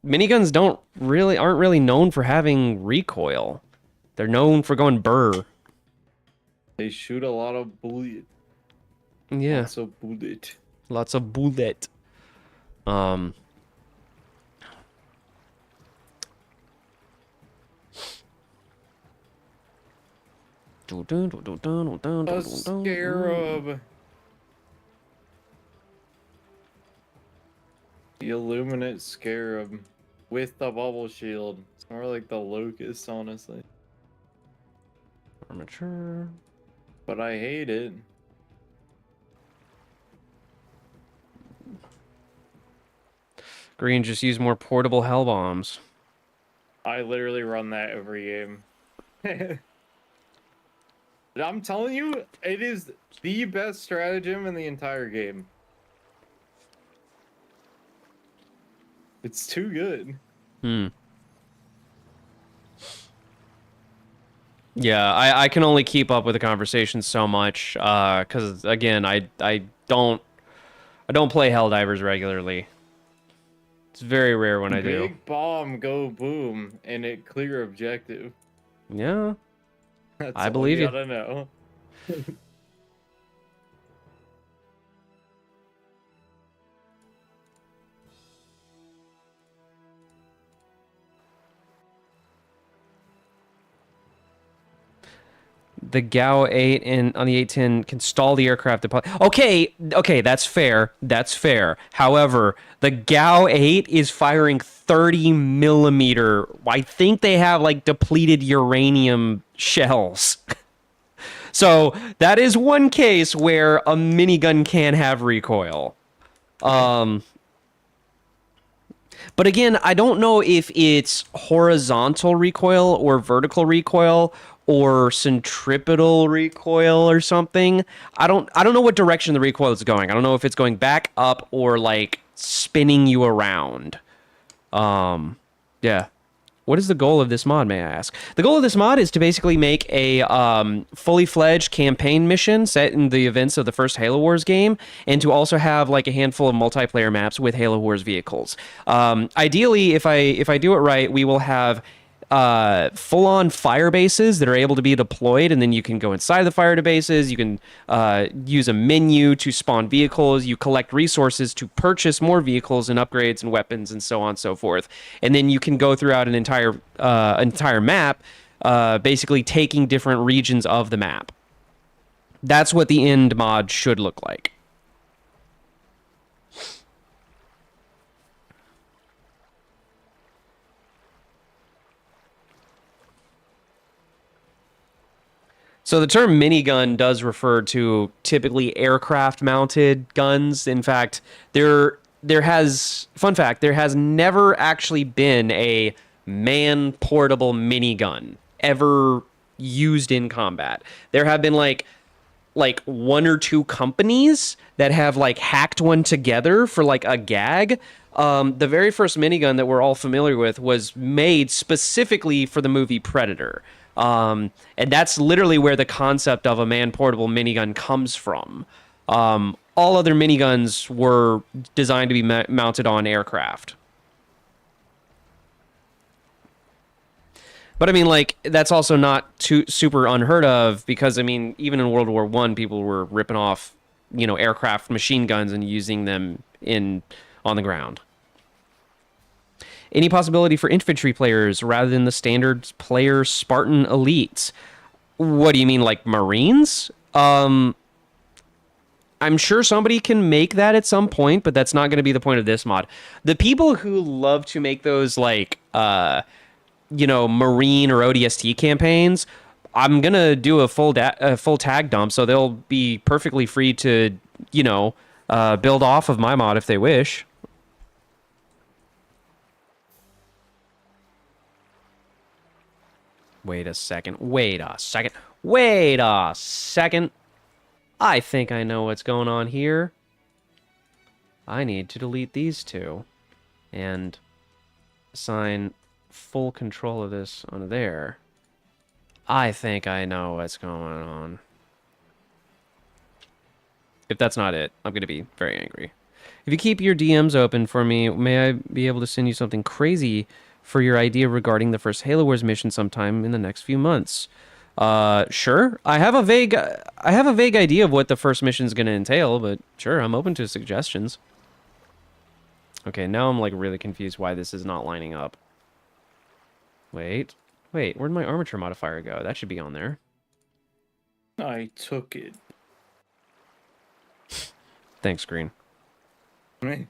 Miniguns aren't really known for having recoil. They're known for going burr. They shoot a lot of bullet. Yeah. Lots of bullet. Lots of bullet. A scarab. The illuminate scarab. with the bubble shield. It's more like the locust, honestly. Armature. But I hate it. Green, just use more portable hell bombs. I literally run that every game. I'm telling you, it is the best stratagem in the entire game. It's too good. Yeah, I can only keep up with the conversation so much, because again, I don't play Helldivers regularly. It's very rare when I do. Big bomb, go boom, and it clear objective. Yeah, That's I all believe you you. gotta know. The GAU 8 on the 810 can stall the aircraft. Okay, that's fair. That's fair. However, the GAU 8 is firing 30 millimeter. I think they have like depleted uranium shells. So that is one case where a minigun can have recoil. But again, I don't know if it's horizontal recoil or vertical recoil or centripetal recoil or something. I don't know what direction the recoil is going. I don't know if it's going back, up, or like spinning you around. Yeah. What is the goal of this mod, may I ask? The goal of this mod is to basically make a fully fledged campaign mission set in the events of the first Halo Wars game, and to also have like a handful of multiplayer maps with Halo Wars vehicles. Ideally, if I do it right, we will have full-on fire bases that are able to be deployed, and then you can go inside the fire bases. You can use a menu to spawn vehicles. You collect resources to purchase more vehicles and upgrades and weapons and so on and so forth. And then you can go throughout an entire map, basically taking different regions of the map. That's what the end mod should look like. So the term minigun does refer to typically aircraft-mounted guns. In fact, there has never actually been a man-portable minigun ever used in combat. There have been like one or two companies that have like hacked one together for like a gag. The very first minigun that we're all familiar with was made specifically for the movie Predator. And that's literally where the concept of a man-portable minigun comes from. All other miniguns were designed to be mounted on aircraft. But I mean, like, that's also not too super unheard of, because I mean, even in World War I, people were ripping off, aircraft machine guns and using them on the ground. Any possibility for infantry players rather than the standard player Spartan elites? What do you mean, like Marines? I'm sure somebody can make that at some point, but that's not going to be the point of this mod. The people who love to make those like Marine or ODST campaigns, I'm gonna do a full tag dump, so they'll be perfectly free to build off of my mod if they wish. Wait a second. I think I know what's going on here. I need to delete these two and assign full control of this on there. I think I know what's going on. If that's not it, I'm going to be very angry. If you keep your DMs open for me, may I be able to send you something crazy for your idea regarding the first Halo Wars mission sometime in the next few months? Sure. I have a vague idea of what the first mission is going to entail, but sure, I'm open to suggestions. Okay, now I'm like really confused why this is not lining up. Wait, where'd my armature modifier go? That should be on there. I took it. Thanks, Green. Right.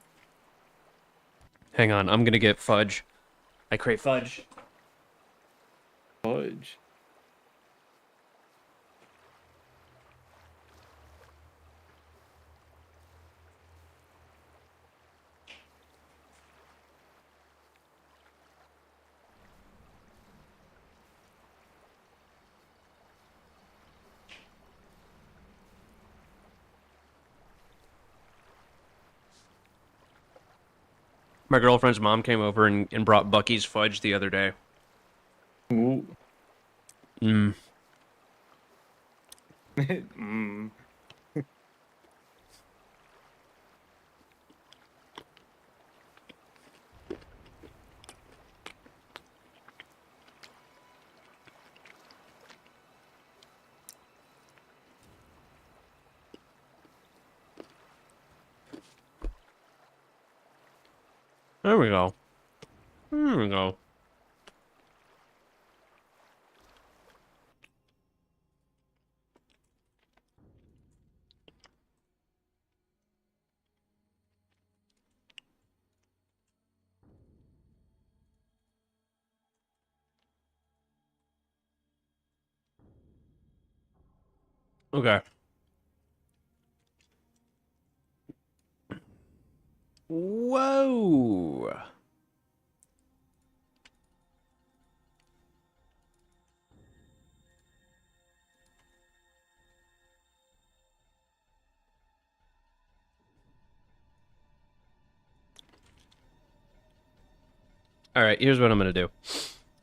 Hang on, I'm gonna get fudge. I crave fudge. Fudge. My girlfriend's mom came over and brought Bucky's fudge the other day. Ooh. Mmm. Mm. There we go. There we go. Okay. Whoa. All right, here's what I'm going to do.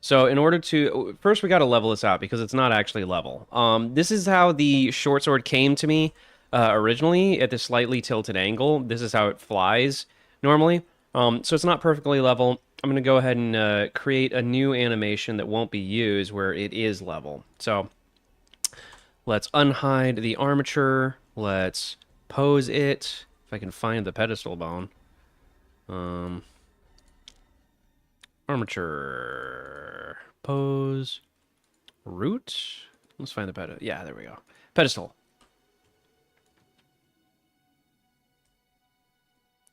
So in order to... First, we got to level this out because it's not actually level. This is how the Shortsword came to me originally at this slightly tilted angle. This is how it flies normally. So it's not perfectly level. I'm going to go ahead and create a new animation that won't be used where it is level. So let's unhide the armature. Let's pose it. If I can find the pedestal bone. Armature. Pose. Root. Let's find the pedestal. Yeah, there we go. Pedestal.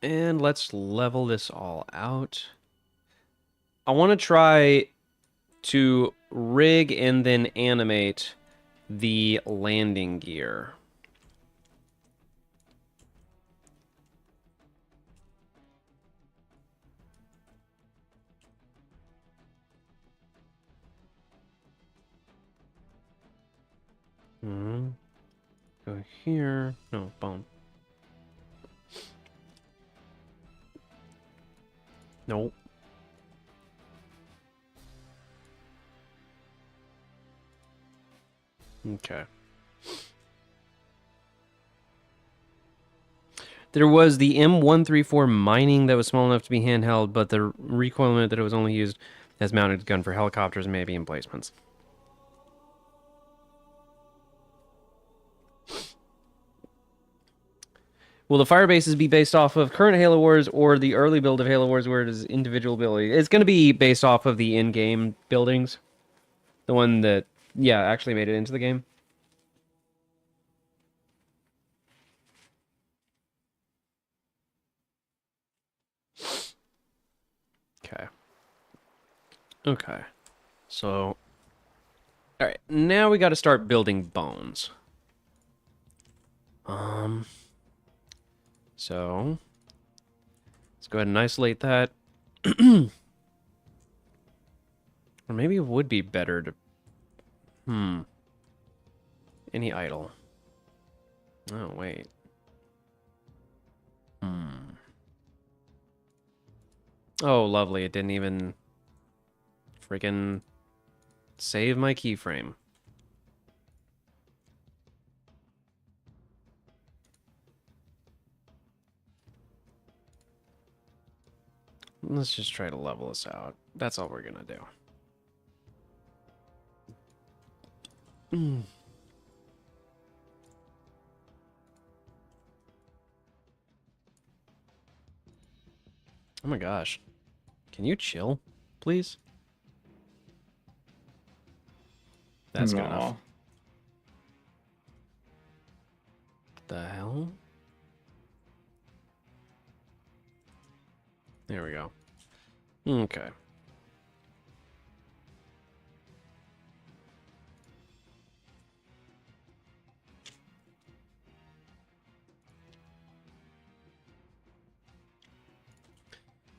And let's level this all out. I want to try to rig and then animate the landing gear. Go here. No, bone. Nope. Okay. There was the M134 mining that was small enough to be handheld, but the recoil limit that it was only used as mounted gun for helicopters, maybe emplacements. Will the fire bases be based off of current Halo Wars or the early build of Halo Wars where it is individual ability? It's going to be based off of the in-game buildings. The one that, yeah, actually made it into the game. Okay. Okay. So, all right, now we got to start building bones. So let's go ahead and isolate that. Or maybe it would be better to... Any idle. Oh, wait. Oh, lovely. It didn't even freaking save my keyframe. Let's just try to level this out. That's all we're gonna do. Oh my gosh. Can you chill, please? That's good enough. The hell? There we go. Okay.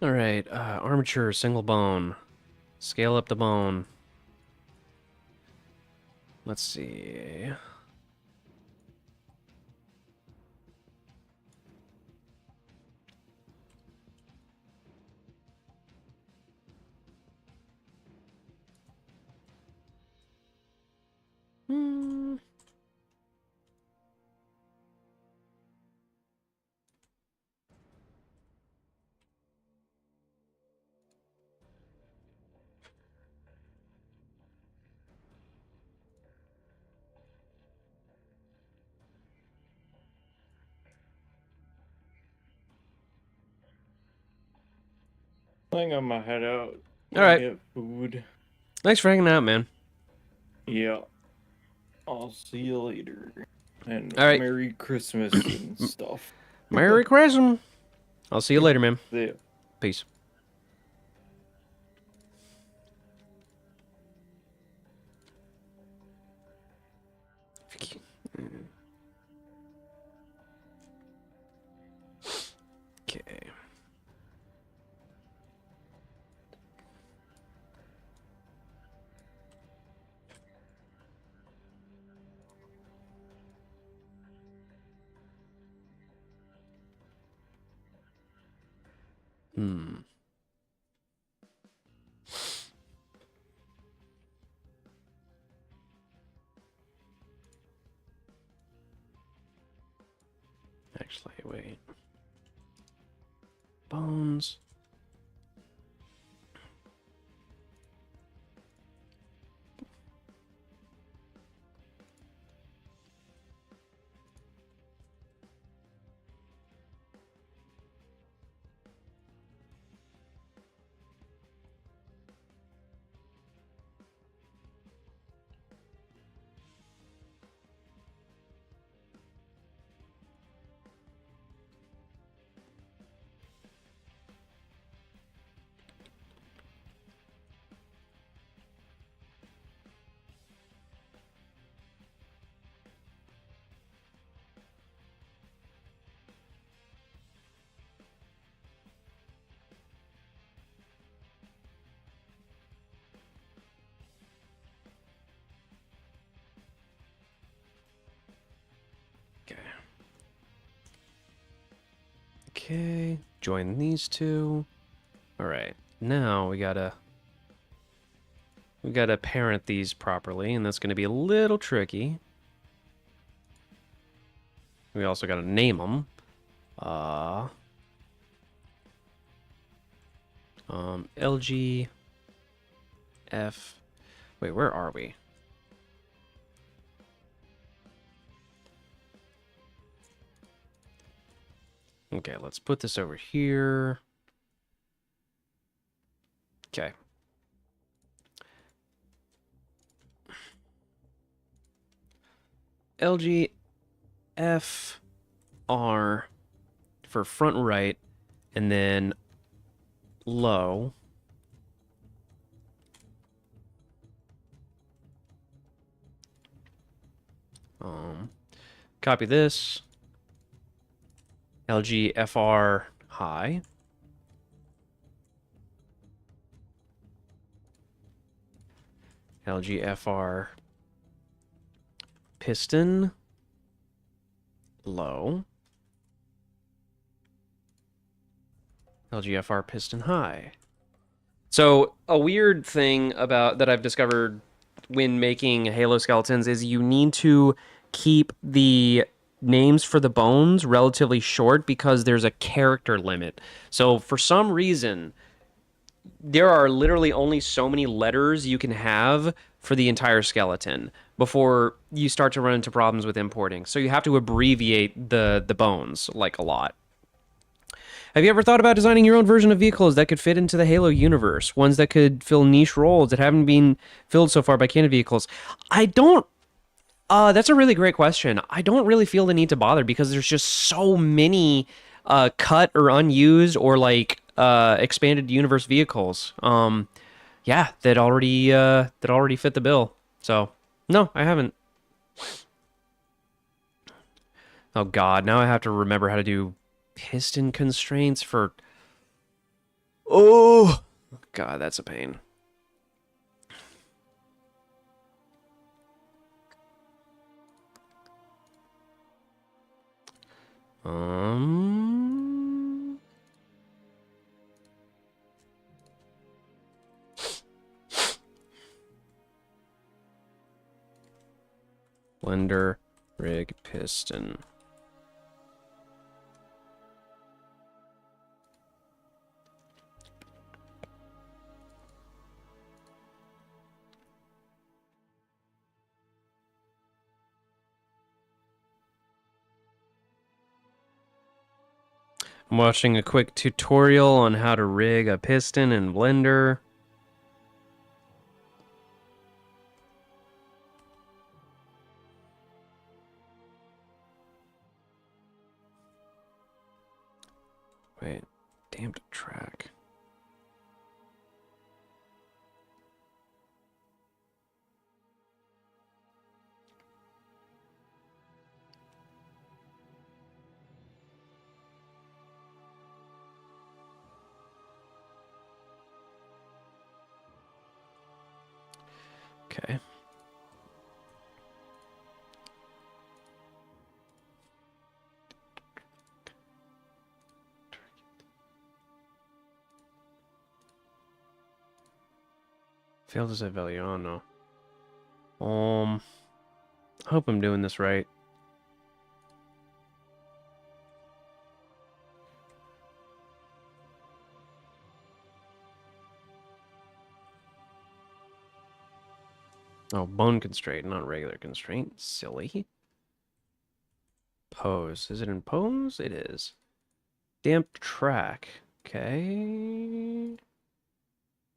All right, armature, single bone. Scale up the bone. Let's see. Hmm. I think I'm gonna head out All and right. get food. Thanks for hanging out, man. Yeah. I'll see you later. And All right. Merry Christmas and stuff. Merry Christmas. I'll see you later, man. Yeah. Peace. Okay. Hmm. Actually, wait. Bones. Okay. Okay. Join these two. All right. Now we gotta parent these properly, and that's gonna be a little tricky. We also gotta name them. LG F. Wait, where are we? Okay, let's put this over here. Okay. LG F R for front right, and then low. Copy this. LG FR high. LG FR piston low. LGFR piston high. So a weird thing about that I've discovered when making Halo skeletons is you need to keep the names for the bones relatively short because there's a character limit. So for some reason, there are literally only so many letters you can have for the entire skeleton before you start to run into problems with importing. So you have to abbreviate the bones like a lot. Have you ever thought about designing your own version of vehicles that could fit into the Halo universe? Ones that could fill niche roles that haven't been filled so far by canon vehicles? I don't. That's a really great question. I don't really feel the need to bother because there's just so many cut or unused or like expanded universe vehicles. Yeah, that already fit the bill. So no, I haven't. Oh God, now I have to remember how to do piston constraints for Oh, God, that's a pain. Um, Blender, rig, piston. I'm watching a quick tutorial on how to rig a piston in Blender. Wait, damped track. Okay. Failed to set value. Oh no. I hope I'm doing this right. Oh, bone constraint, not regular constraint. Silly. Pose. Is it in pose? It is. Damp track. Okay.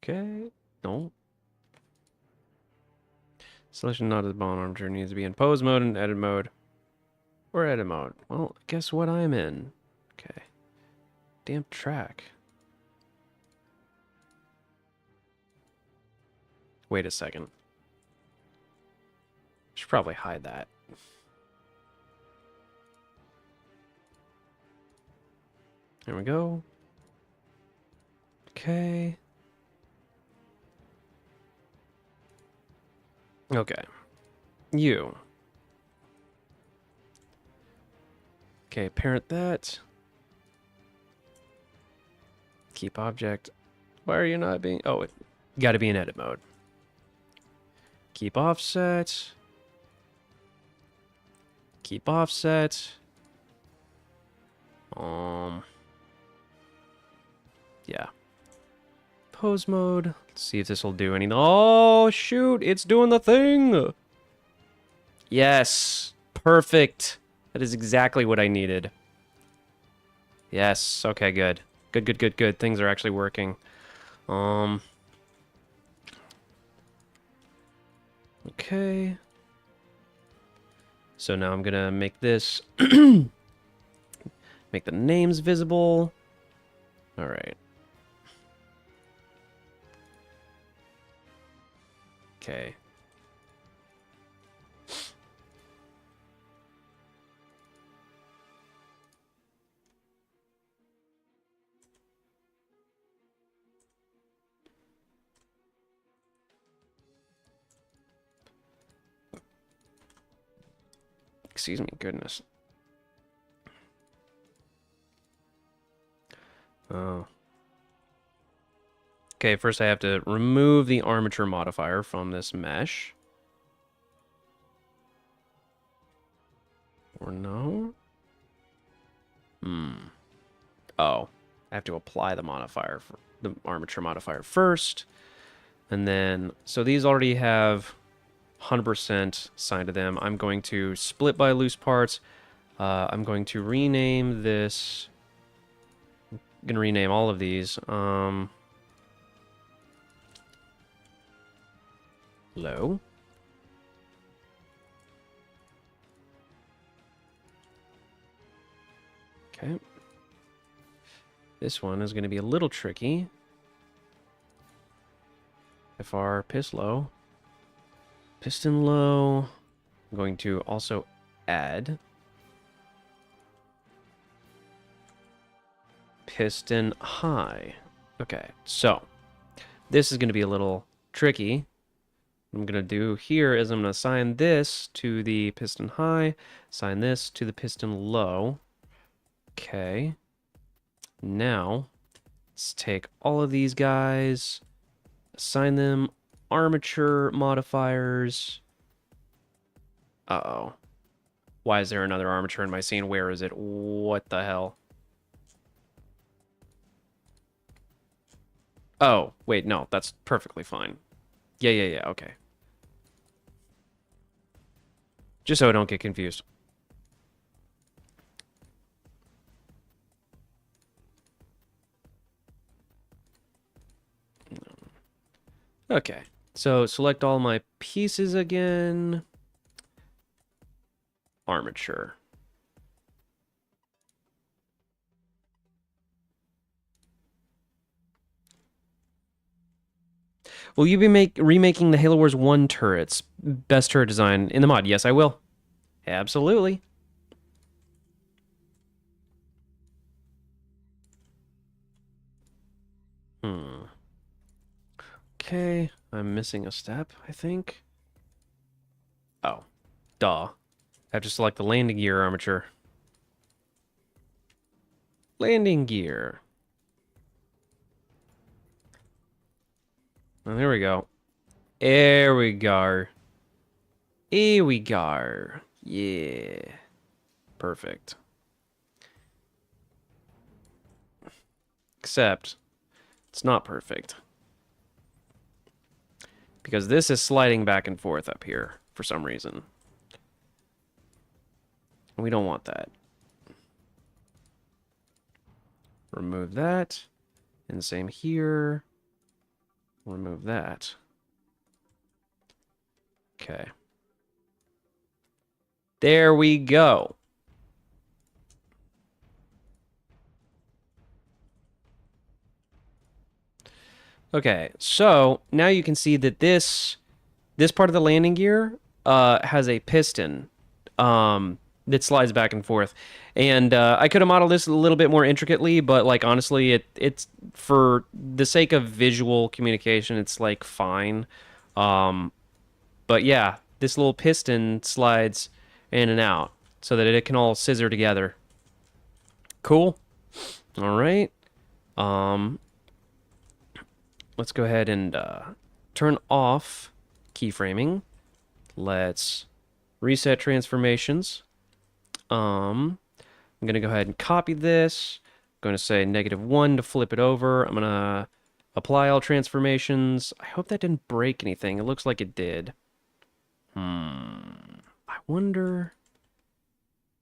Okay. No. Selection not as bone armature needs to be in pose mode and edit mode. Or edit mode. Well, guess what I'm in. Okay. Damp track. Wait a second. Should probably hide that. There we go. Okay. Okay. You. Okay, parent that. Keep object. Why are you not being... Oh, it got to be in edit mode. Keep offset. Keep offset. Yeah. Pose mode. Let's see if this will do anything. Oh, shoot. It's doing the thing. Yes. Perfect. That is exactly what I needed. Yes. Okay, good. Good, good, good, good. Things are actually working. Okay. So now I'm gonna make this... make the names visible. All right. Okay. Excuse me, goodness. Oh. Okay, first I have to remove the armature modifier from this mesh. Or no? Oh. I have to apply the modifier, for the armature modifier first. And then, so these already have 100% assigned to them. I'm going to split by loose parts. I'm going to rename this. I'm going to rename all of these. Low. Okay. This one is going to be a little tricky. FR piss low. Piston low. I'm going to also add piston high. Okay, so this is going to be a little tricky. What I'm going to do here is I'm going to assign this to the piston high, assign this to the piston low. Okay. Now, let's take all of these guys, assign them armature modifiers. Uh-oh. Why is there another armature in my scene? Where is it? What the hell? Oh, wait, no, that's perfectly fine. Yeah, okay. Just so I don't get confused. Okay, so select all my pieces again. Armature. Will you be remaking the Halo Wars 1 turrets? Best turret design in the mod? Yes, I will. Absolutely. Okay, I'm missing a step, I think. Oh, duh. I have to select the landing gear armature. Landing gear. Oh, there we go. There we go. Here we go. Yeah. Perfect. Except, it's not perfect. Because this is sliding back and forth up here for some reason. We don't want that. Remove that. And same here. Remove that. Okay. There we go. Okay, so now you can see that this part of the landing gear has a piston that slides back and forth. And I could have modeled this a little bit more intricately, but like honestly, it's for the sake of visual communication, it's like fine. But yeah, this little piston slides in and out so that it can all scissor together. Cool. All right. Let's go ahead and turn off keyframing. Let's reset transformations. I'm going to go ahead and copy this. I'm going to say -1 to flip it over. I'm going to apply all transformations. I hope that didn't break anything. It looks like it did. I wonder...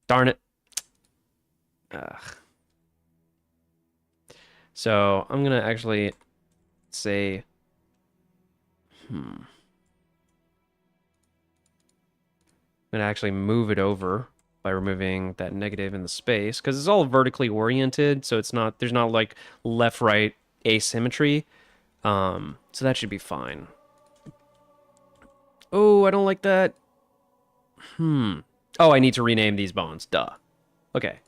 Darn it. Ugh. So I'm going to actually say... I'm going to actually move it over by removing that negative in the space, because it's all vertically oriented, so it's not, there's not like left-right asymmetry. So that should be fine. Oh, I don't like that. Oh, I need to rename these bones. Duh. Okay.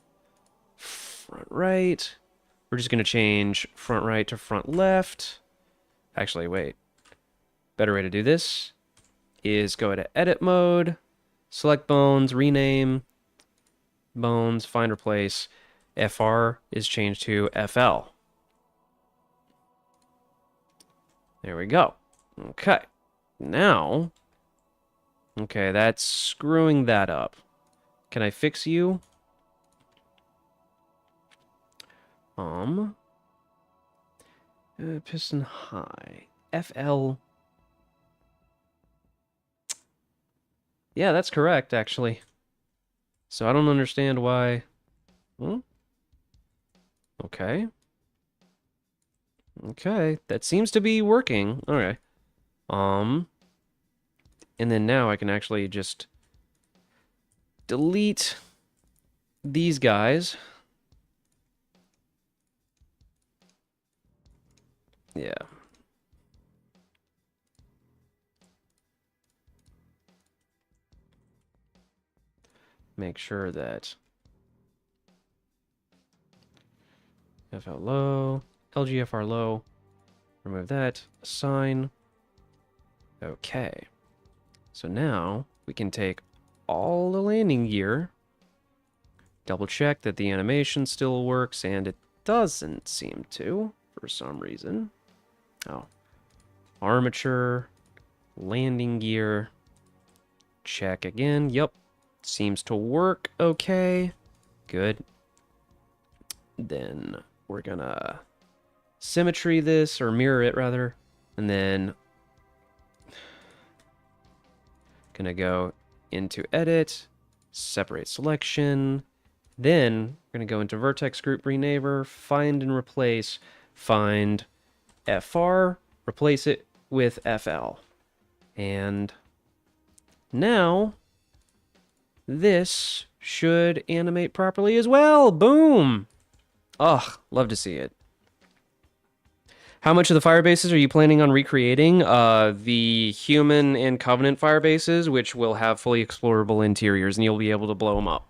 Front right. We're just going to change front right to front left. Actually, wait. Better way to do this is go to edit mode, select bones, rename bones, find replace. FR is changed to FL. There we go. Okay. Now, okay, that's screwing that up. Can I fix you? Piston high. FL. Yeah, that's correct, actually. So I don't understand why... Okay. Okay, that seems to be working. Okay. And then now I can actually just delete these guys. Yeah. Make sure that FL low, LGFR low. Remove that. Assign. Okay. So now we can take all the landing gear, double check that the animation still works, and it doesn't seem to for some reason. Oh. Armature, landing gear, check again. Yep. Seems to work okay. Good. Then we're gonna symmetry this, or mirror it rather, and then gonna go into edit, separate selection, then we're gonna go into vertex group reneighbor, find and replace, find FR, replace it with FL. And now this should animate properly as well. Boom! Ugh, love to see it. How much of the fire bases are you planning on recreating? The human and covenant fire bases, which will have fully explorable interiors, and you'll be able to blow them up.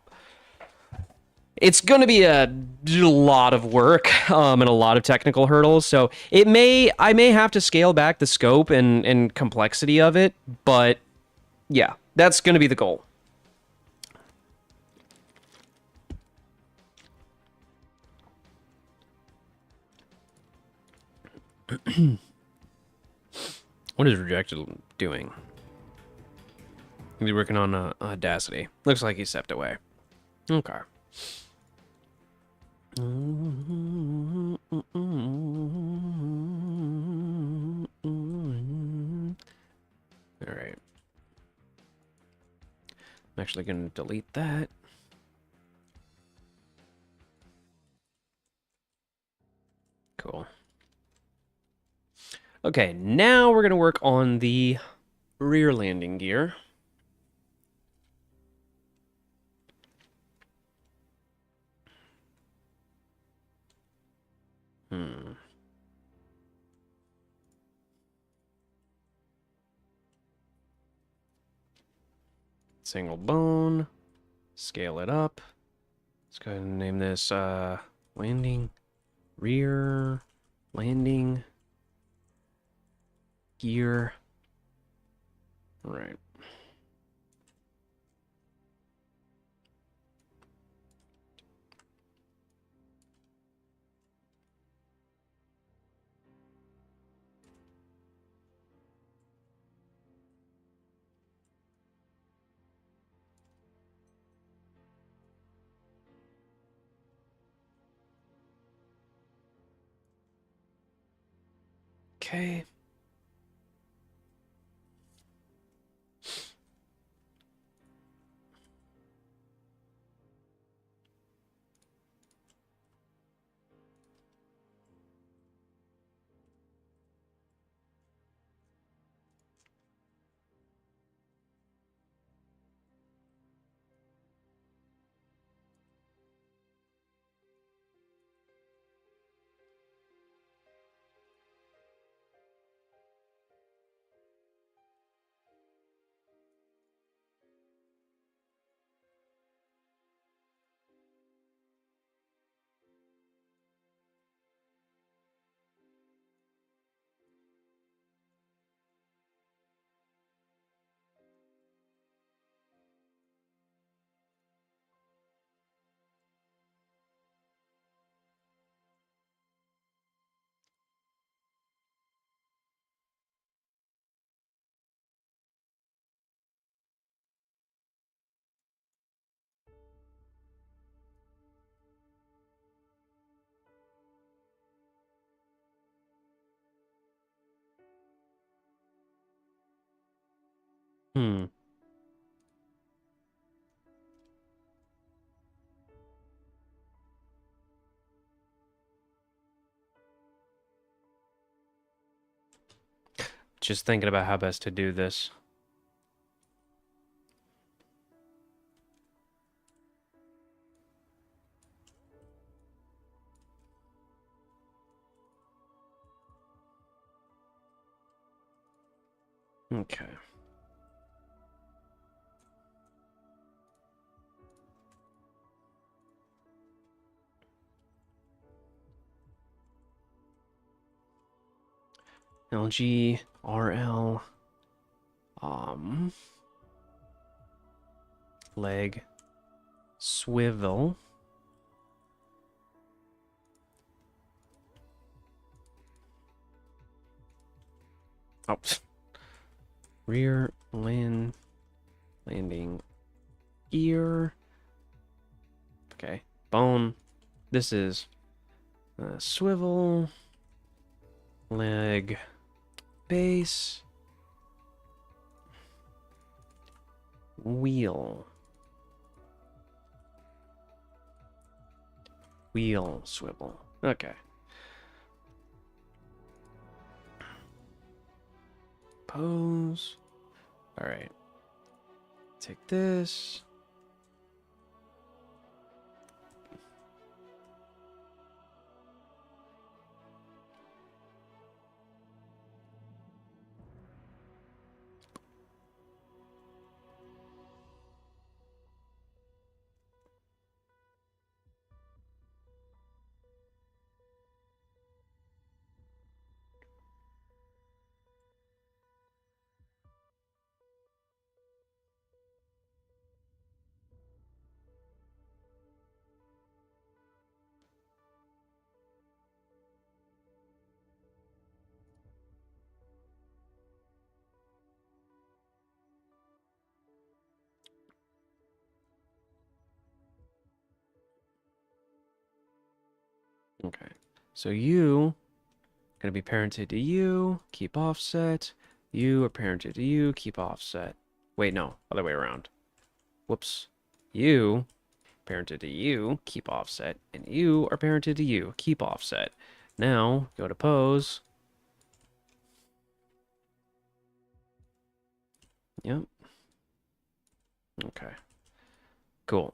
It's going to be a lot of work and a lot of technical hurdles, so I may have to scale back the scope and complexity of it, but yeah, that's going to be the goal. What is Rejected doing? He's working on Audacity. Looks like he stepped away. Okay. Alright. I'm actually going to delete that. Cool. Okay, now we're going to work on the rear landing gear. Single bone. Scale it up. Let's go ahead and name this landing. Rear landing gear. Right. Okay. Just thinking about how best to do this. Okay. LG, RL, leg, swivel. Oh, rear landing gear. Okay, bone. This is swivel, leg, base, wheel, swivel. Okay. Pose. All right. Take this. Okay. So you gonna be parented to you, keep offset. You are parented to you, keep offset. Wait, no, other way around. Whoops. You parented to you, keep offset, and you are parented to you, keep offset. Now go to pose. Yep. Okay. Cool.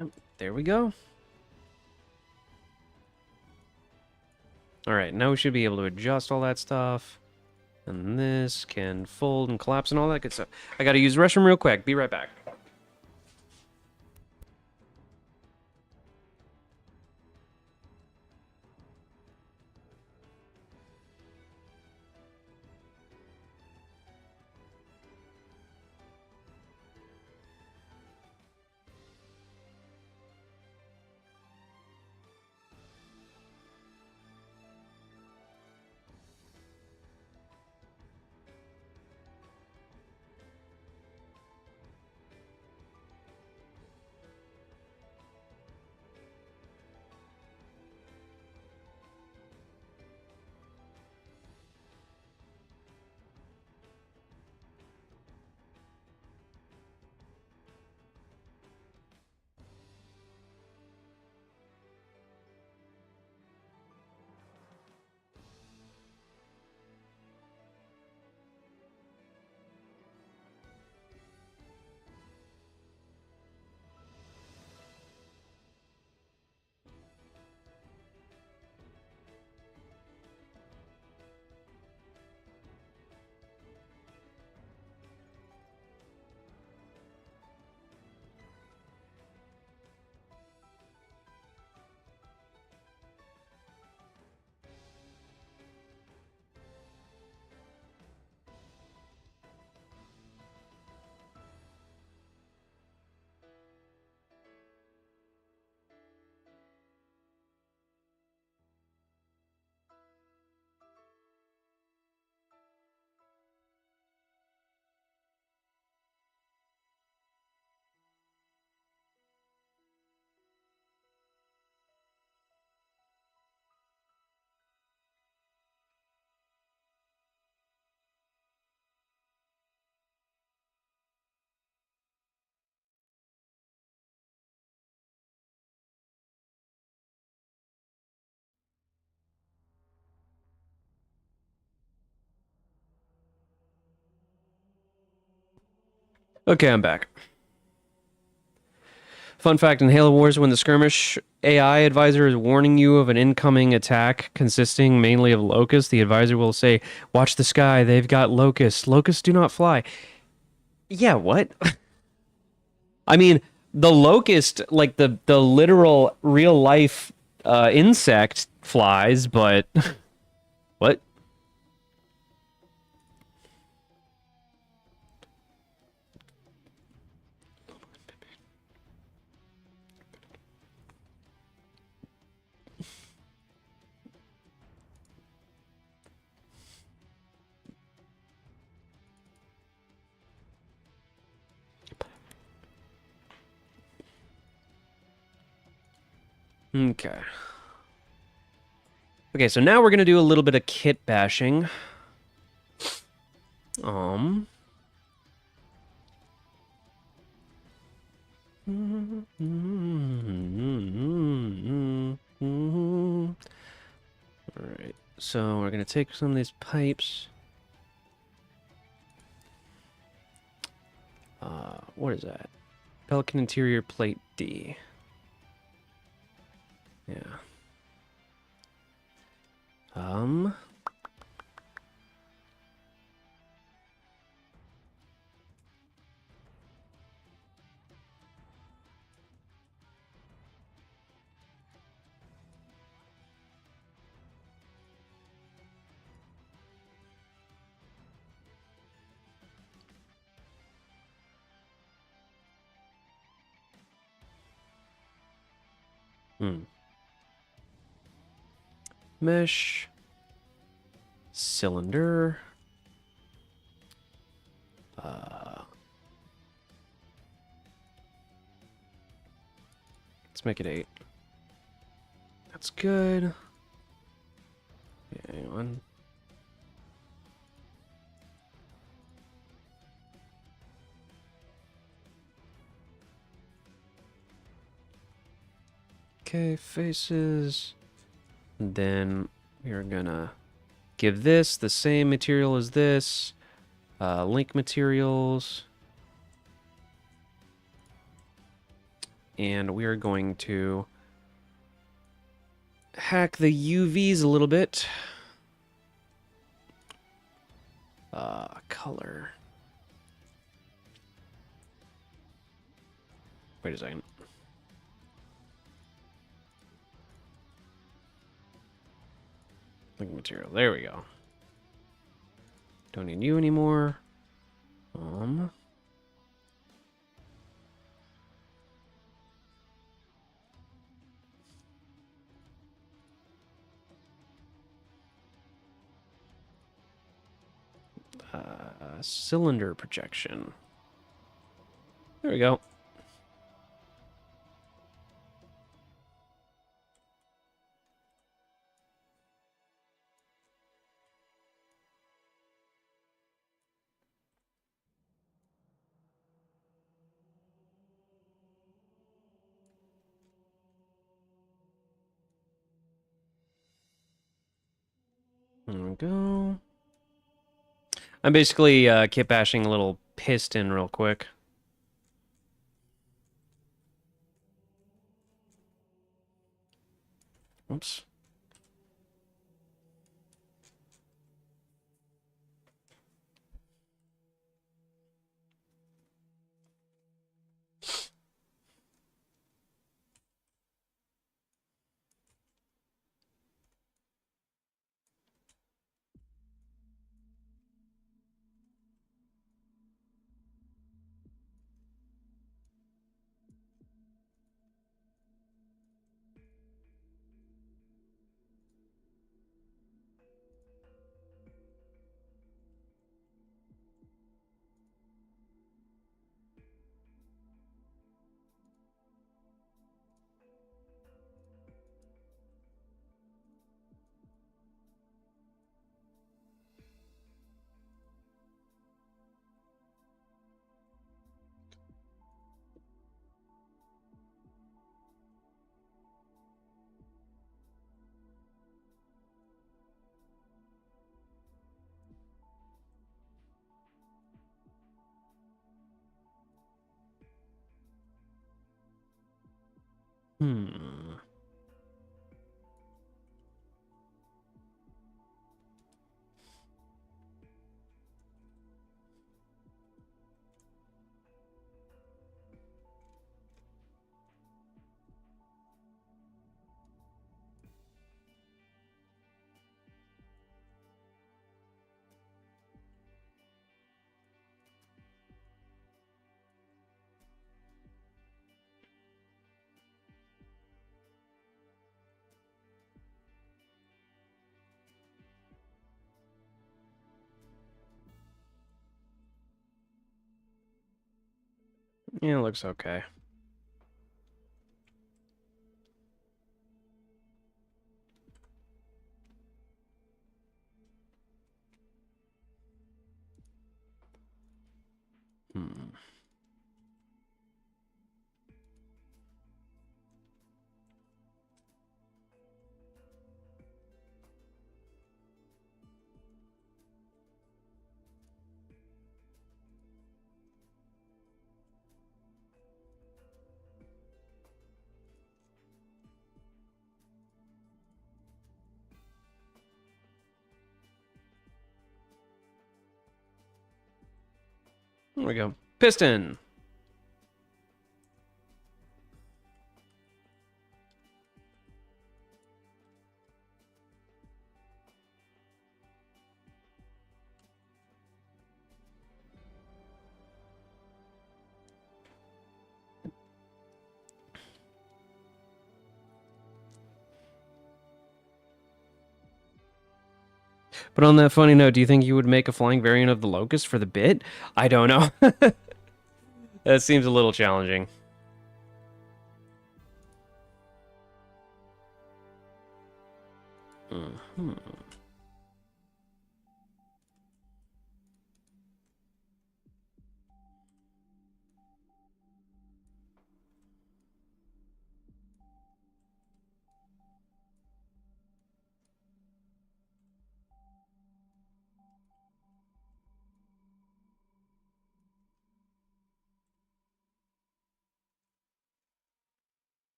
Yep. There we go. All right, now we should be able to adjust all that stuff. And this can fold and collapse and all that good stuff. I gotta use the restroom real quick. Be right back. Okay, I'm back. Fun fact, in Halo Wars, when the skirmish AI advisor is warning you of an incoming attack consisting mainly of locusts, the advisor will say, "Watch the sky, they've got locusts. Locusts do not fly." Yeah, what? I mean, the locust, like the literal real life insect flies, but what? Okay. Okay, so now we're gonna do a little bit of kit bashing. Um. Alright, so we're gonna take some of these pipes. What is that? Pelican interior plate D. Yeah. Um. Hmm. Mesh. Cylinder. Let's make it 8. That's good. Yeah, hang on. Okay, faces. And then we're gonna give this the same material as this. Link materials. And we are going to hack the UVs a little bit. Color. Wait a second. Link material. There we go. Don't need you anymore. Cylinder projection. There we go. There we go. I'm basically kit bashing a little piston real quick. Oops. Hmm. Yeah, it looks okay. Hmm. There we go. Piston. But on that funny note, do you think you would make a flying variant of the Locust for the bit? I don't know. That seems a little challenging. Hmm.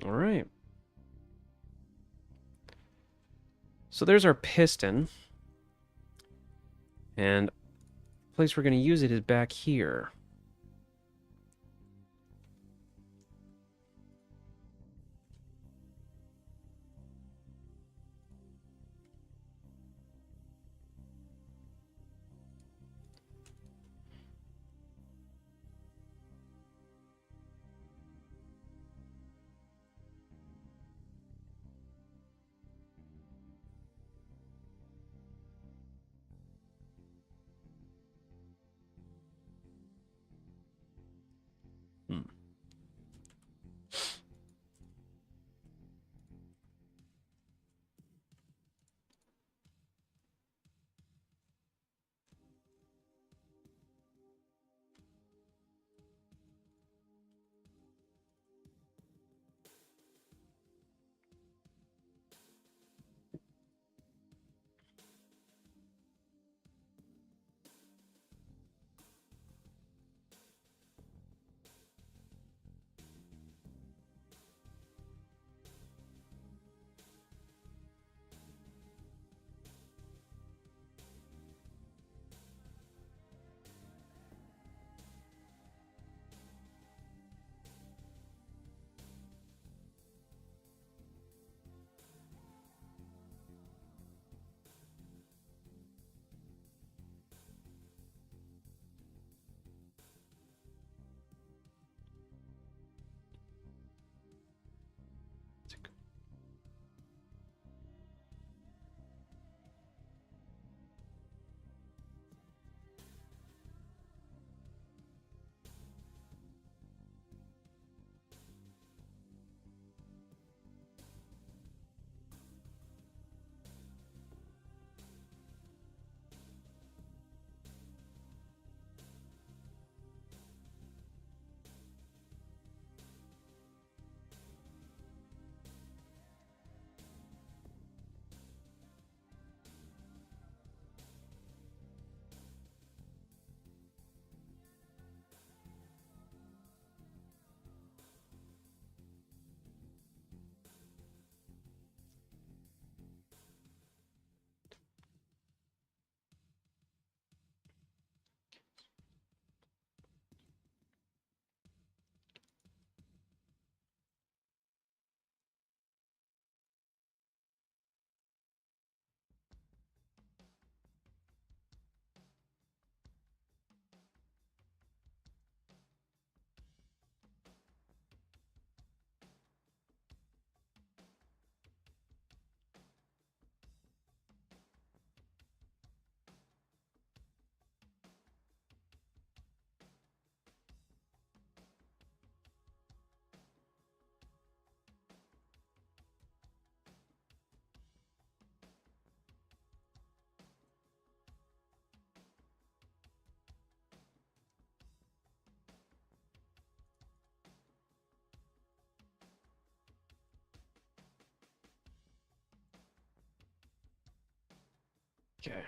All right. So there's our piston. And the place we're going to use it is back here. Okay.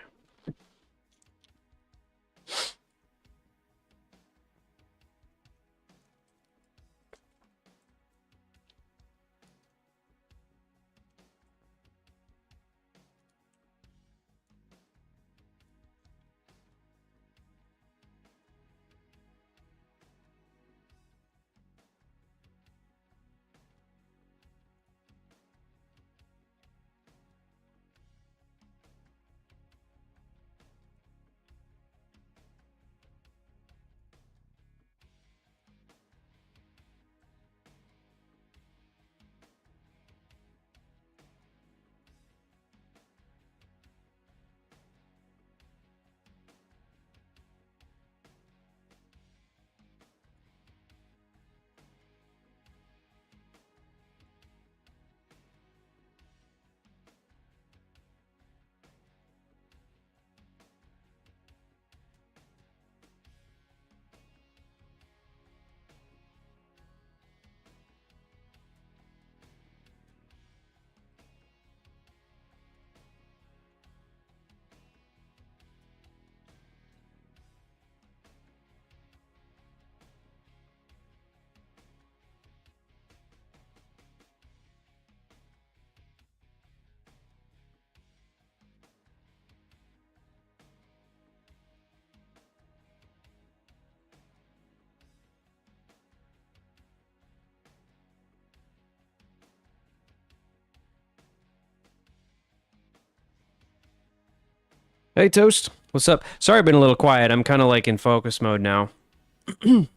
Hey, Toast. What's up? Sorry I've been a little quiet. I'm kind of like in focus mode now. On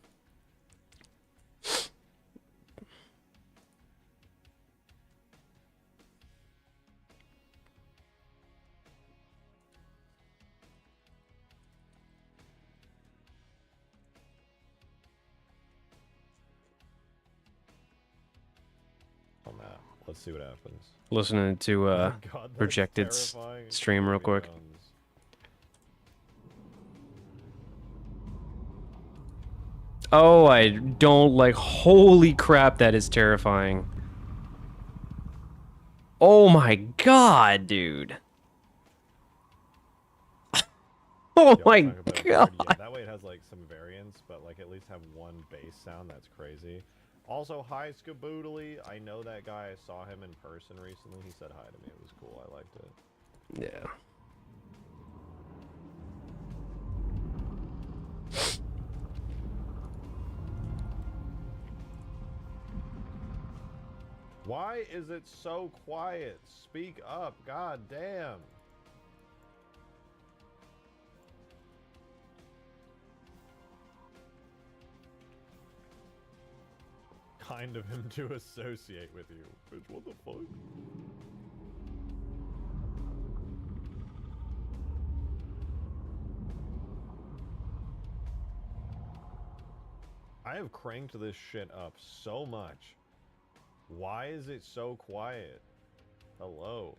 that. Let's see what happens. Listening to Oh my God, that's projected terrifying. stream real quick. Guns. Oh, I don't like. Holy crap, that is terrifying. Oh my God, dude. Oh Yeah, my let's talk about a God. bird. Yeah, that way it has like some variance, but like at least have one bass sound. That's crazy. Also, hi Skaboodly. I know that guy. I saw him in person recently. He said hi to me. It was cool. I liked it. Yeah. Why is it so quiet? Speak up. God damn. Kind of him to associate with you. Bitch, what the fuck? I have cranked this shit up so much. Why is it so quiet? Hello?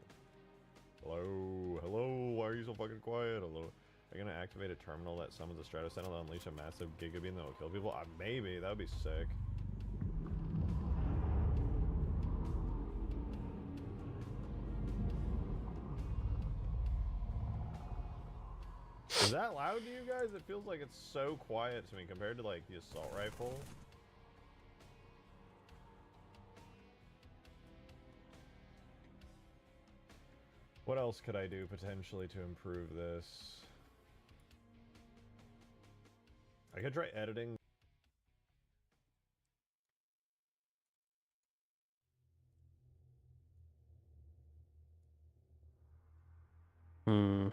Hello? Hello? Why are you so fucking quiet? Hello? Are you gonna activate a terminal that summons a Strato Sentinel and unleash a massive Giga Beam that will kill people? Maybe. That would be sick. Is that loud to you guys? It feels like it's so quiet to me compared to like the assault rifle. What else could I do potentially to improve this? I could try editing. Hmm.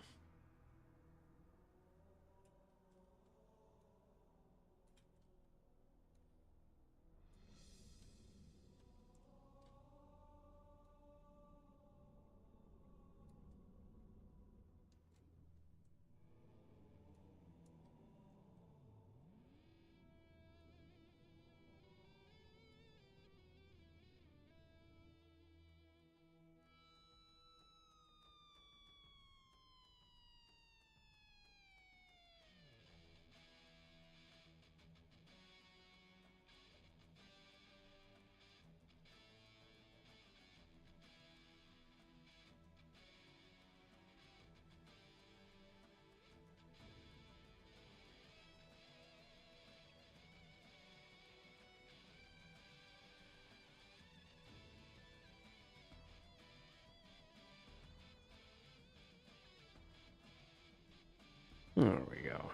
There we go.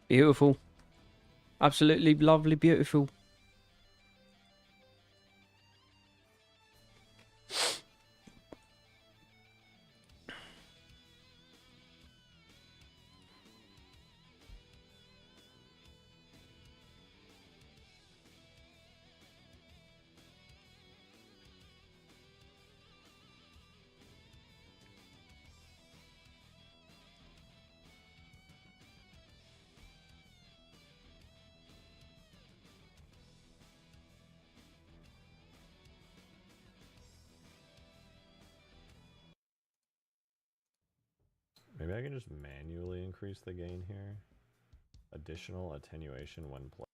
Beautiful. Absolutely lovely, beautiful. Maybe I can just manually increase the gain here. Additional attenuation when playing.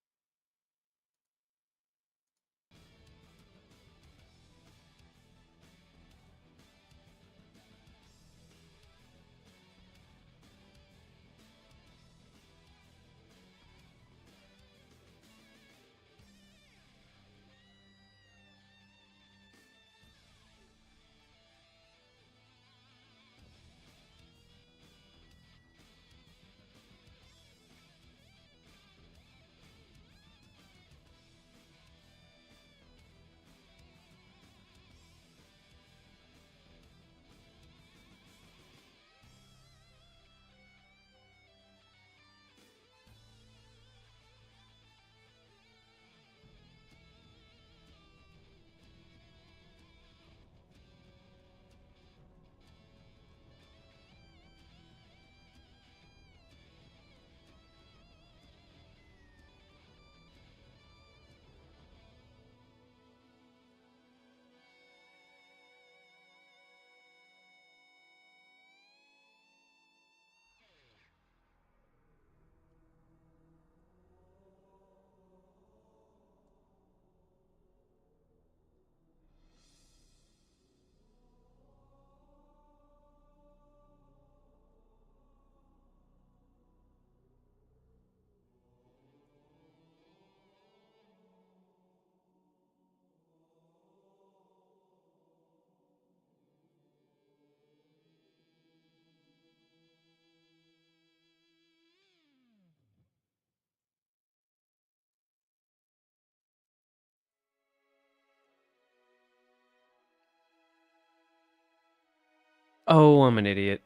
Oh, I'm an idiot.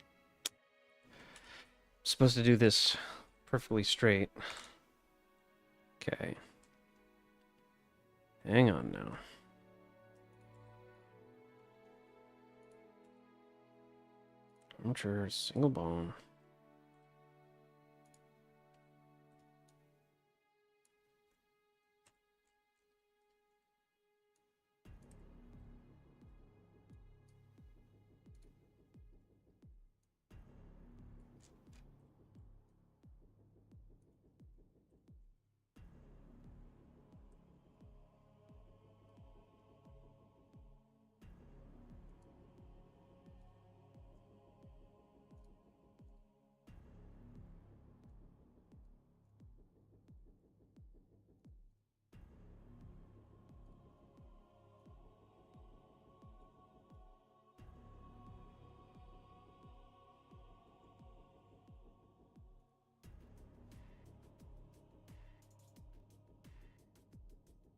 Supposed to do this perfectly straight. Okay. Hang on now. Armature, single bone.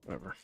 Whatever.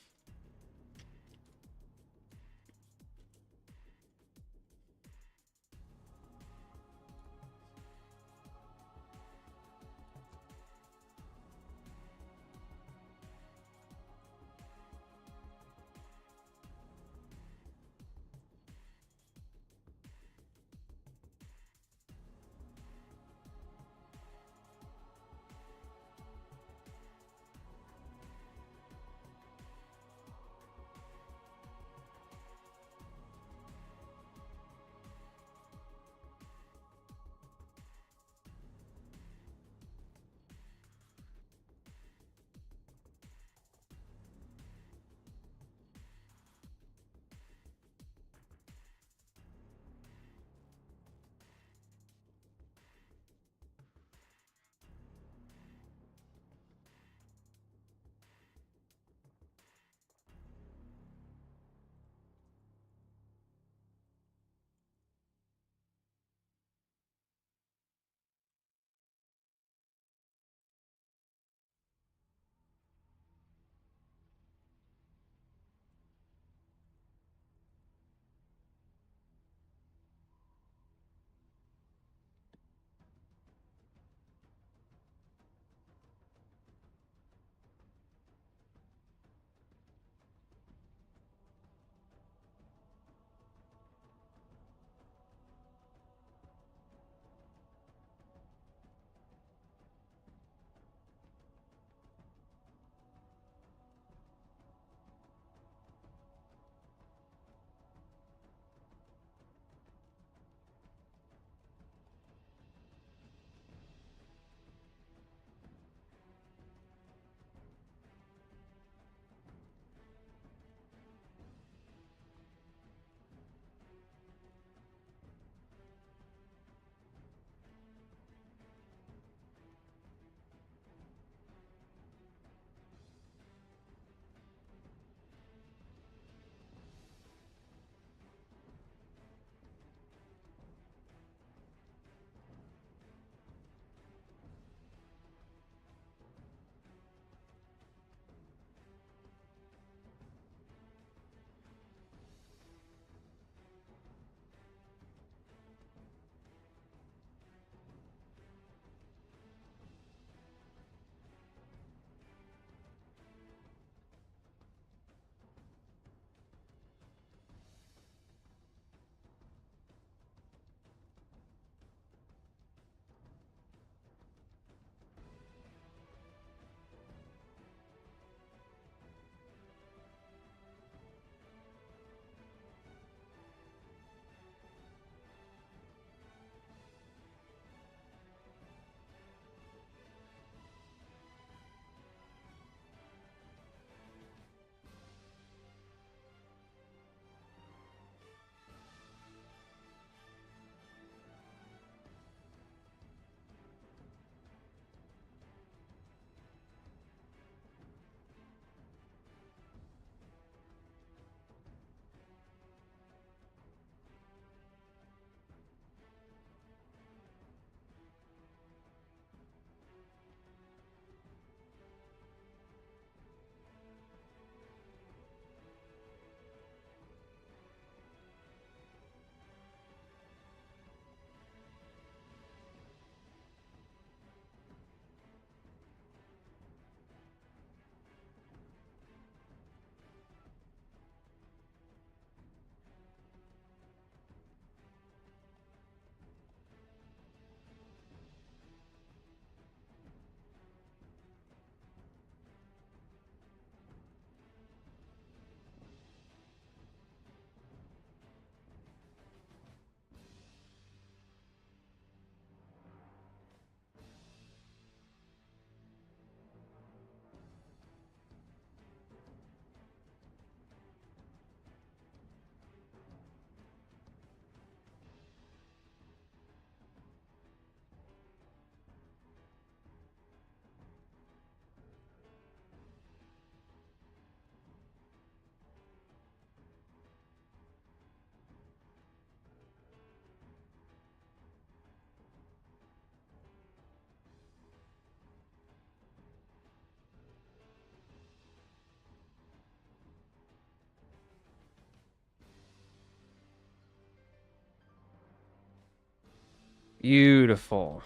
Beautiful.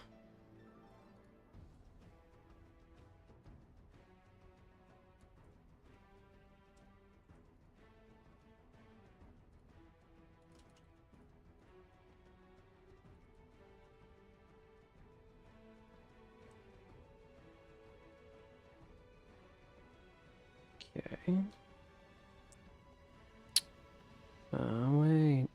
Okay. Wait.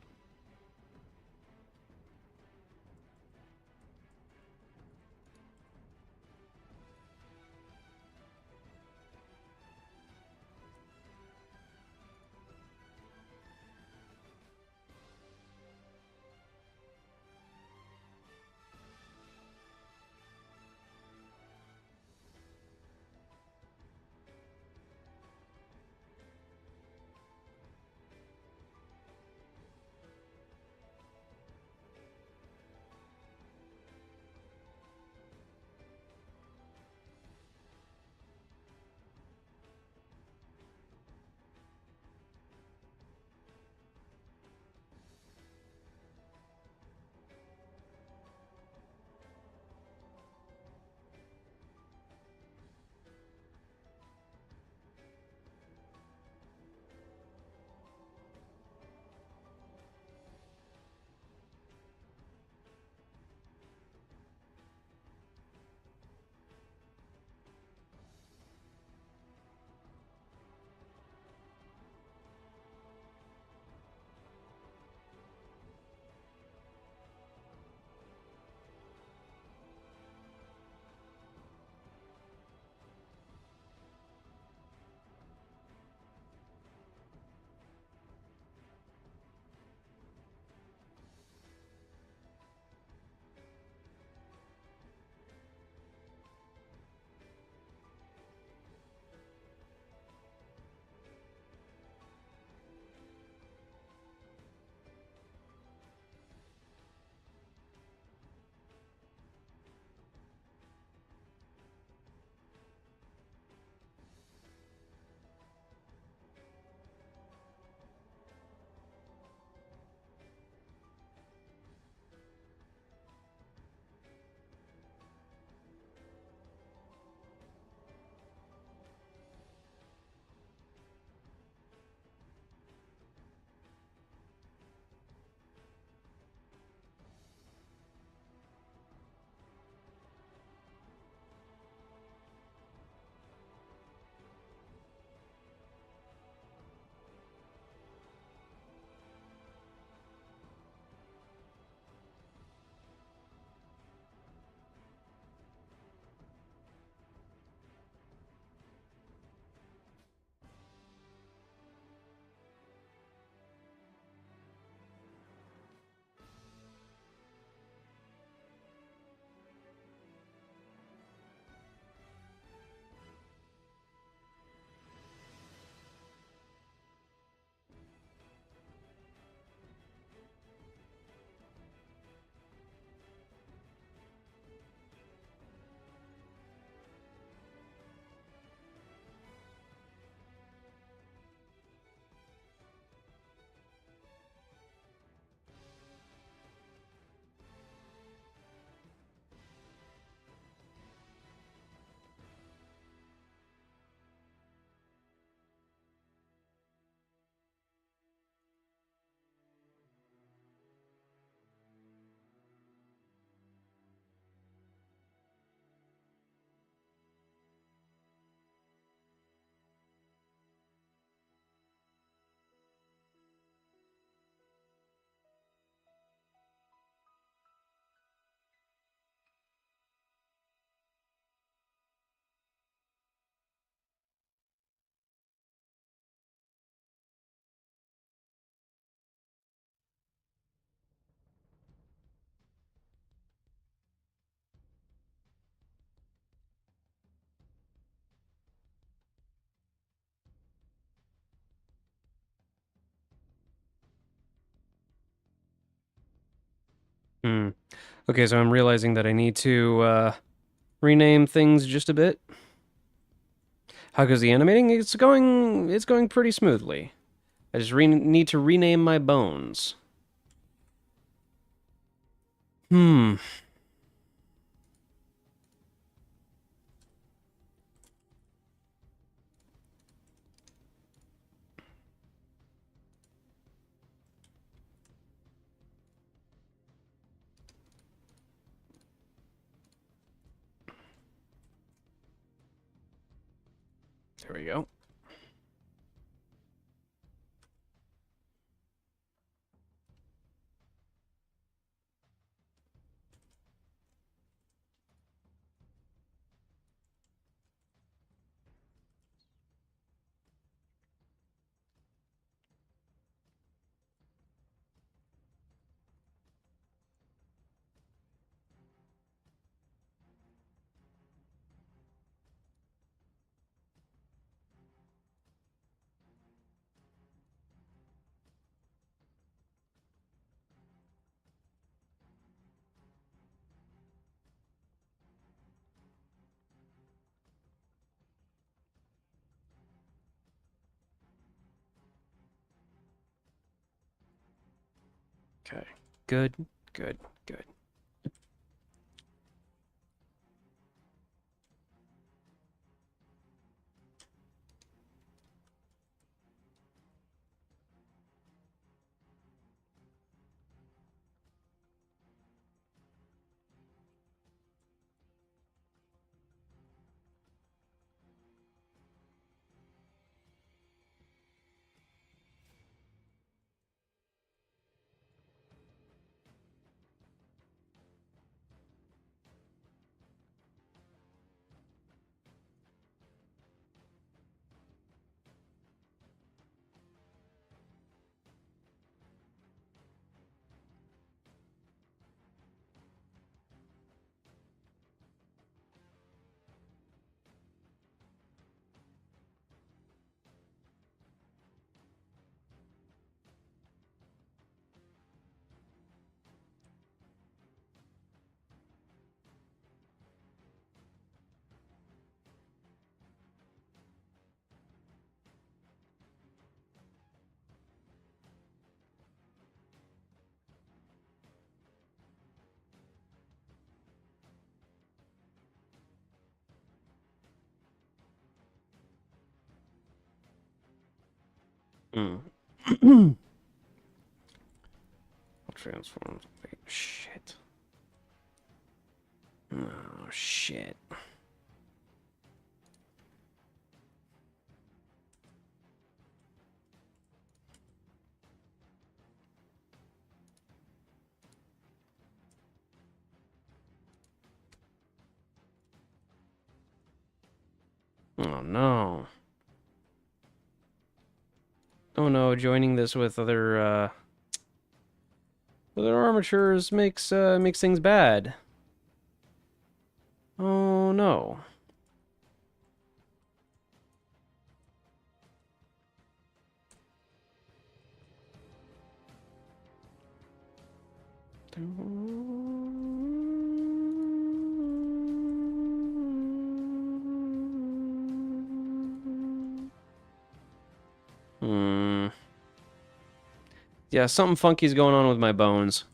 Hmm. Okay, so I'm realizing that I need to rename things just a bit. How goes the animating? It's going pretty smoothly. I just need to rename my bones. Hmm. There we go. Okay. Good, good, good. Hmm. Transform. Wait, shit. Oh, shit. Oh, no. Oh, no. Joining this with other armatures makes things bad. Oh, no. Hmm. Yeah, something funky's going on with my bones.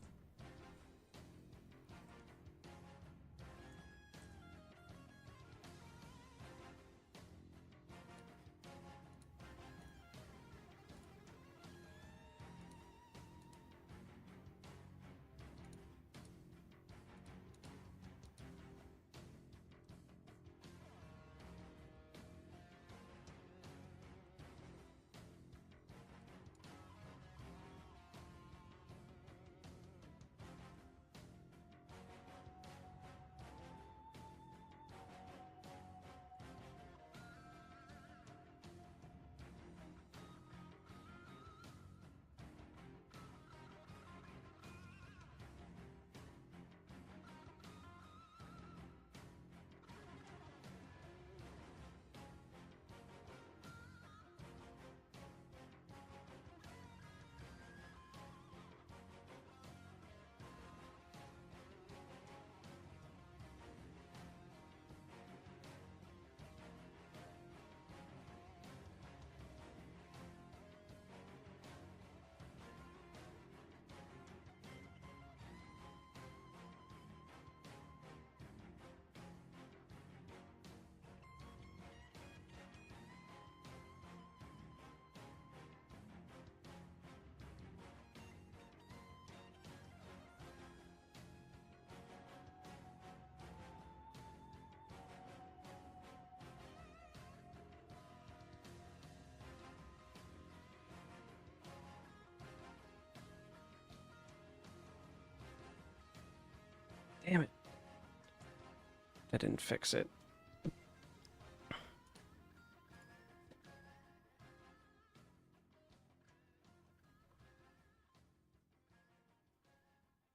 Damn it. That didn't fix it.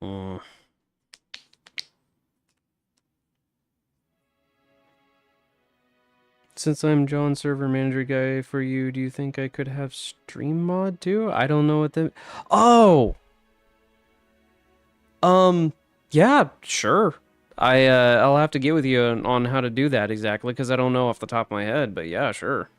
Hmm. Since I'm John, server manager guy for you, do you think I could have stream mod too? I don't know what the... Oh! Yeah, sure. I'll have to get with you on how to do that exactly, because I don't know off the top of my head, but yeah, sure.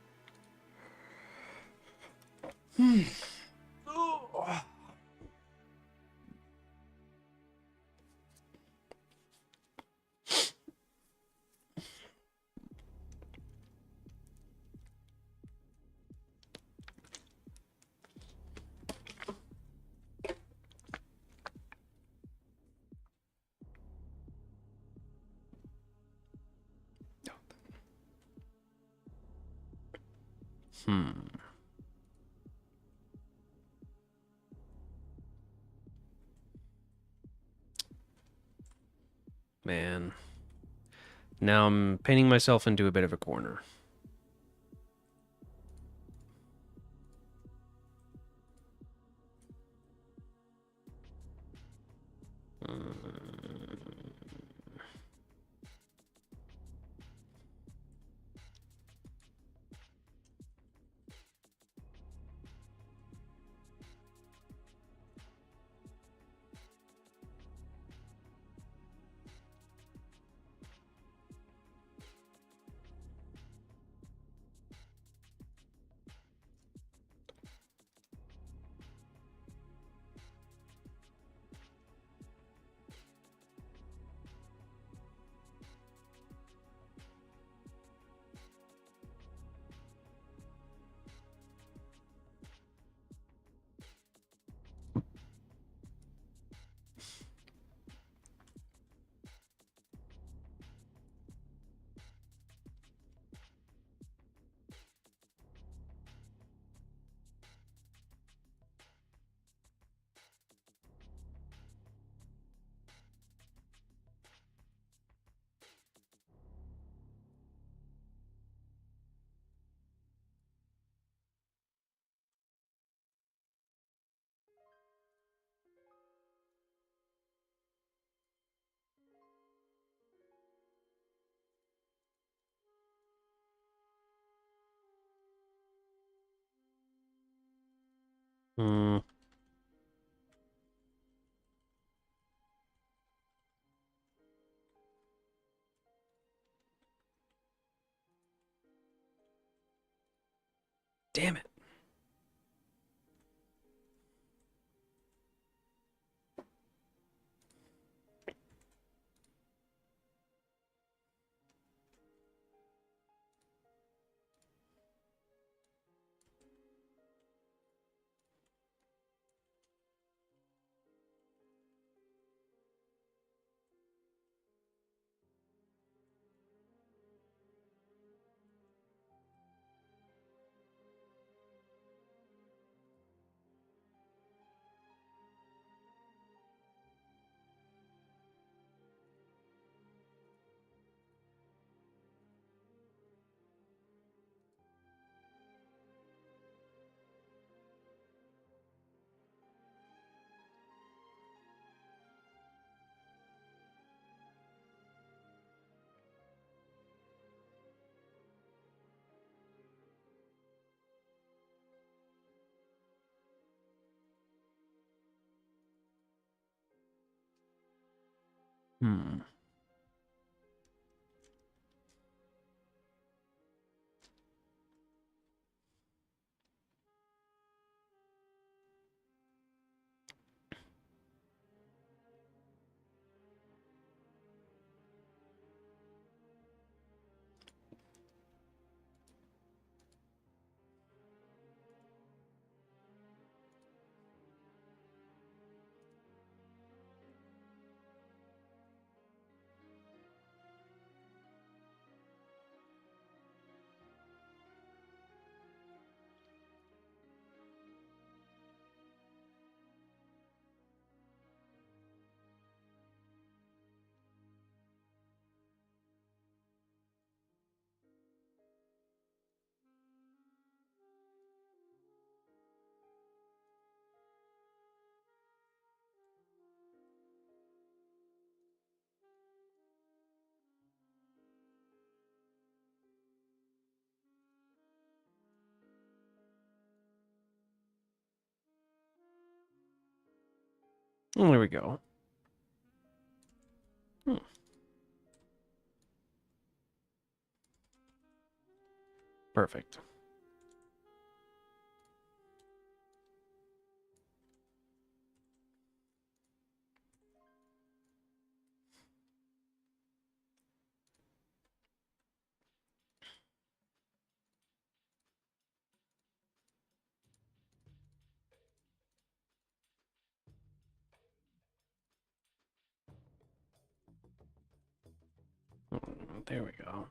Man. Now I'm painting myself into a bit of a corner. Hmm. Damn it. Hmm. Oh, there we go. Hmm. Perfect. There we go.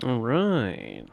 All right.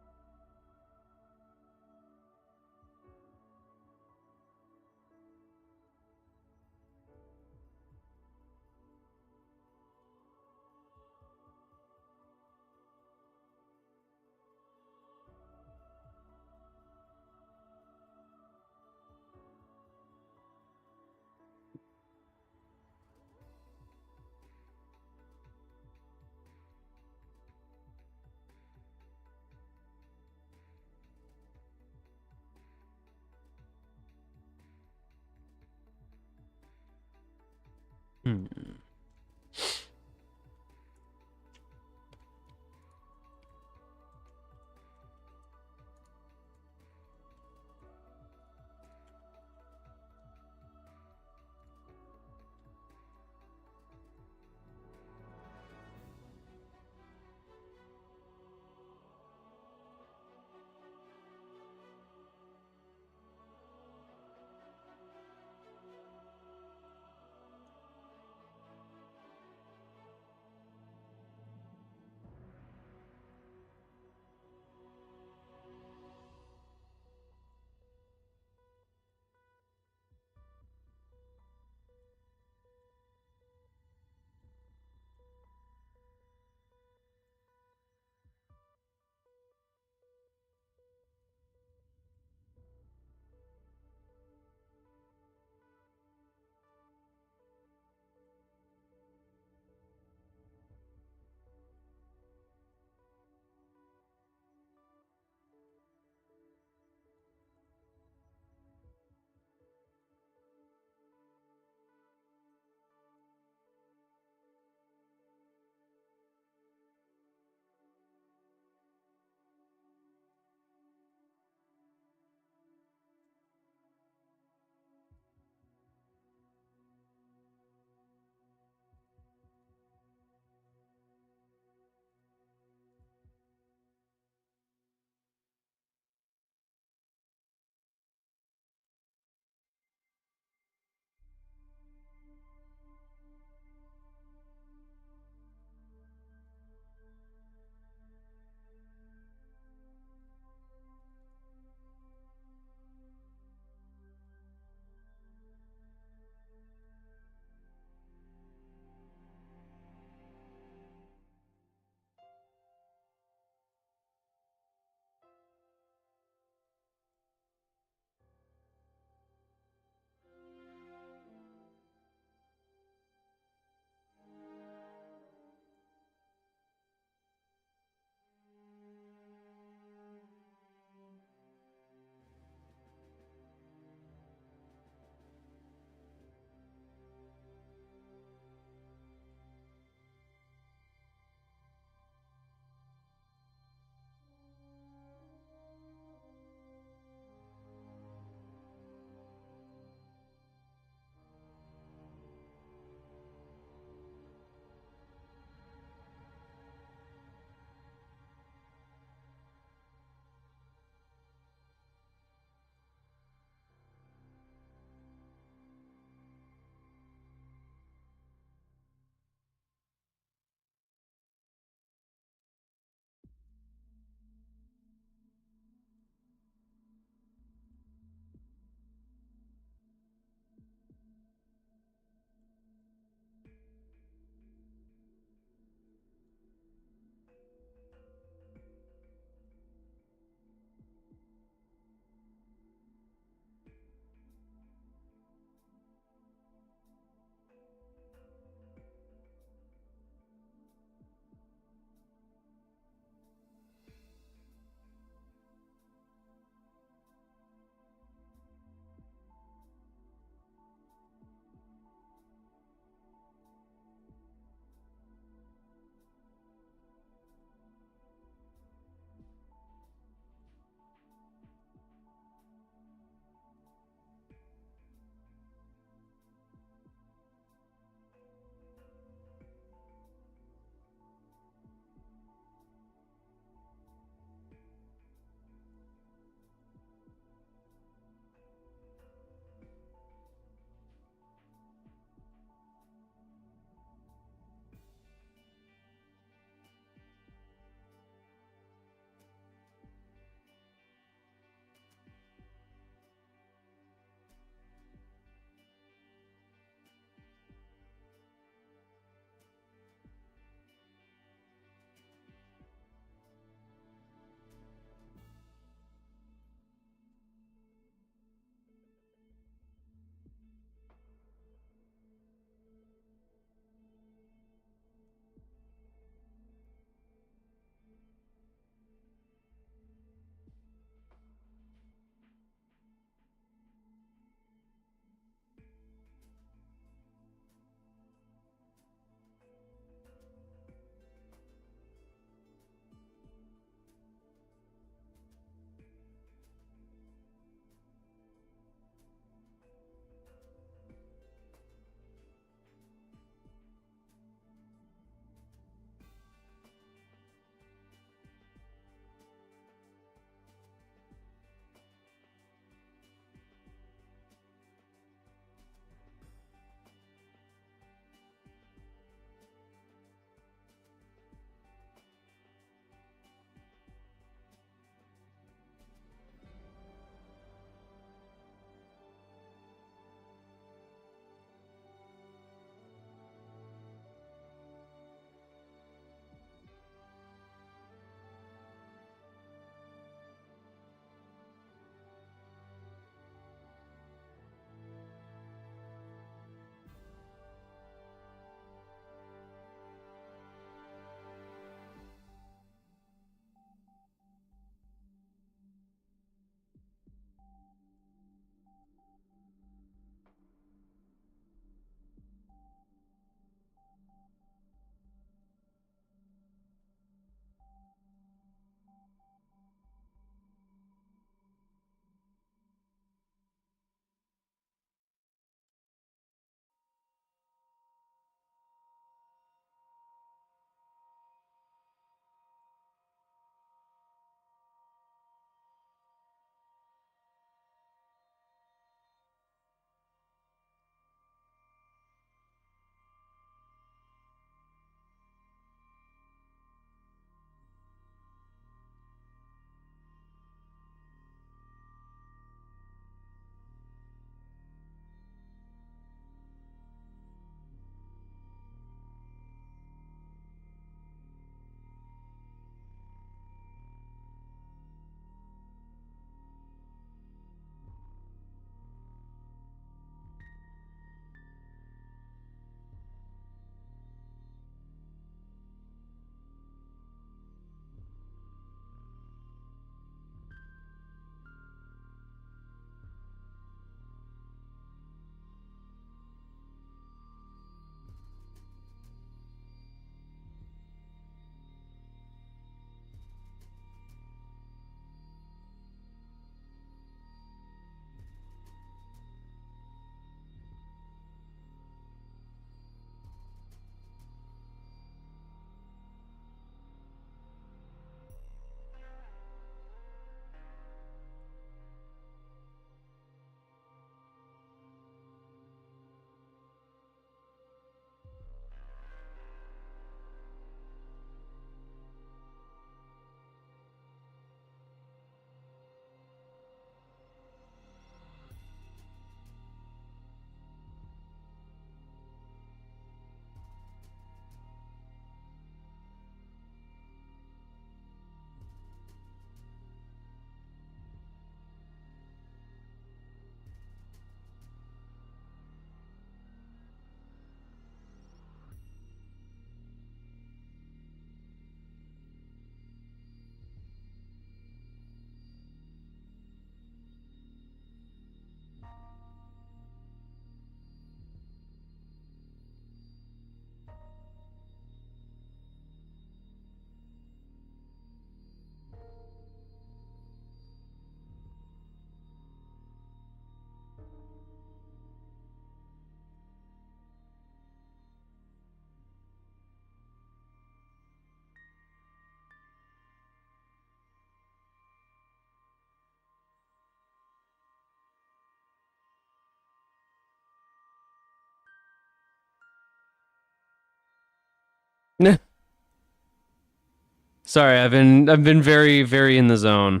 Sorry, I've been very, very in the zone.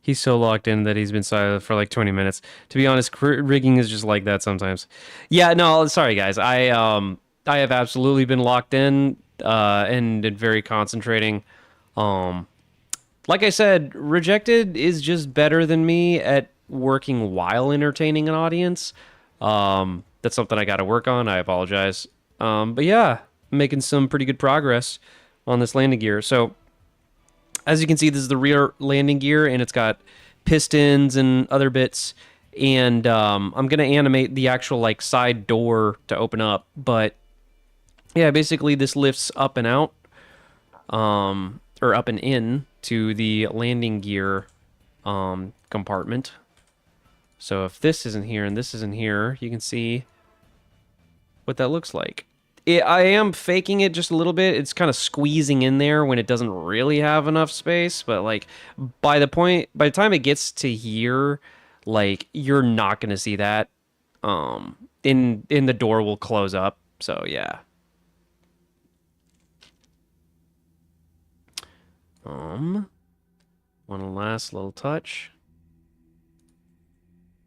He's so locked in that he's been silent for like 20 minutes. To be honest, rigging is just like that sometimes. Yeah, no, sorry guys. I have absolutely been locked in and been very concentrating. Um like I said, Rejected is just better than me at working while entertaining an audience. That's something I got to work on. I apologize. But yeah, making some pretty good progress on this landing gear. So as you can see, this is the rear landing gear, and it's got pistons and other bits. And I'm gonna animate the actual like side door to open up. But yeah, basically this lifts up and out, or up and in to the landing gear compartment. So if this isn't here and this isn't here, you can see what that looks like. I am faking it just a little bit. It's kind of squeezing in there when it doesn't really have enough space. But like by the time it gets to here, like you're not gonna see that. In the door will close up. So yeah. One last little touch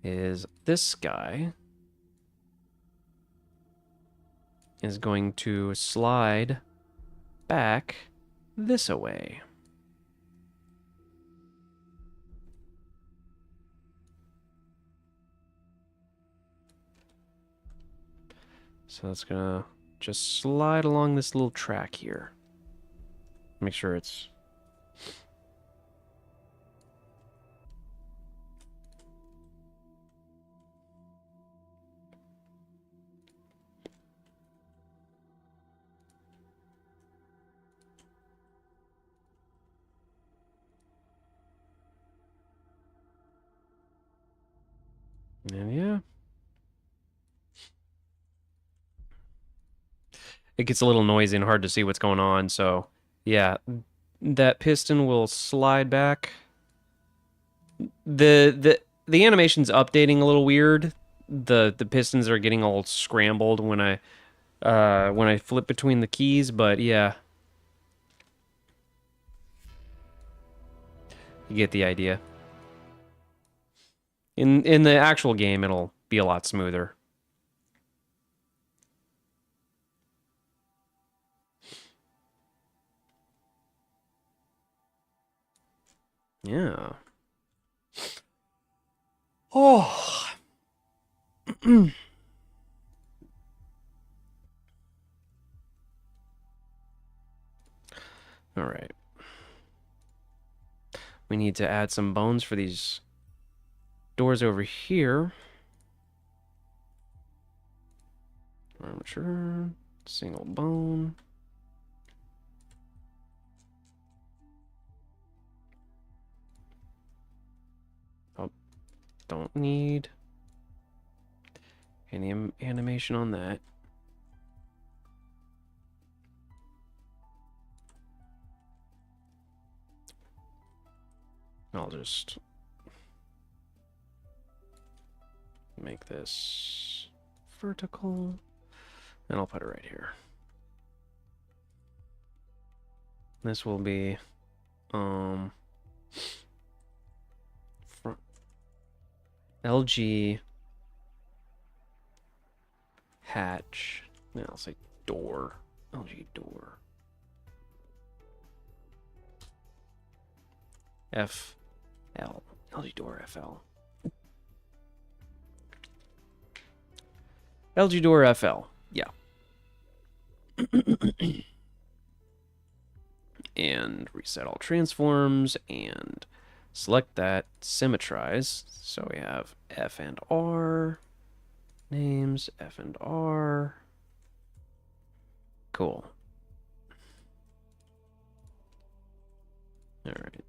is this guy is going to slide back this away. So it's gonna just slide along this little track here. Make sure it's... And yeah. It gets a little noisy and hard to see what's going on, so yeah. That piston will slide back. The animation's updating a little weird. The pistons are getting all scrambled when I flip between the keys, but yeah. You get the idea. In the actual game, it'll be a lot smoother. Yeah. Oh. All right. We need to add some bones for these doors over here. Armature, single bone. Oh, don't need any animation on that. I'll just make this vertical, and I'll put it right here. This will be front LG hatch. Now I'll say door. LG door. FL. LG door FL. LG door FL. Yeah. And reset all transforms and select that, symmetrize. So we have F and R names, F and R. Cool. All right.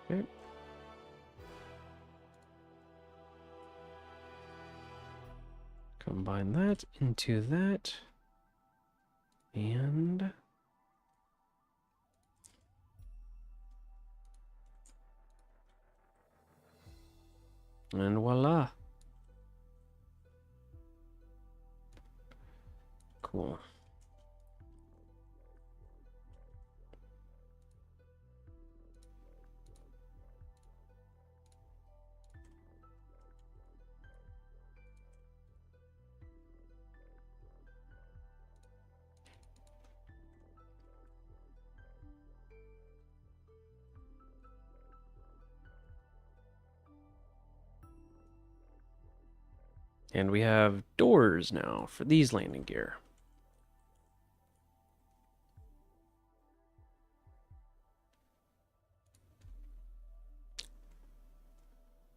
Okay. Combine that into that. And voila. Cool. And we have doors now for these landing gear.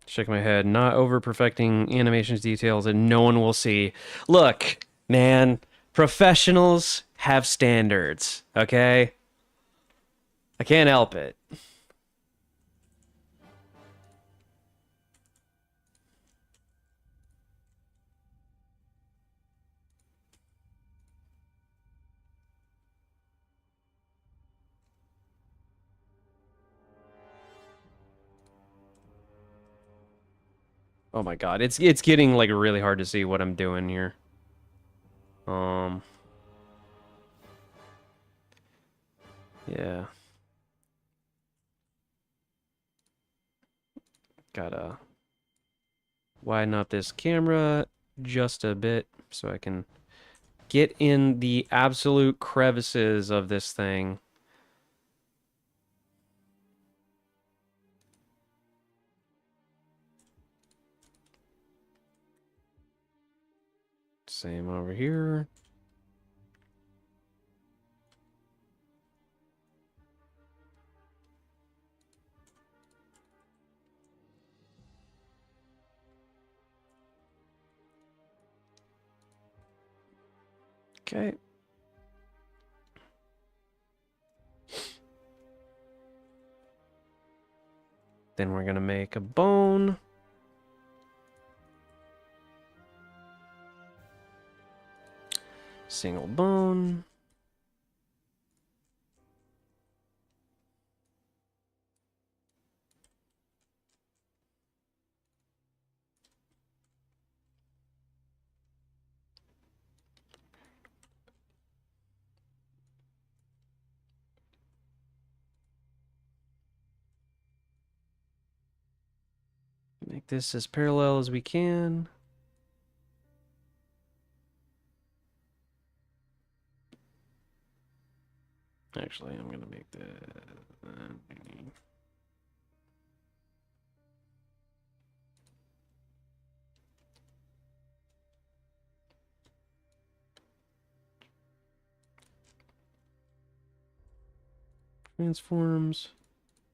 Shake my head, not over perfecting animations details that no one will see. Look, man, professionals have standards, okay? I can't help it. Oh my god, it's getting like really hard to see what I'm doing here. Yeah. Gotta widen up this camera just a bit so I can get in the absolute crevices of this thing. Same over here. Okay. Then we're gonna make a bone. Single bone. Make this as parallel as we can. Actually, I'm gonna make the transforms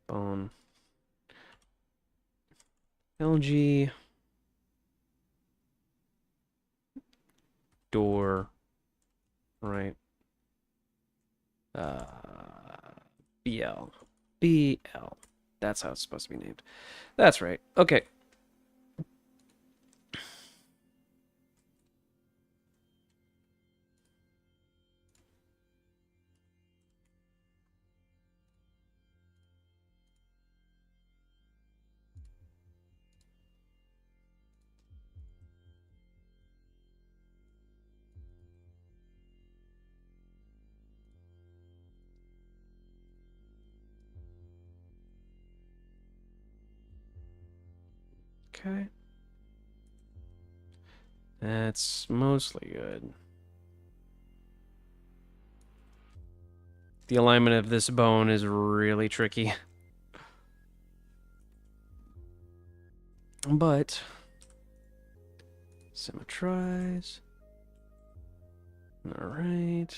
bone LG door right uh BL BL. That's how it's supposed to be named. That's right. Okay. Okay. That's mostly good. The alignment of this bone is really tricky. But symmetrize. All right.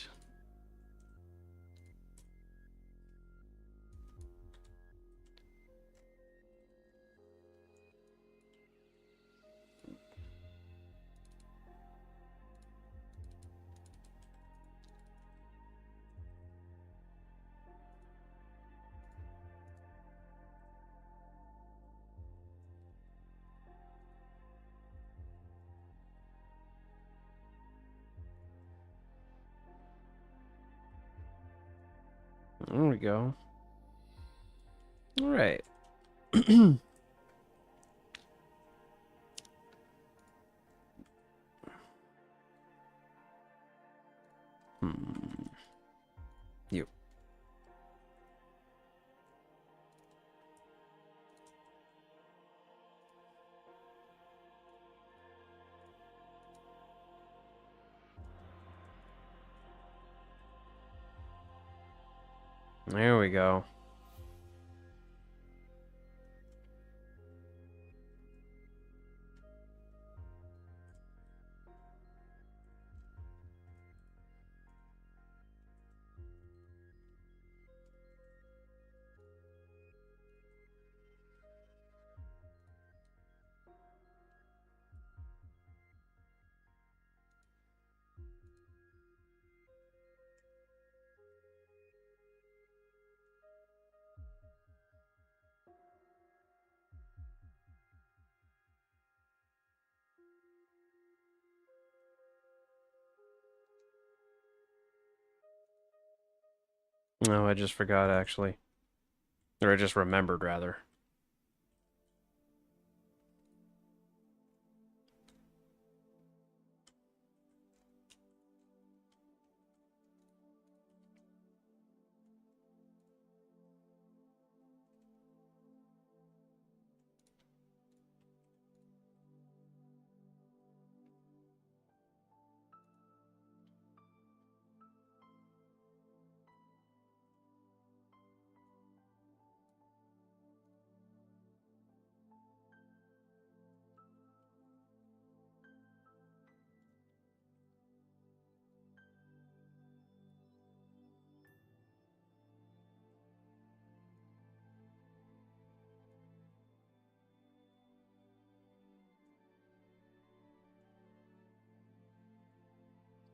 There we go. All right. You. There we go. No, I just forgot actually. Or I just remembered rather.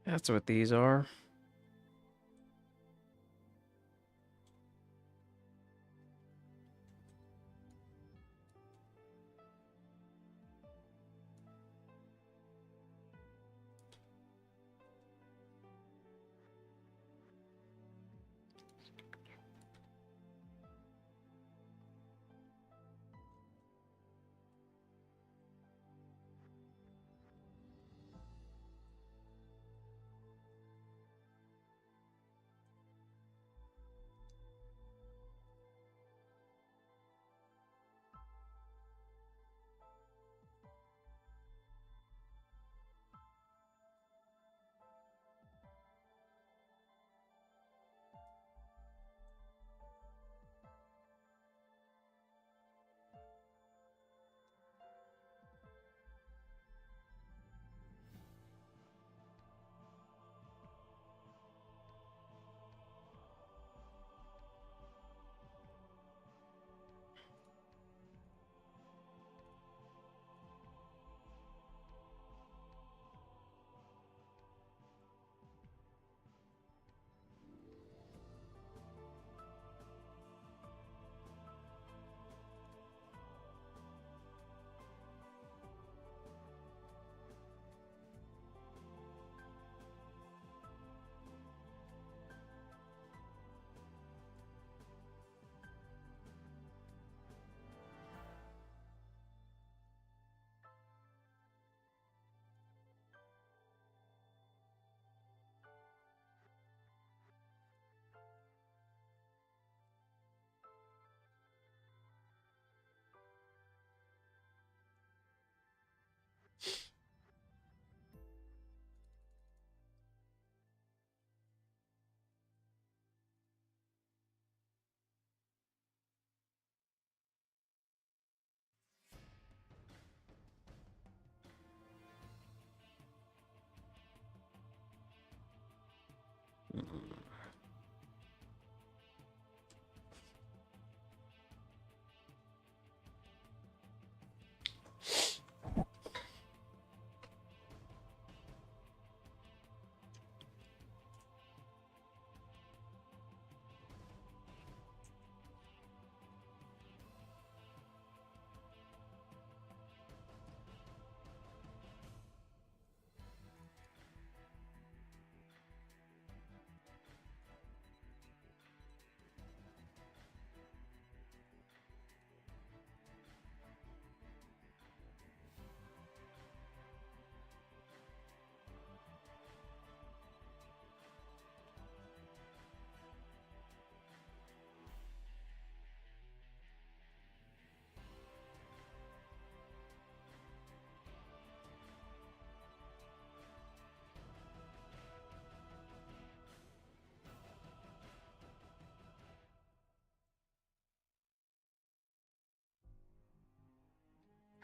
That's what these are.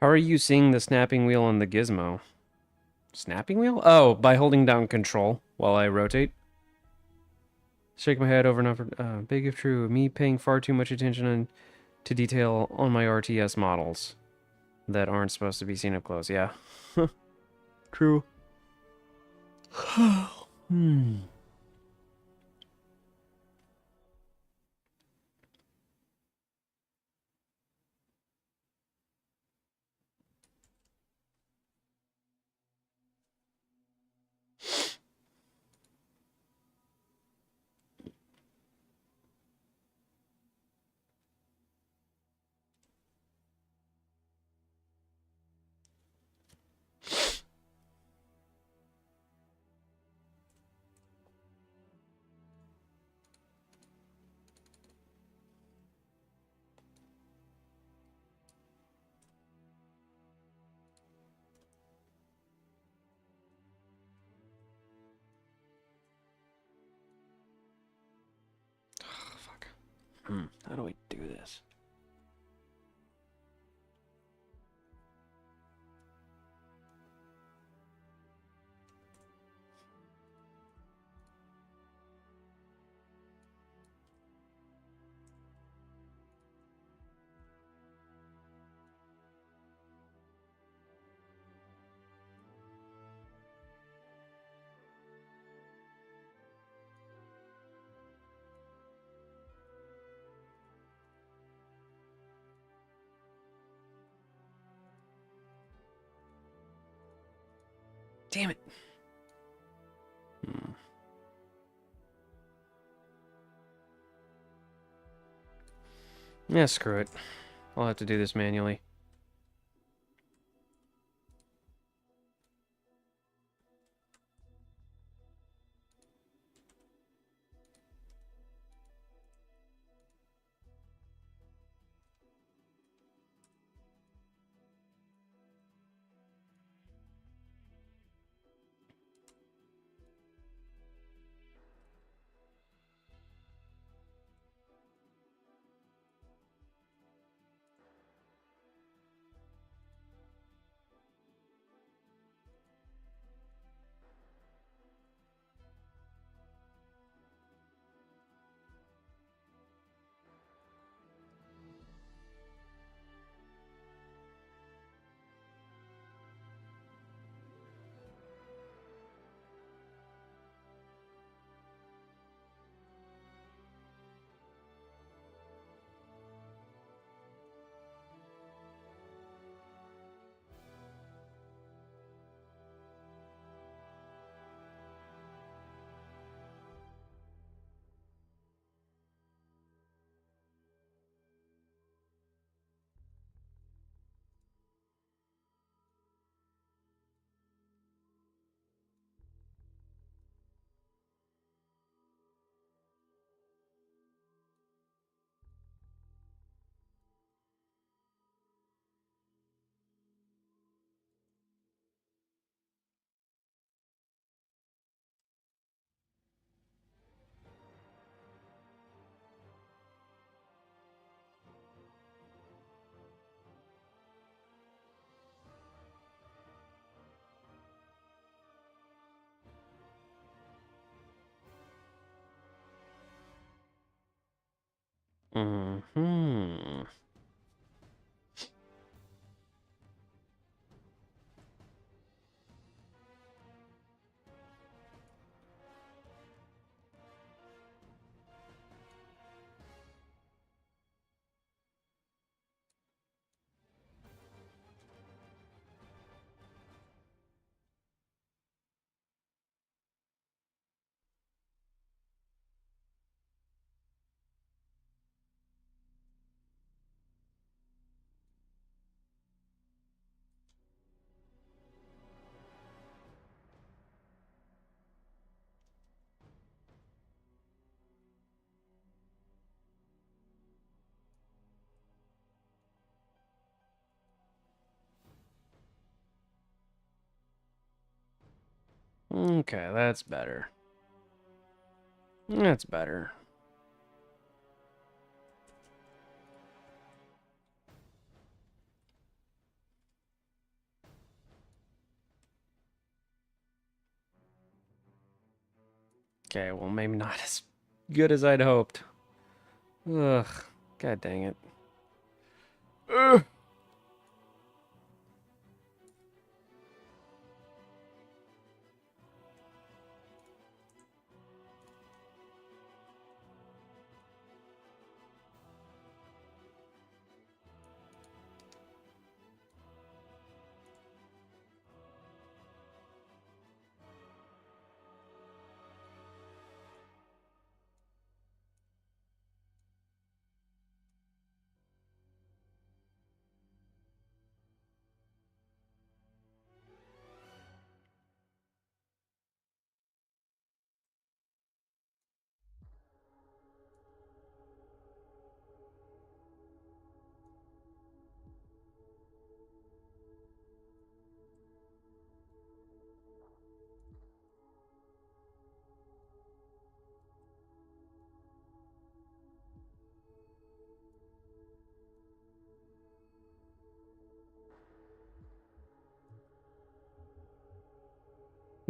How are you seeing the snapping wheel on the gizmo? Snapping wheel? Oh, by holding down control while I rotate. Shake my head over and over. Big if true. Me paying far too much attention to detail on my RTS models that aren't supposed to be seen up close. Yeah. True. Hmm. Fuck. How do I do this? Damn it. Yeah, screw it. I'll have to do this manually. Mm-hmm. Okay, that's better. That's better. Okay, well, maybe not as good as I'd hoped. Ugh, god dang it. Ugh.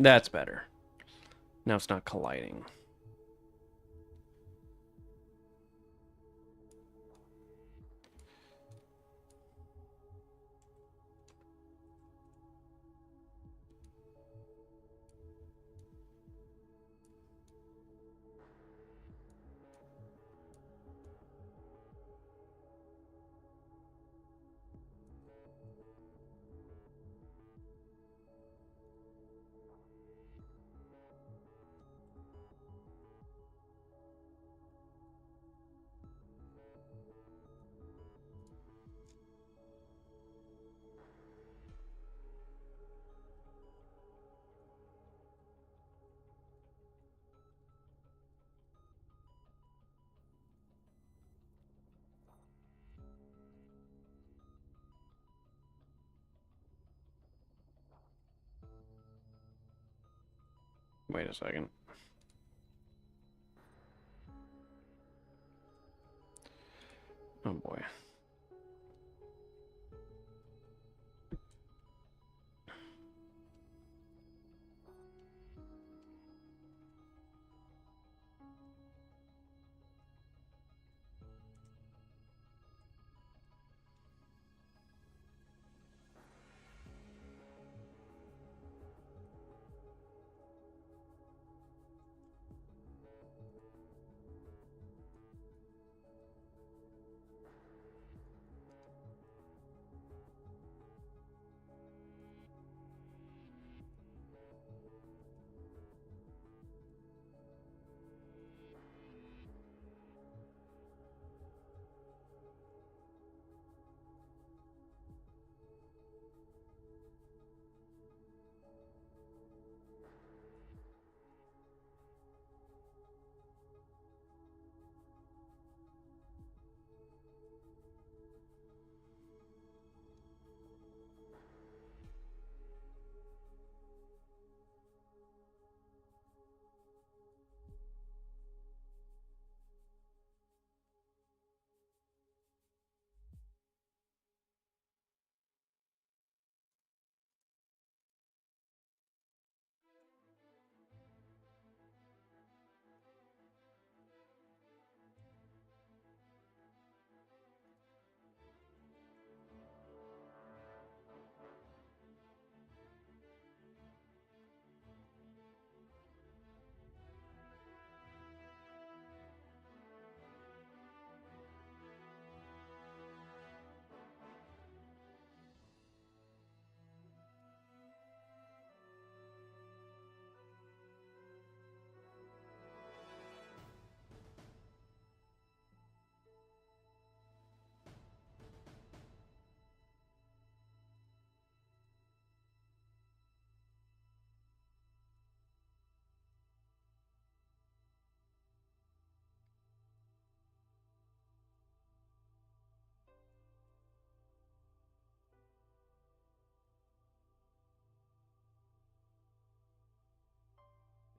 That's better. Now it's not colliding. Wait a second. Oh boy.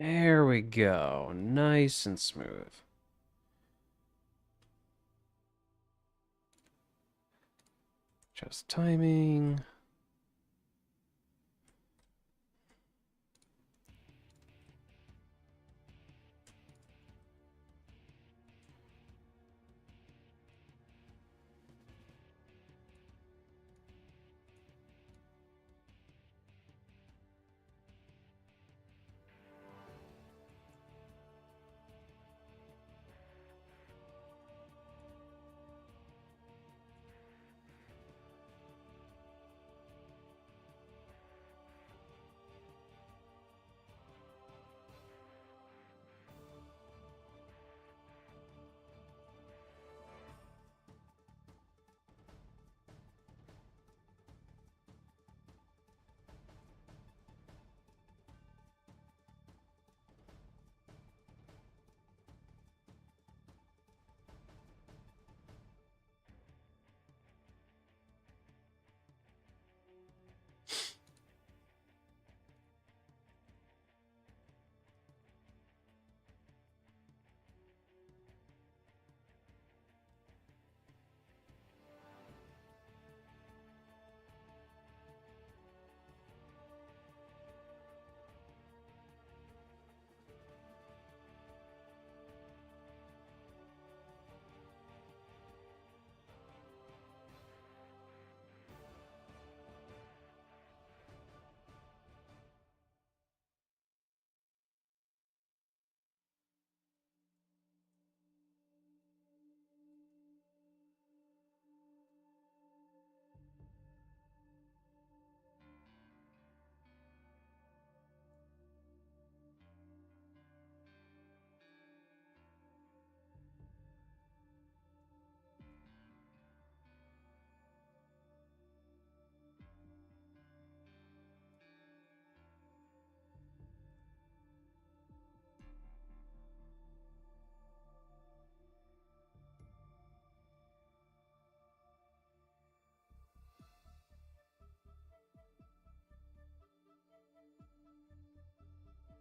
There we go. Nice and smooth. Just timing.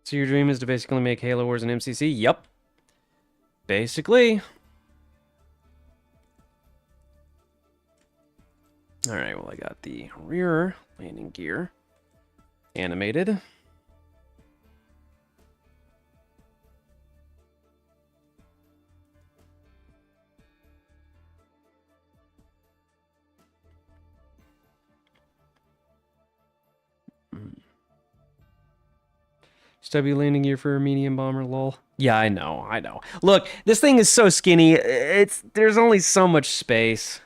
So your dream is to basically make Halo Wars an MCC? Yup. Basically. Alright, well I got the rear landing gear animated. Stubby landing gear for a medium bomber, lol. Yeah, I know. Look, this thing is so skinny. There's only so much space.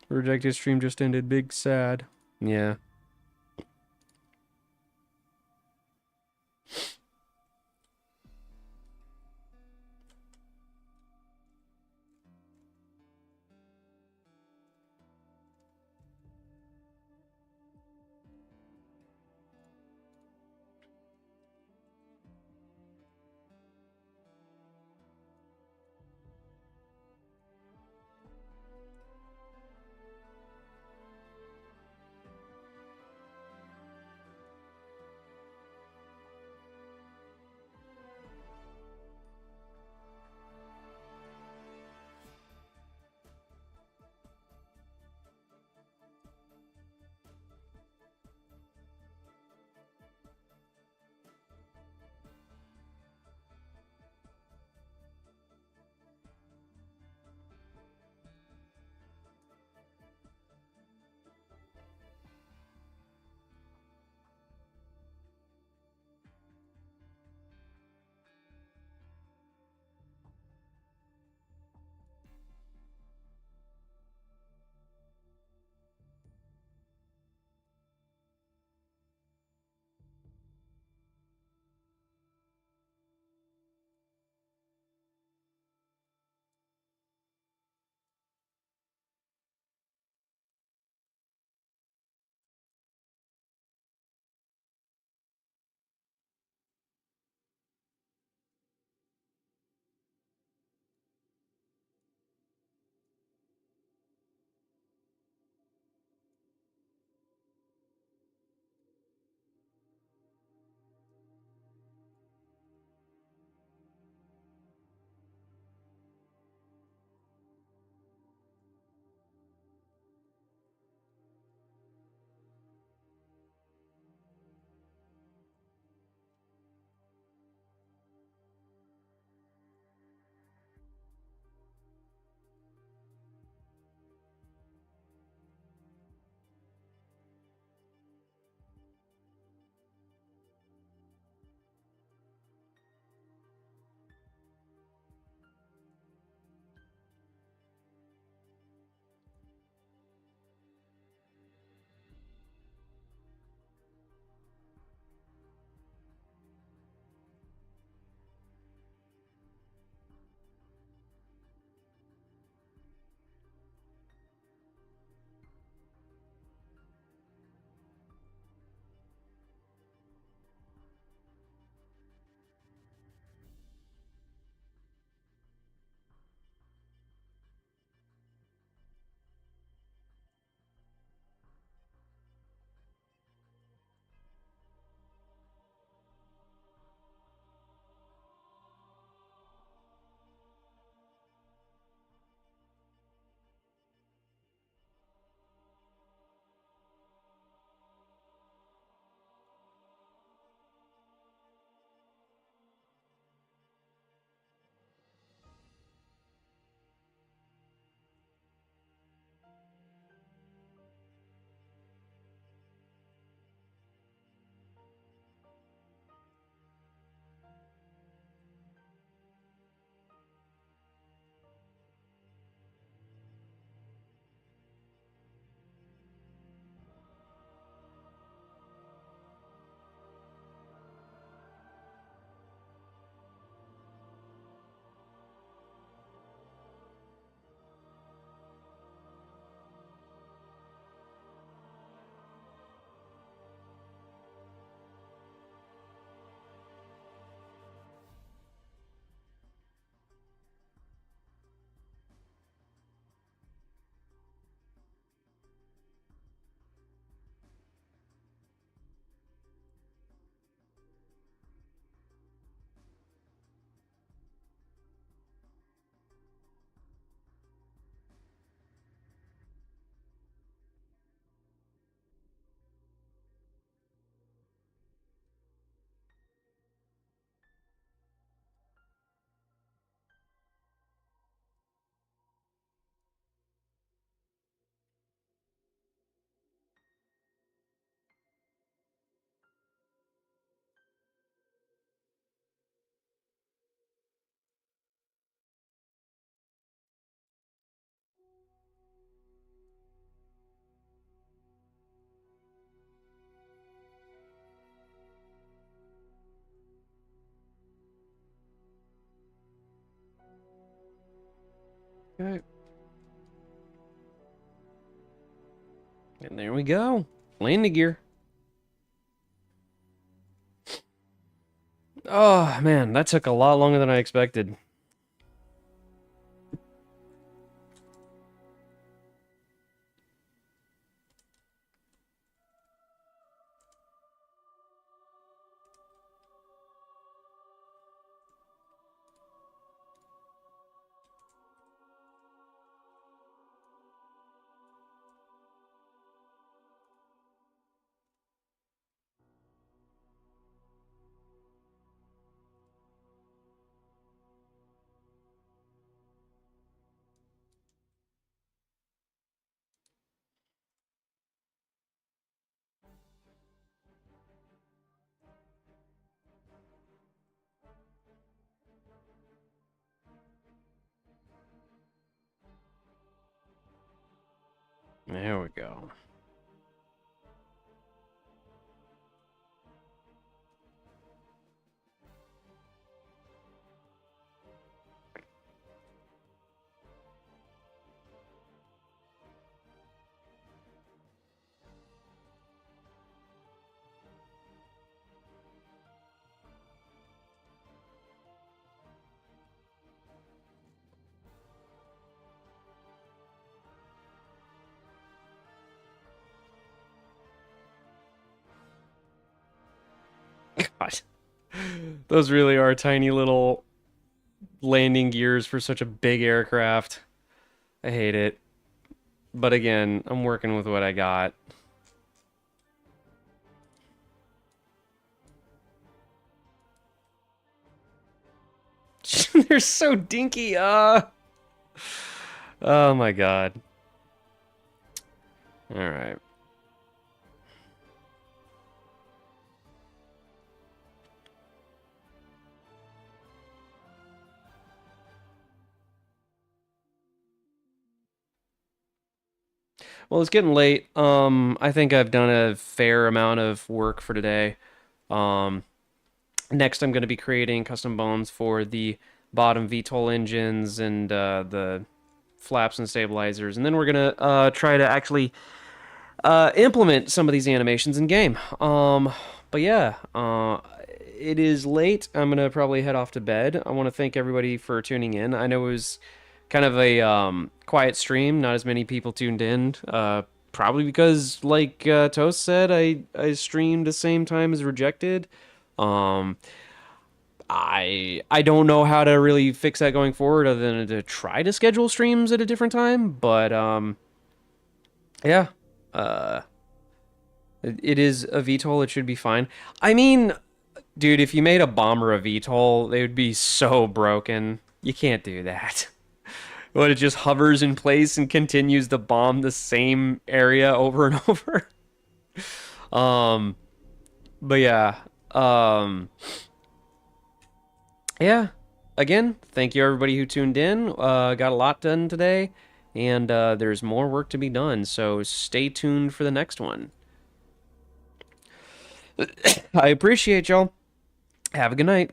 Rejected stream just ended. Big sad. Yeah. Okay. And there we go. Landing gear. Oh, man, that took a lot longer than I expected. There we go. God. Those really are tiny little landing gears for such a big aircraft. I hate it. But again, I'm working with what I got. They're so dinky. Oh my god. All right. Well, it's getting late. I think I've done a fair amount of work for today. Um, Next, I'm going to be creating custom bones for the bottom VTOL engines and the flaps and stabilizers, and then we're gonna try to actually implement some of these animations in game. But yeah, it is late. I'm gonna probably head off to bed. I want to thank everybody for tuning in. I know it was kind of a quiet stream. Not as many people tuned in. Probably because, like Toast said, I streamed the same time as Rejected. Um, I don't know how to really fix that going forward, other than to try to schedule streams at a different time. But yeah, uh, it is a VTOL. It should be fine. I mean, dude, if you made a bomber a VTOL, they would be so broken. You can't do that. But it just hovers in place and continues to bomb the same area over and over. Um, but yeah, yeah. Again, thank you everybody who tuned in. Got a lot done today, and there's more work to be done. So stay tuned for the next one. I appreciate y'all. Have a good night.